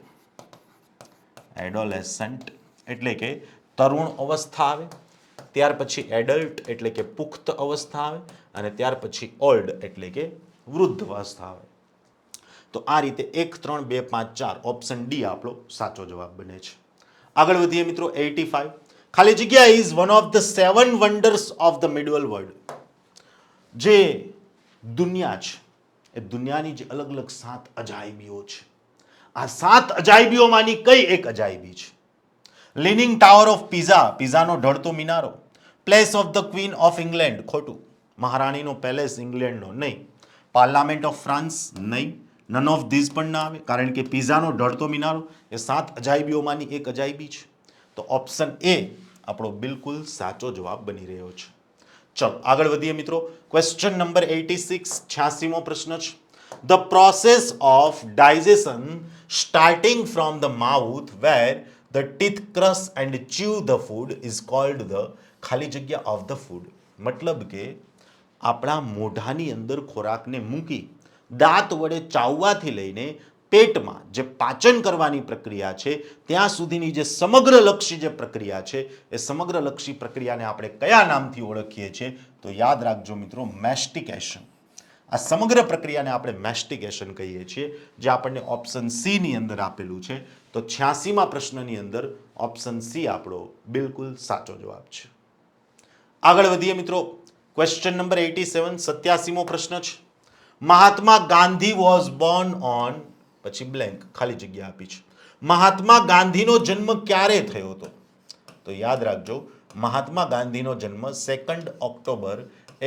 એડોલેસન્ટ એટલે કે તરુણ અવસ્થા આવે. ત્યાર પછી એડલ્ટ એટલે કે પુખ્ત અવસ્થા આવે અને ત્યાર પછી ઓલ્ડ એટલે કે વૃદ્ધ અવસ્થા આવે. તો આ રીતે 1 3 2 5 4 ઓપ્શન ડી આપણો સાચો જવાબ બને છે. આગળ વધીએ મિત્રો. 85 ખાલી જગ્યા is one of the 7 wonders of the medieval world. જે દુનિયા છે એ દુનિયાની જે અલગ અલગ 7 અજાયબીઓ છે, આ 7 અજાયબીઓમાંની કઈ એક અજાયબી છે? લીનિંગ ટાવર ઓફ પીઝા, પીઝાનો ઢળતો મિનારો. Place of the queen of England, ખોટું. મહારાણીનો પેલેસ ઇંગ્લેન્ડનો, નહીં. પાર્લામેન્ટ ઓફ ફ્રાન્સ, નહીં. નન ઓફ ધીઝ પણ ના આવે, કારણ કે પીઝાનો ઢળતો મિનારો એ 7 અજાયબીઓમાંની એક અજાયબી છે. તો ઓપ્શન એ આપણો બિલકુલ સાચો જવાબ બની રહ્યો છે. ચલો આગળ વધીએ મિત્રો. ક્વેશ્ચન નંબર 86, 86મો પ્રશ્ન છે. The process of digestion starting from the mouth where the teeth crush and chew the food is called the ખાલી જગ્યા ઓફ ધ ફૂડ. મતલબ કે આપણા મોઢાની અંદર ખોરાકને મૂકી દાંત વડે ચાવવાથી લઈને પેટમાં જે પાચન કરવાની પ્રક્રિયા છે ત્યાં સુધીની જે સમગ્રલક્ષી જે પ્રક્રિયા છે એ સમગ્રલક્ષી પ્રક્રિયાને આપણે કયા નામથી ઓળખીએ છીએ? તો યાદ રાખજો મિત્રો, મેસ્ટિકેશન. આ સમગ્ર પ્રક્રિયાને આપણે મેસ્ટિકેશન કહીએ છીએ, જે આપણને ઓપ્શન સી ની અંદર આપેલું છે. તો 86મા પ્રશ્નની અંદર ઓપ્શન સી આપણો બિલકુલ સાચો જવાબ છે. આગળ વધીએ મિત્રો. ક્વેશ્ચન નંબર 87, 87મો પ્રશ્ન છે. Mahatma Gandhi was Born on, પછી બ્લેન્ક, ખાલી જગ્યા આપી છે. મહાત્મા ગાંધીનો જન્મ ક્યારે થયો હતો? તો યાદ રાખજો, મહાત્મા ગાંધીનો જન્મ 2 ઓક્ટોબર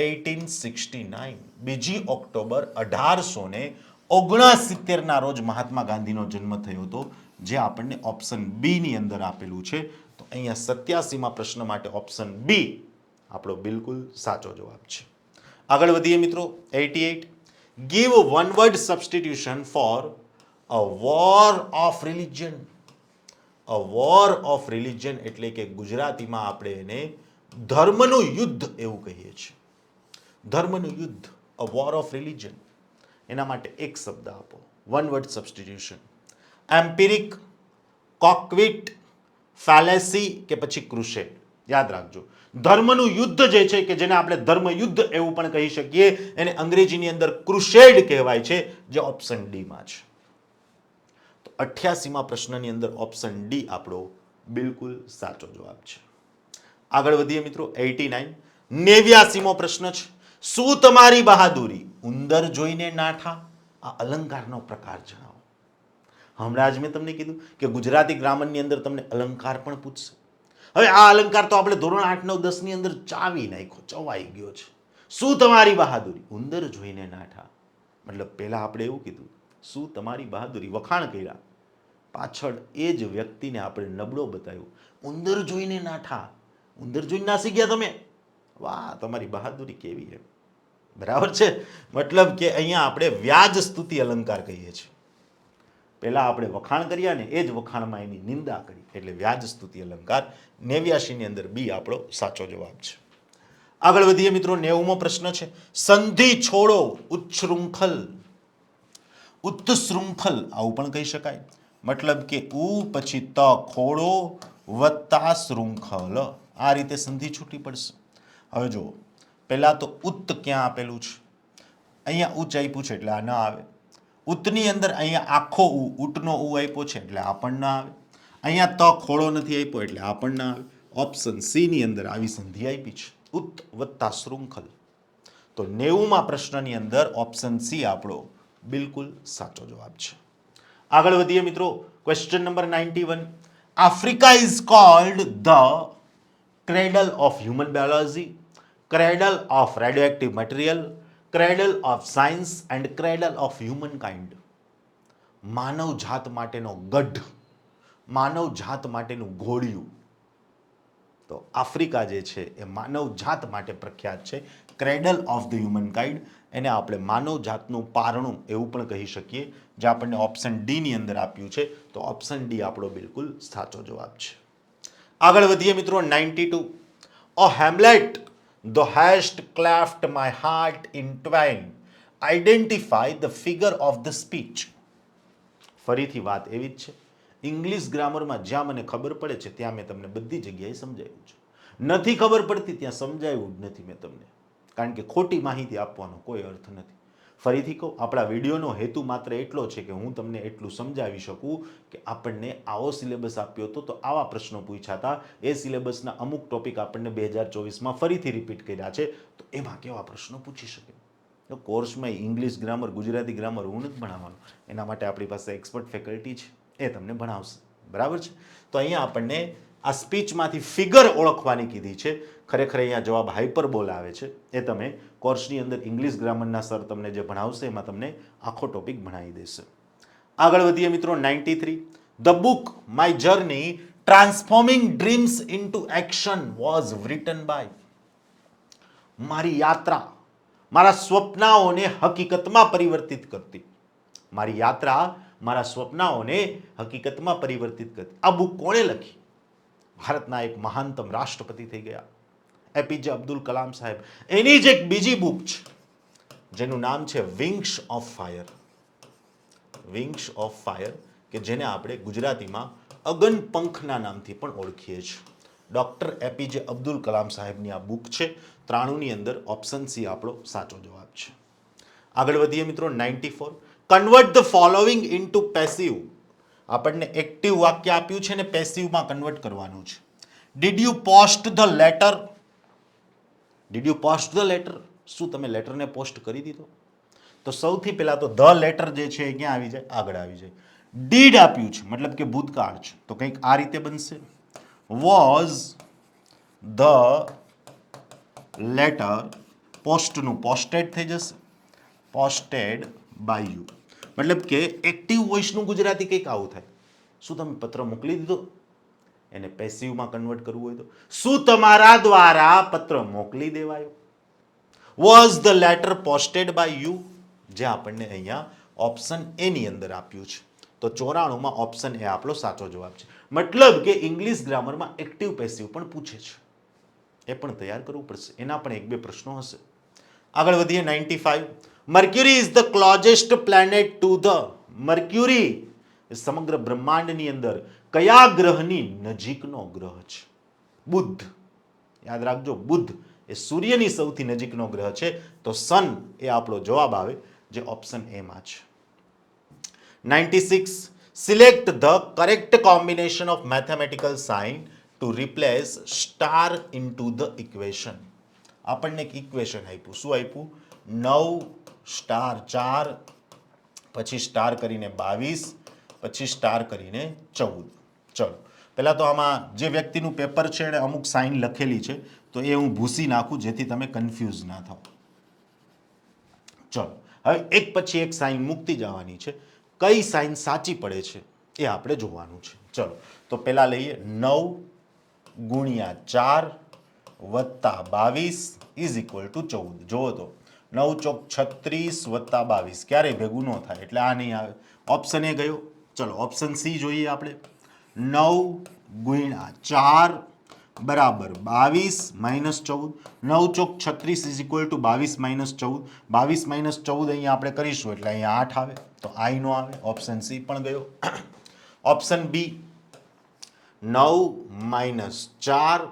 1869, 2 ઓક્ટોબર 1869 ના રોજ મહાત્મા ગાંધીનો જન્મ થયો હતો, જે આપણને ઓપ્શન બી ની અંદર આપેલું છે. તો અહીંયા 87મા પ્રશ્ન માટે ઓપ્શન બી આપણો બિલકુલ સાચો જવાબ છે. આગળ વધીએ મિત્રો. 88, give one word substitution for a war of religion. a war of religion એટલે કે ગુજરાતીમાં આપણે એને ધર્મનું યુદ્ધ એવું કહીએ છીએ. ધર્મનું યુદ્ધ, a war of religion. એના માટે એક શબ્દ આપો, one word substitution. એમ્પિરિક, કોક્વિટ, ફેલેસી કે પછી ક્રુસેડ. યાદ રાખજો, ધર્મનું યુદ્ધ જે છે કે જેને આપણે ધર્મ યુદ્ધ એવું પણ કહી શકીએ, એને અંગ્રેજીની અંદર ક્રુસેડ કહેવાય છે, જે ઓપ્શન ડી માં છે. તો 88મા પ્રશ્નની અંદર ઓપ્શન ડી આપણો બિલકુલ સાચો જવાબ છે. આગળ વધીએ મિત્રો. 89, 89મો પ્રશ્ન છે. શું તમારી બહાદુરી ઉંદર જોઈને નાઠા? આ અલંકારનો પ્રકાર જણાવો. હમણાં જ મેં તમને કીધું કે ગુજરાતી ગ્રામરની અંદર તમને અલંકાર પણ પૂછશે. હવે આ અલંકાર તો આપણે ધોરણ 8, 9, 10 ની અંદર ચાવી નાખ્યો, ચવાઈ ગયો છે. શું તમારી બહાદુરી ઉંદર જોઈને નાઠા? મતલબ પહેલા આપણે એવું કીધું, શું તમારી બહાદુરી, વખાણ કર્યા, પાછળ એ જ વ્યક્તિને આપણે નબળો બતાવ્યો. ઉંદર જોઈને નાઠા, ઉંદર જોઈને નાસી ગયા તમે, વાહ તમારી બહાદુરી કેવી છે. બરાબર છે. મતલબ કે અહીંયા આપણે વ્યાજ સ્તુતિ અલંકાર કહીએ છીએ. પહેલા આપણે વખાણ કર્યા ને એ જ વખાણમાં એની નિંદા કરી, એટલે વ્યાજ સ્તુતિ અલંકાર. 89 ની અંદર બી આપણો સાચો જવાબ છે. આગળ વધીએ મિત્રો. 90મો પ્રશ્ન છે. સંધિ છોડો ઉચ્છૃંખલ, ઉત્તશૃંખલ આવું પણ કહી શકાય. મતલબ કે ઉ પછી ત ખોડો વત્તા શૃંખલ, આ રીતે સંધિ છૂટી પડશે. હવે જુઓ, પહેલા તો ઉત્ત ક્યાં આપેલું છે? અહીંયા ઉચ્ચ આપ્યું છે એટલે આ ના આવે. ઉત્તની અંદર અહીંયા આખો ઉ, ઉટનો ઉ આપ્યો છે એટલે આ પણ ના આવે. અહીંયા ત ખોડો નથી આપ્યો એટલે આ પણ ના આવે. ઓપ્શન સી ની અંદર આવી સંધિ આપી છે, ઉત્ત વત્તા શૃંખલ. તો 90મા પ્રશ્નની અંદર ઓપ્શન સી આપણો બિલકુલ સાચો જવાબ છે. આગળ વધીએ મિત્રો. Question number 91, Africa is called the cradle of human biology, cradle of radioactive material, cradle of science and cradle of humankind. માનવ જાત માટેનો ગઢ, માનવ જાત માટેનું ઘોડિયું. તો આફ્રિકા જે છે એ માનવ જાત માટે પ્રખ્યાત છે. Cradle of the human kind, એને આપણે માનવ જાતનું પારણું એવું પણ કહી શકીએ, જે આપણને ઓપ્શન ડી ની અંદર આપ્યું છે. તો ઓપ્શન ડી આપણો બિલકુલ સાચો જવાબ છે. આગળ વધીએ મિત્રો. 92, ઓ Hamlet thou hast cleft my heart in twain, identify the figure of the speech. ફરીથી વાત એવી જ છે, ઇંગ્લિશ ગ્રામરમાં જ્યાં મને ખબર પડે છે ત્યાં મેં તમને બધી જગ્યાએ સમજાવ્યું છે. નથી ખબર પડતી ત્યાં સમજાવ્યું જ નથી મેં તમને, કારણ કે ખોટી માહિતી આપવાનો કોઈ અર્થ નથી. ફરીથી કહું, આપણા વિડીયોનો હેતુ માત્ર એટલો છે કે હું તમને એટલું સમજાવી શકું કે આપણને આવો સિલેબસ આપ્યો હતો તો આવા પ્રશ્નો પૂછ્યા હતા, એ સિલેબસના અમુક ટોપિક આપણને 2024માં ફરીથી રિપીટ કર્યા છે, તો એમાં કેવા પ્રશ્નો પૂછી શકે. તો કોર્સમાં ઇંગ્લિશ ગ્રામર, ગુજરાતી ગ્રામર હું નથી ભણાવવાનું, એના માટે આપણી પાસે એક્સપર્ટ ફેકલ્ટી છે, એ તમને ભણાવશે. બરાબર છે. તો અહીંયા આપણને આ સ્પીચમાંથી ફિગર ઓળખવાની કીધી છે. ખરેખર અહીંયા જવાબ હાઇપરબોલ આવે છે. એ તમે કોર્સની અંદર ઇંગ્લિશ ગ્રામરના સર તમને જે ભણાવશે એમાં તમને આખો ટોપિક ભણાવી દેશે. આગળ વધીએ મિત્રો. 93, the book my journey transforming dreams into action was written by. મારી યાત્રા મારા સ્વપ્નાઓને હકીકતમાં પરિવર્તિત કરતી. મારી યાત્રા મારા સ્વપ્નાઓને હકીકતમાં પરિવર્તિત કરતી. આ બુક કોણે લખી? ભારતના એક મહાનતમ રાષ્ટ્રપતિ થઈ ગયા એપીજે અબ્દુલ કલામ સાહેબ. એની જ એક બીજી બુક છે જેનું નામ છે wings of fire. Wings of fire, કે જેને આપણે ગુજરાતીમાં અગન પંખના નામથી પણ ઓળખીએ છીએ. ડોક્ટર એપીજે અબ્દુલ કલામ સાહેબની આ બુક છે. 93ની અંદર ઓપ્શન સી આપણો સાચો જવાબ છે. આગળ વધીએ મિત્રો. 94, convert the following into passive. આપણને એક્ટિવ વાક્ય આપ્યું છે ને પેસિવમાં કન્વર્ટ કરવાનું છે. Did you post the letter? Did you post the letter? શું તમે લેટરને પોસ્ટ કરી દીધો? તો સૌથી પહેલા તો ધ લેટર જે છે એ ક્યાં આવી જાય? આગળ આવી જાય. ડીડ આપ્યું છે મતલબ કે ભૂતકાળ છે, તો કંઈક આ રીતે બનશે. વોઝ ધ લેટર, પોસ્ટનું પોસ્ટેડ થઈ જશે, પોસ્ટેડ બાય યુ. મતલબ કે એક્ટિવ વોઇસનું ગુજરાતી કંઈક આવું થાય. શું તમે પત્ર મોકલી દીધો? એને પેસિવમાં કન્વર્ટ કરવું હોય તો શું તમારા દ્વારા પત્ર મોકલી દેવાયો? Was the letter posted by you, જે આપણને અહીંયા ઓપ્શન એ ની અંદર આપ્યું છે. તો 94માં ઓપ્શન એ આપણો સાચો જવાબ છે. મતલબ કે ઇંગ્લિશ ગ્રામરમાં એક્ટિવ પેસિવ પણ પૂછે છે, એ પણ તૈયાર કરવું પડશે. એના પણ 1-2 પ્રશ્નો હશે. આગળ વધીએ. 95, mercury is the closest planet to the. Mercury સમગ્ર બ્રહ્માંડની અંદર કયા ગ્રહની નજીકનો ગ્રહ છે? બુધ. યાદ રાખજો, બુધ એ સૂર્યની સૌથી નજીકનો ગ્રહ છે. તો સન એ આપણો જવાબ આવે, જે ઓપ્શન એ માં છે. 96, select the correct combination of mathematical sign to replace star into the equation. આપણને એક ઇક્વેશન આપ્યું. શું આપ્યું? 9 સ્ટાર 4, પછી સ્ટાર કરીને 22, પછી સ્ટાર કરીને 14. ચલો પહેલા તો આમાં જે વ્યક્તિનું પેપર છે એને અમુક સાઇન લખેલી છે, તો એ હું ભૂસી નાખું જેથી તમે કન્ફ્યુઝ ના થાઓ. ચલો હવે એક પછી એક સાઇન મૂકતી જવાની છે. કઈ સાઇન સાચી પડે છે એ આપણે જોવાનું છે. ચલો તો પહેલા લઈએ 9 ગુણ્યા 4 વત્તા 22 ઇઝ ઇક્વલ ટુ 14. જોવો તો 9 ચોક 36 વત્તા 22 ક્યારેય ભેગું ન થાય, એટલે આ નહીં આવે. ઓપ્શન એ ગયો. ચલો ઓપ્શન સી જોઈએ આપણે. 9 ગુણ્યા 4 બરાબર 22 માઇનસ 14. 9 ચોક 36 is equal to 22 minus 14. 22 minus 14 અહીંયા આપણે કરીશું એટલે અહીંયા 8 આવે, તો આઈ નો આવે. ઓપ્શન સી પણ ગયો. ઓપ્શન બી 9 માઇનસ 4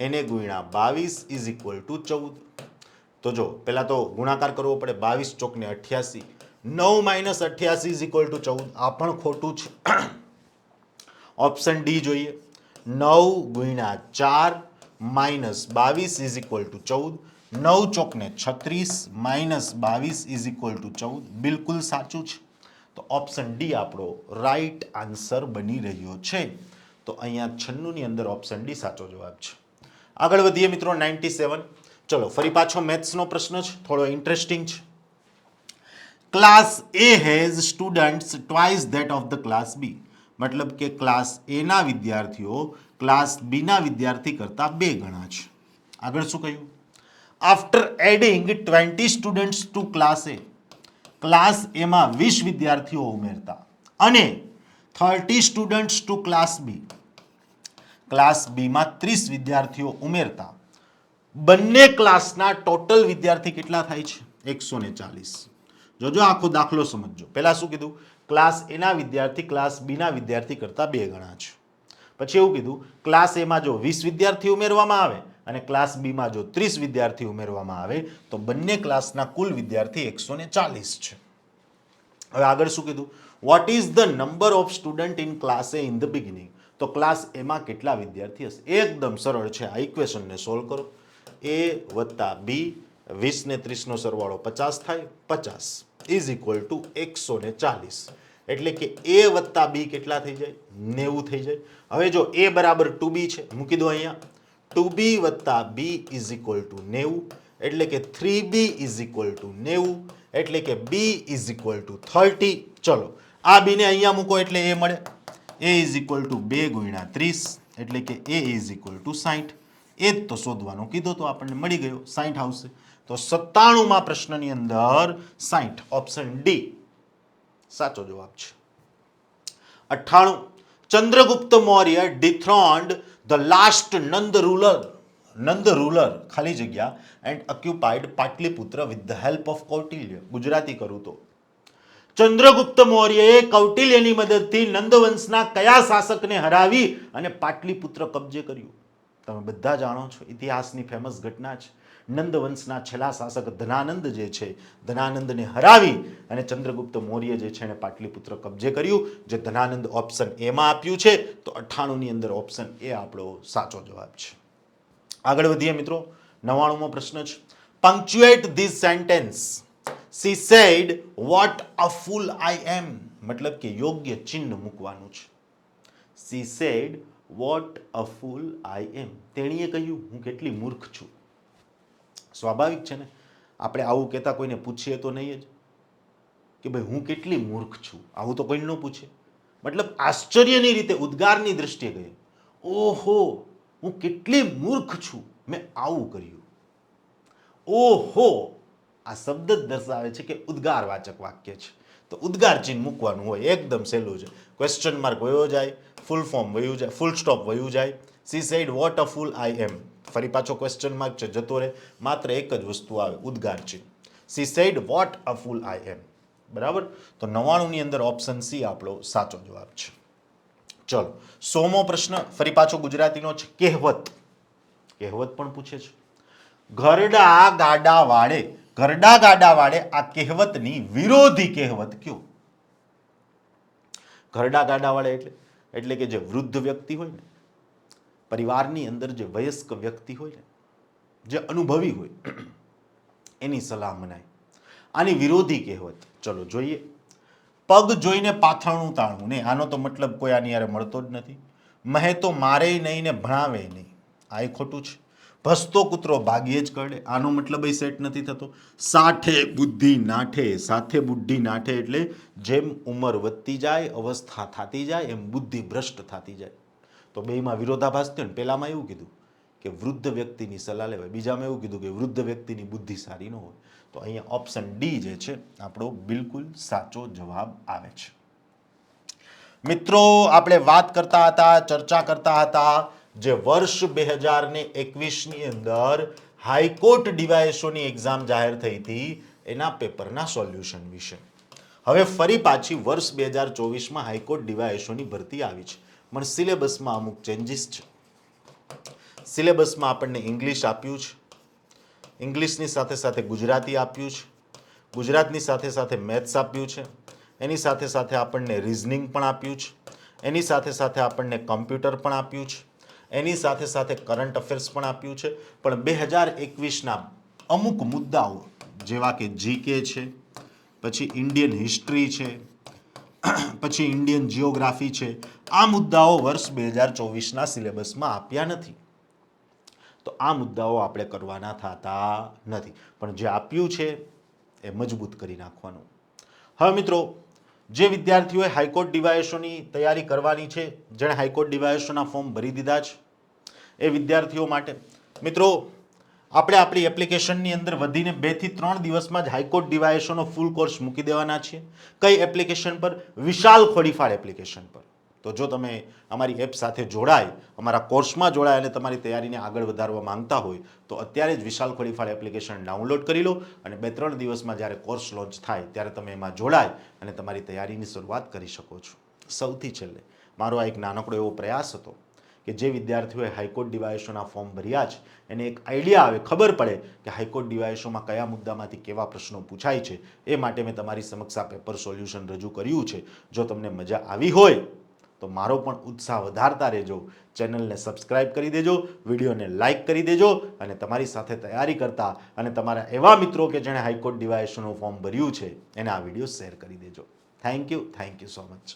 એને ગુણ્યા 22 ઇઝ ઇક્વલ ટુ 14. તો જો પહેલા તો ગુણાકાર કરવો પડે. 22 ચોક ને 88, 9 માઇનસ 88 ઇઝ ઇક્વલ ટુ 14. આ પણ ખોટું છે. ઓપ્શન ડી જોઈએ. 9 ગુણ્યા 4 માઇનસ 22 ઇઝ ઇક્વલ ટુ 14. 9 ચોક ને 36 માઇનસ 22 ઇઝ ઇક્વલ ટુ 14. બિલકુલ સાચું છે. તો ઓપ્શન ડી આપણો રાઈટ આન્સર બની રહ્યો છે. તો અહીંયા 96 ની અંદર ઓપ્શન ડી સાચો જવાબ છે. આગળ વધીએ મિત્રો. 97. ચલો ફરી પાછો મેથ્સનો પ્રશ્ન છે, થોડો ઇન્ટરેસ્ટિંગ છે. Class A has students twice that of the class B. મતલબ કે ક્લાસ એ ના વિદ્યાર્થીઓ ક્લાસ બી ના વિદ્યાર્થી કરતા 2 ગણા છે. આગળ શું કહ્યું? After adding 20 students to class A. Class એમાં 20 વિદ્યાર્થીઓ ઉમેરતા અને 30 students to class B. Class B માં 30 વિદ્યાર્થીઓ ઉમેરતા બંને ક્લાસના ટોટલ વિદ્યાર્થી કેટલા થાય છે? 140. જોજો આખો દાખલો સમજજો. પહેલા શું કીધું? ક્લાસ એ ના વિદ્યાર્થી ક્લાસ બી ના વિદ્યાર્થી કરતા 2 ગણા છે. પછી એવું કીધું ક્લાસ એમાં જો 20 વિદ્યાર્થી ઉમેરવામાં આવે અને ક્લાસ બીમાં જો 30 વિદ્યાર્થી ઉમેરવામાં આવે તો બંને ક્લાસના કુલ વિદ્યાર્થી 140 છે. હવે આગળ શું કીધું? Vote is the number of student in class A in the beginning? તો ક્લાસ એમાં કેટલા વિદ્યાર્થી હશે? એકદમ સરળ છે. આ ઇક્વેશનને સોલ્વ કરો. એ વત્તા બી, 20 ને 30 નો સરવાળો 50 થાય, 50 ઇઝ ઇક્વલ ટુ 140. એટલે કે એ વત્તા બી કેટલા થઈ જાય? 90 થઈ જાય. હવે જો એ બરાબર 2b છે, મૂકી દો અહીંયા. 2b વત્તા બી ઇઝ ઇક્વલ ટુ 90, એટલે કે 3b ઇઝ ઇક્વલ ટુ 90, એટલે કે b ઇઝ ઇક્વલ ટુ 30. ચલો આ બી ને અહીંયા મૂકો એટલે એ મળે. એ ઇઝ ઇક્વલ ટુ 2 ગુણ્યા 30, એટલે કે એ ઇઝ ઇક્વલ ટુ 60. એ જ તો શોધવાનું કીધું તો આપણને મળી ગયો, 60 આવશે. તો 97માં પ્રશ્નની અંદર 60 ઓપ્શન ડી સાચો જવાબ છે. 98 Chandragupta Maurya dethroned the last Nanda ruler ખાલી જગ્યા and occupied Pataliputra with the help of Kautilya. ગુજરાતી કરું તો ચંદ્રગુપ્ત મૌર્યએ કૌટિલ્યની મદદથી નંદવંશના કયા શાસકને હરાવી અને પાટલીપુત્ર કબજે કર્યું? તમે બધા જાણો છો, ઇતિહાસની ફેમસ ઘટના છે. નંદવંશના છેલ્લા શાસક ધનાનંદ જે છે, ધનાનંદને હરાવી અને ચંદ્રગુપ્ત મૌર્ય જે છે એને પાટલીપુત્ર કબજે કર્યું. જે ધનાનંદ ઓપ્શન એમાં આપ્યું છે, તો 98ની અંદર ઓપ્શન એ આપણો સાચો જવાબ છે. આગળ વધીએ મિત્રો. 99મો પ્રશ્ન છે. Punctuate this sentence. She said, what a fool I am. મતલબ કે યોગ્ય ચિહ્ન મૂકવાનું છે. She said, what a fool I am. તેણીએ કહ્યું, હું કેટલી મૂર્ખ છું. સ્વાભાવિક છે ને, આપણે આવું કહેતા કોઈને પૂછીએ તો નહીં જ કે ભાઈ હું કેટલી મૂર્ખ છું. આવું તો કોઈને ન પૂછે. મતલબ આશ્ચર્યની રીતે ઉદ્ગારની દ્રષ્ટિએ કહે, ઓહો હું કેટલી મૂર્ખ છું, મેં આવું કર્યું. ઓહો આ શબ્દ જ દર્શાવે છે કે ઉદ્ગારવાચક વાક્ય છે. તો ઉદ્ગાર ચિહ્ન મૂકવાનું હોય, એકદમ સહેલું છે. ક્વેશ્ચન માર્ક વયો જાય, ફૂલ ફોર્મ વયું જાય, ફૂલ સ્ટોપ વયું જાય. સી સેડ વોટ અ ફૂલ આઈ એમ, ફરી પાછો ક્વેશ્ચન માર્ક છે, જતો રહે. માત્ર એક જ વસ્તુ આવે, ઉદ્ગાર ચિહ્ન. સી સેડ વોટ અ ફૂલ આઈ એમ. બરાબર. તો 99ની અંદર ઓપ્શન સી આપણો સાચો જવાબ છે. ચલો 100મો પ્રશ્ન ફરી પાછો ગુજરાતીનો છે. કહેવત પણ પૂછે છે. ઘરડા ગાડા વાળે આ કહેવતની વિરોધી કહેવત કયો? ઘરડા ગાડા વાળે એટલે કે જે વૃદ્ધ વ્યક્તિ હોય ને, પરિવારની અંદર જે વયસ્ક વ્યક્તિ હોય ને, જે અનુભવી હોય, એની સલાહ મનાય. આની વિરોધી કહેવત ચલો જોઈએ. પગ જોઈને પાથરણું તાણવું ને, આનો તો મતલબ કોઈ આની યારે મળતો જ નથી. મહે તો મારે નહીં ને ભણાવે નહીં, આ ખોટું છે. ભસતો કૂતરો ભાગ્યે જ કરડે, આનો મતલબ એ સેટ નથી થતો. સાથે બુદ્ધિ નાઠે એટલે જેમ ઉંમર વધતી જાય, અવસ્થા થતી જાય, એમ બુદ્ધિ ભ્રષ્ટ થતી જાય. તો બેમાં વિરોધાભાસ થયો ને. પહેલામાં એવું કીધું કે વૃદ્ધ વ્યક્તિની સલાહ લેવાય, બીજામાં એવું કીધું કે વૃદ્ધ વ્યક્તિની બુદ્ધિ સારી ન હોય. તો અહીંયા ઓપ્શન ડી જે છે આપણો બિલકુલ સાચો જવાબ આવે છે. મિત્રો આપણે વાત કરતા હતા, ચર્ચા કરતા હતા જે વર્ષ 2021ની અંદર હાઈકોર્ટ ડીવાયએસઓની એક્ઝામ જાહેર થઈ હતી એના પેપરના સોલ્યુશન વિશે. હવે ફરી પાછી વર્ષ 2024માં હાઈકોર્ટ ડીવાયએસઓની ભરતી આવી છે, પણ સિલેબસમાં અમુક ચેન્જીસ છે. સિલેબસમાં આપણને ઇંગ્લિશ આપ્યું છે, ઇંગ્લિશની સાથે સાથે ગુજરાતી આપ્યું છે, ગુજરાતની સાથે સાથે મેથ્સ આપ્યું છે, એની સાથે સાથે આપણને રિઝનિંગ પણ આપ્યું છે, એની સાથે સાથે આપણને કમ્પ્યુટર પણ આપ્યું છે, એની સાથે સાથે કરંટ અફેર્સ પણ આપ્યું છે. પણ 2021ના અમુક મુદ્દાઓ જેવા કે જીકે છે, પછી ઇન્ડિયન હિસ્ટ્રી છે, પછી ઇન્ડિયન જિયોગ્રાફી છે, આ મુદ્દાઓ વર્ષ 2024ના સિલેબસમાં આપ્યા નથી. તો આ મુદ્દાઓ આપણે કરવાના થતા નથી, પણ જે આપ્યું છે એ મજબૂત કરી નાખવાનું. હવે મિત્રો જે વિદ્યાર્થીઓએ હાઈકોર્ટ ડીવાયએસઓની તૈયારી કરવાની છે, જેણે હાઈકોર્ટ ડીવાયએસઓના ફોર્મ ભરી દીધા છે, એ વિદ્યાર્થીઓ માટે મિત્રો આપણે આપણી એપ્લિકેશનની અંદર વધીને 2 થી 3 દિવસમાં જ હાઈકોર્ટ ડીવાયએસઓનો ફૂલ કોર્સ મૂકી દેવાના છીએ. કઈ એપ્લિકેશન પર? વિશાલ ખોડીફાળ એપ્લિકેશન પર. તો જો તમે અમારી એપ સાથે જોડાય, અમારા કોર્સમાં જોડાય અને તમારી તૈયારીને આગળ વધારવા માંગતા હોય તો અત્યારે જ વિશાલ ખોડીફાળ એપ્લિકેશન ડાઉનલોડ કરી લો અને 2-3 દિવસમાં જ્યારે કોર્સ લોન્ચ થાય ત્યારે તમે એમાં જોડાય અને તમારી તૈયારીની શરૂઆત કરી શકો છો. સૌથી છેલ્લે મારો આ એક નાનકડો એવો પ્રયાસ હતો કે જે વિદ્યાર્થીઓએ હાઈકોર્ટ ડીવાયએસઓના ફોર્મ ભર્યા છે એને એક આઈડિયા આવે, ખબર પડે કે હાઈકોર્ટ ડીવાયએસઓમાં કયા મુદ્દામાંથી કેવા પ્રશ્નો પૂછાય છે. એ માટે મેં તમારી સમક્ષ આ પેપર સોલ્યુશન રજૂ કર્યું છે. જો તમને મજા આવી હોય તો મારો પણ ઉત્સાહ વધારતા રહેજો. ચેનલને સબસ્ક્રાઇબ કરી દેજો, વિડીયોને લાઇક કરી દેજો અને તમારી સાથે તૈયારી કરતા અને તમારા એવા મિત્રો કે જેણે હાઈકોર્ટ ડીવાયએસઓનું ફોર્મ ભર્યું છે એને આ વિડીયો શેર કરી દેજો. Thank you so much.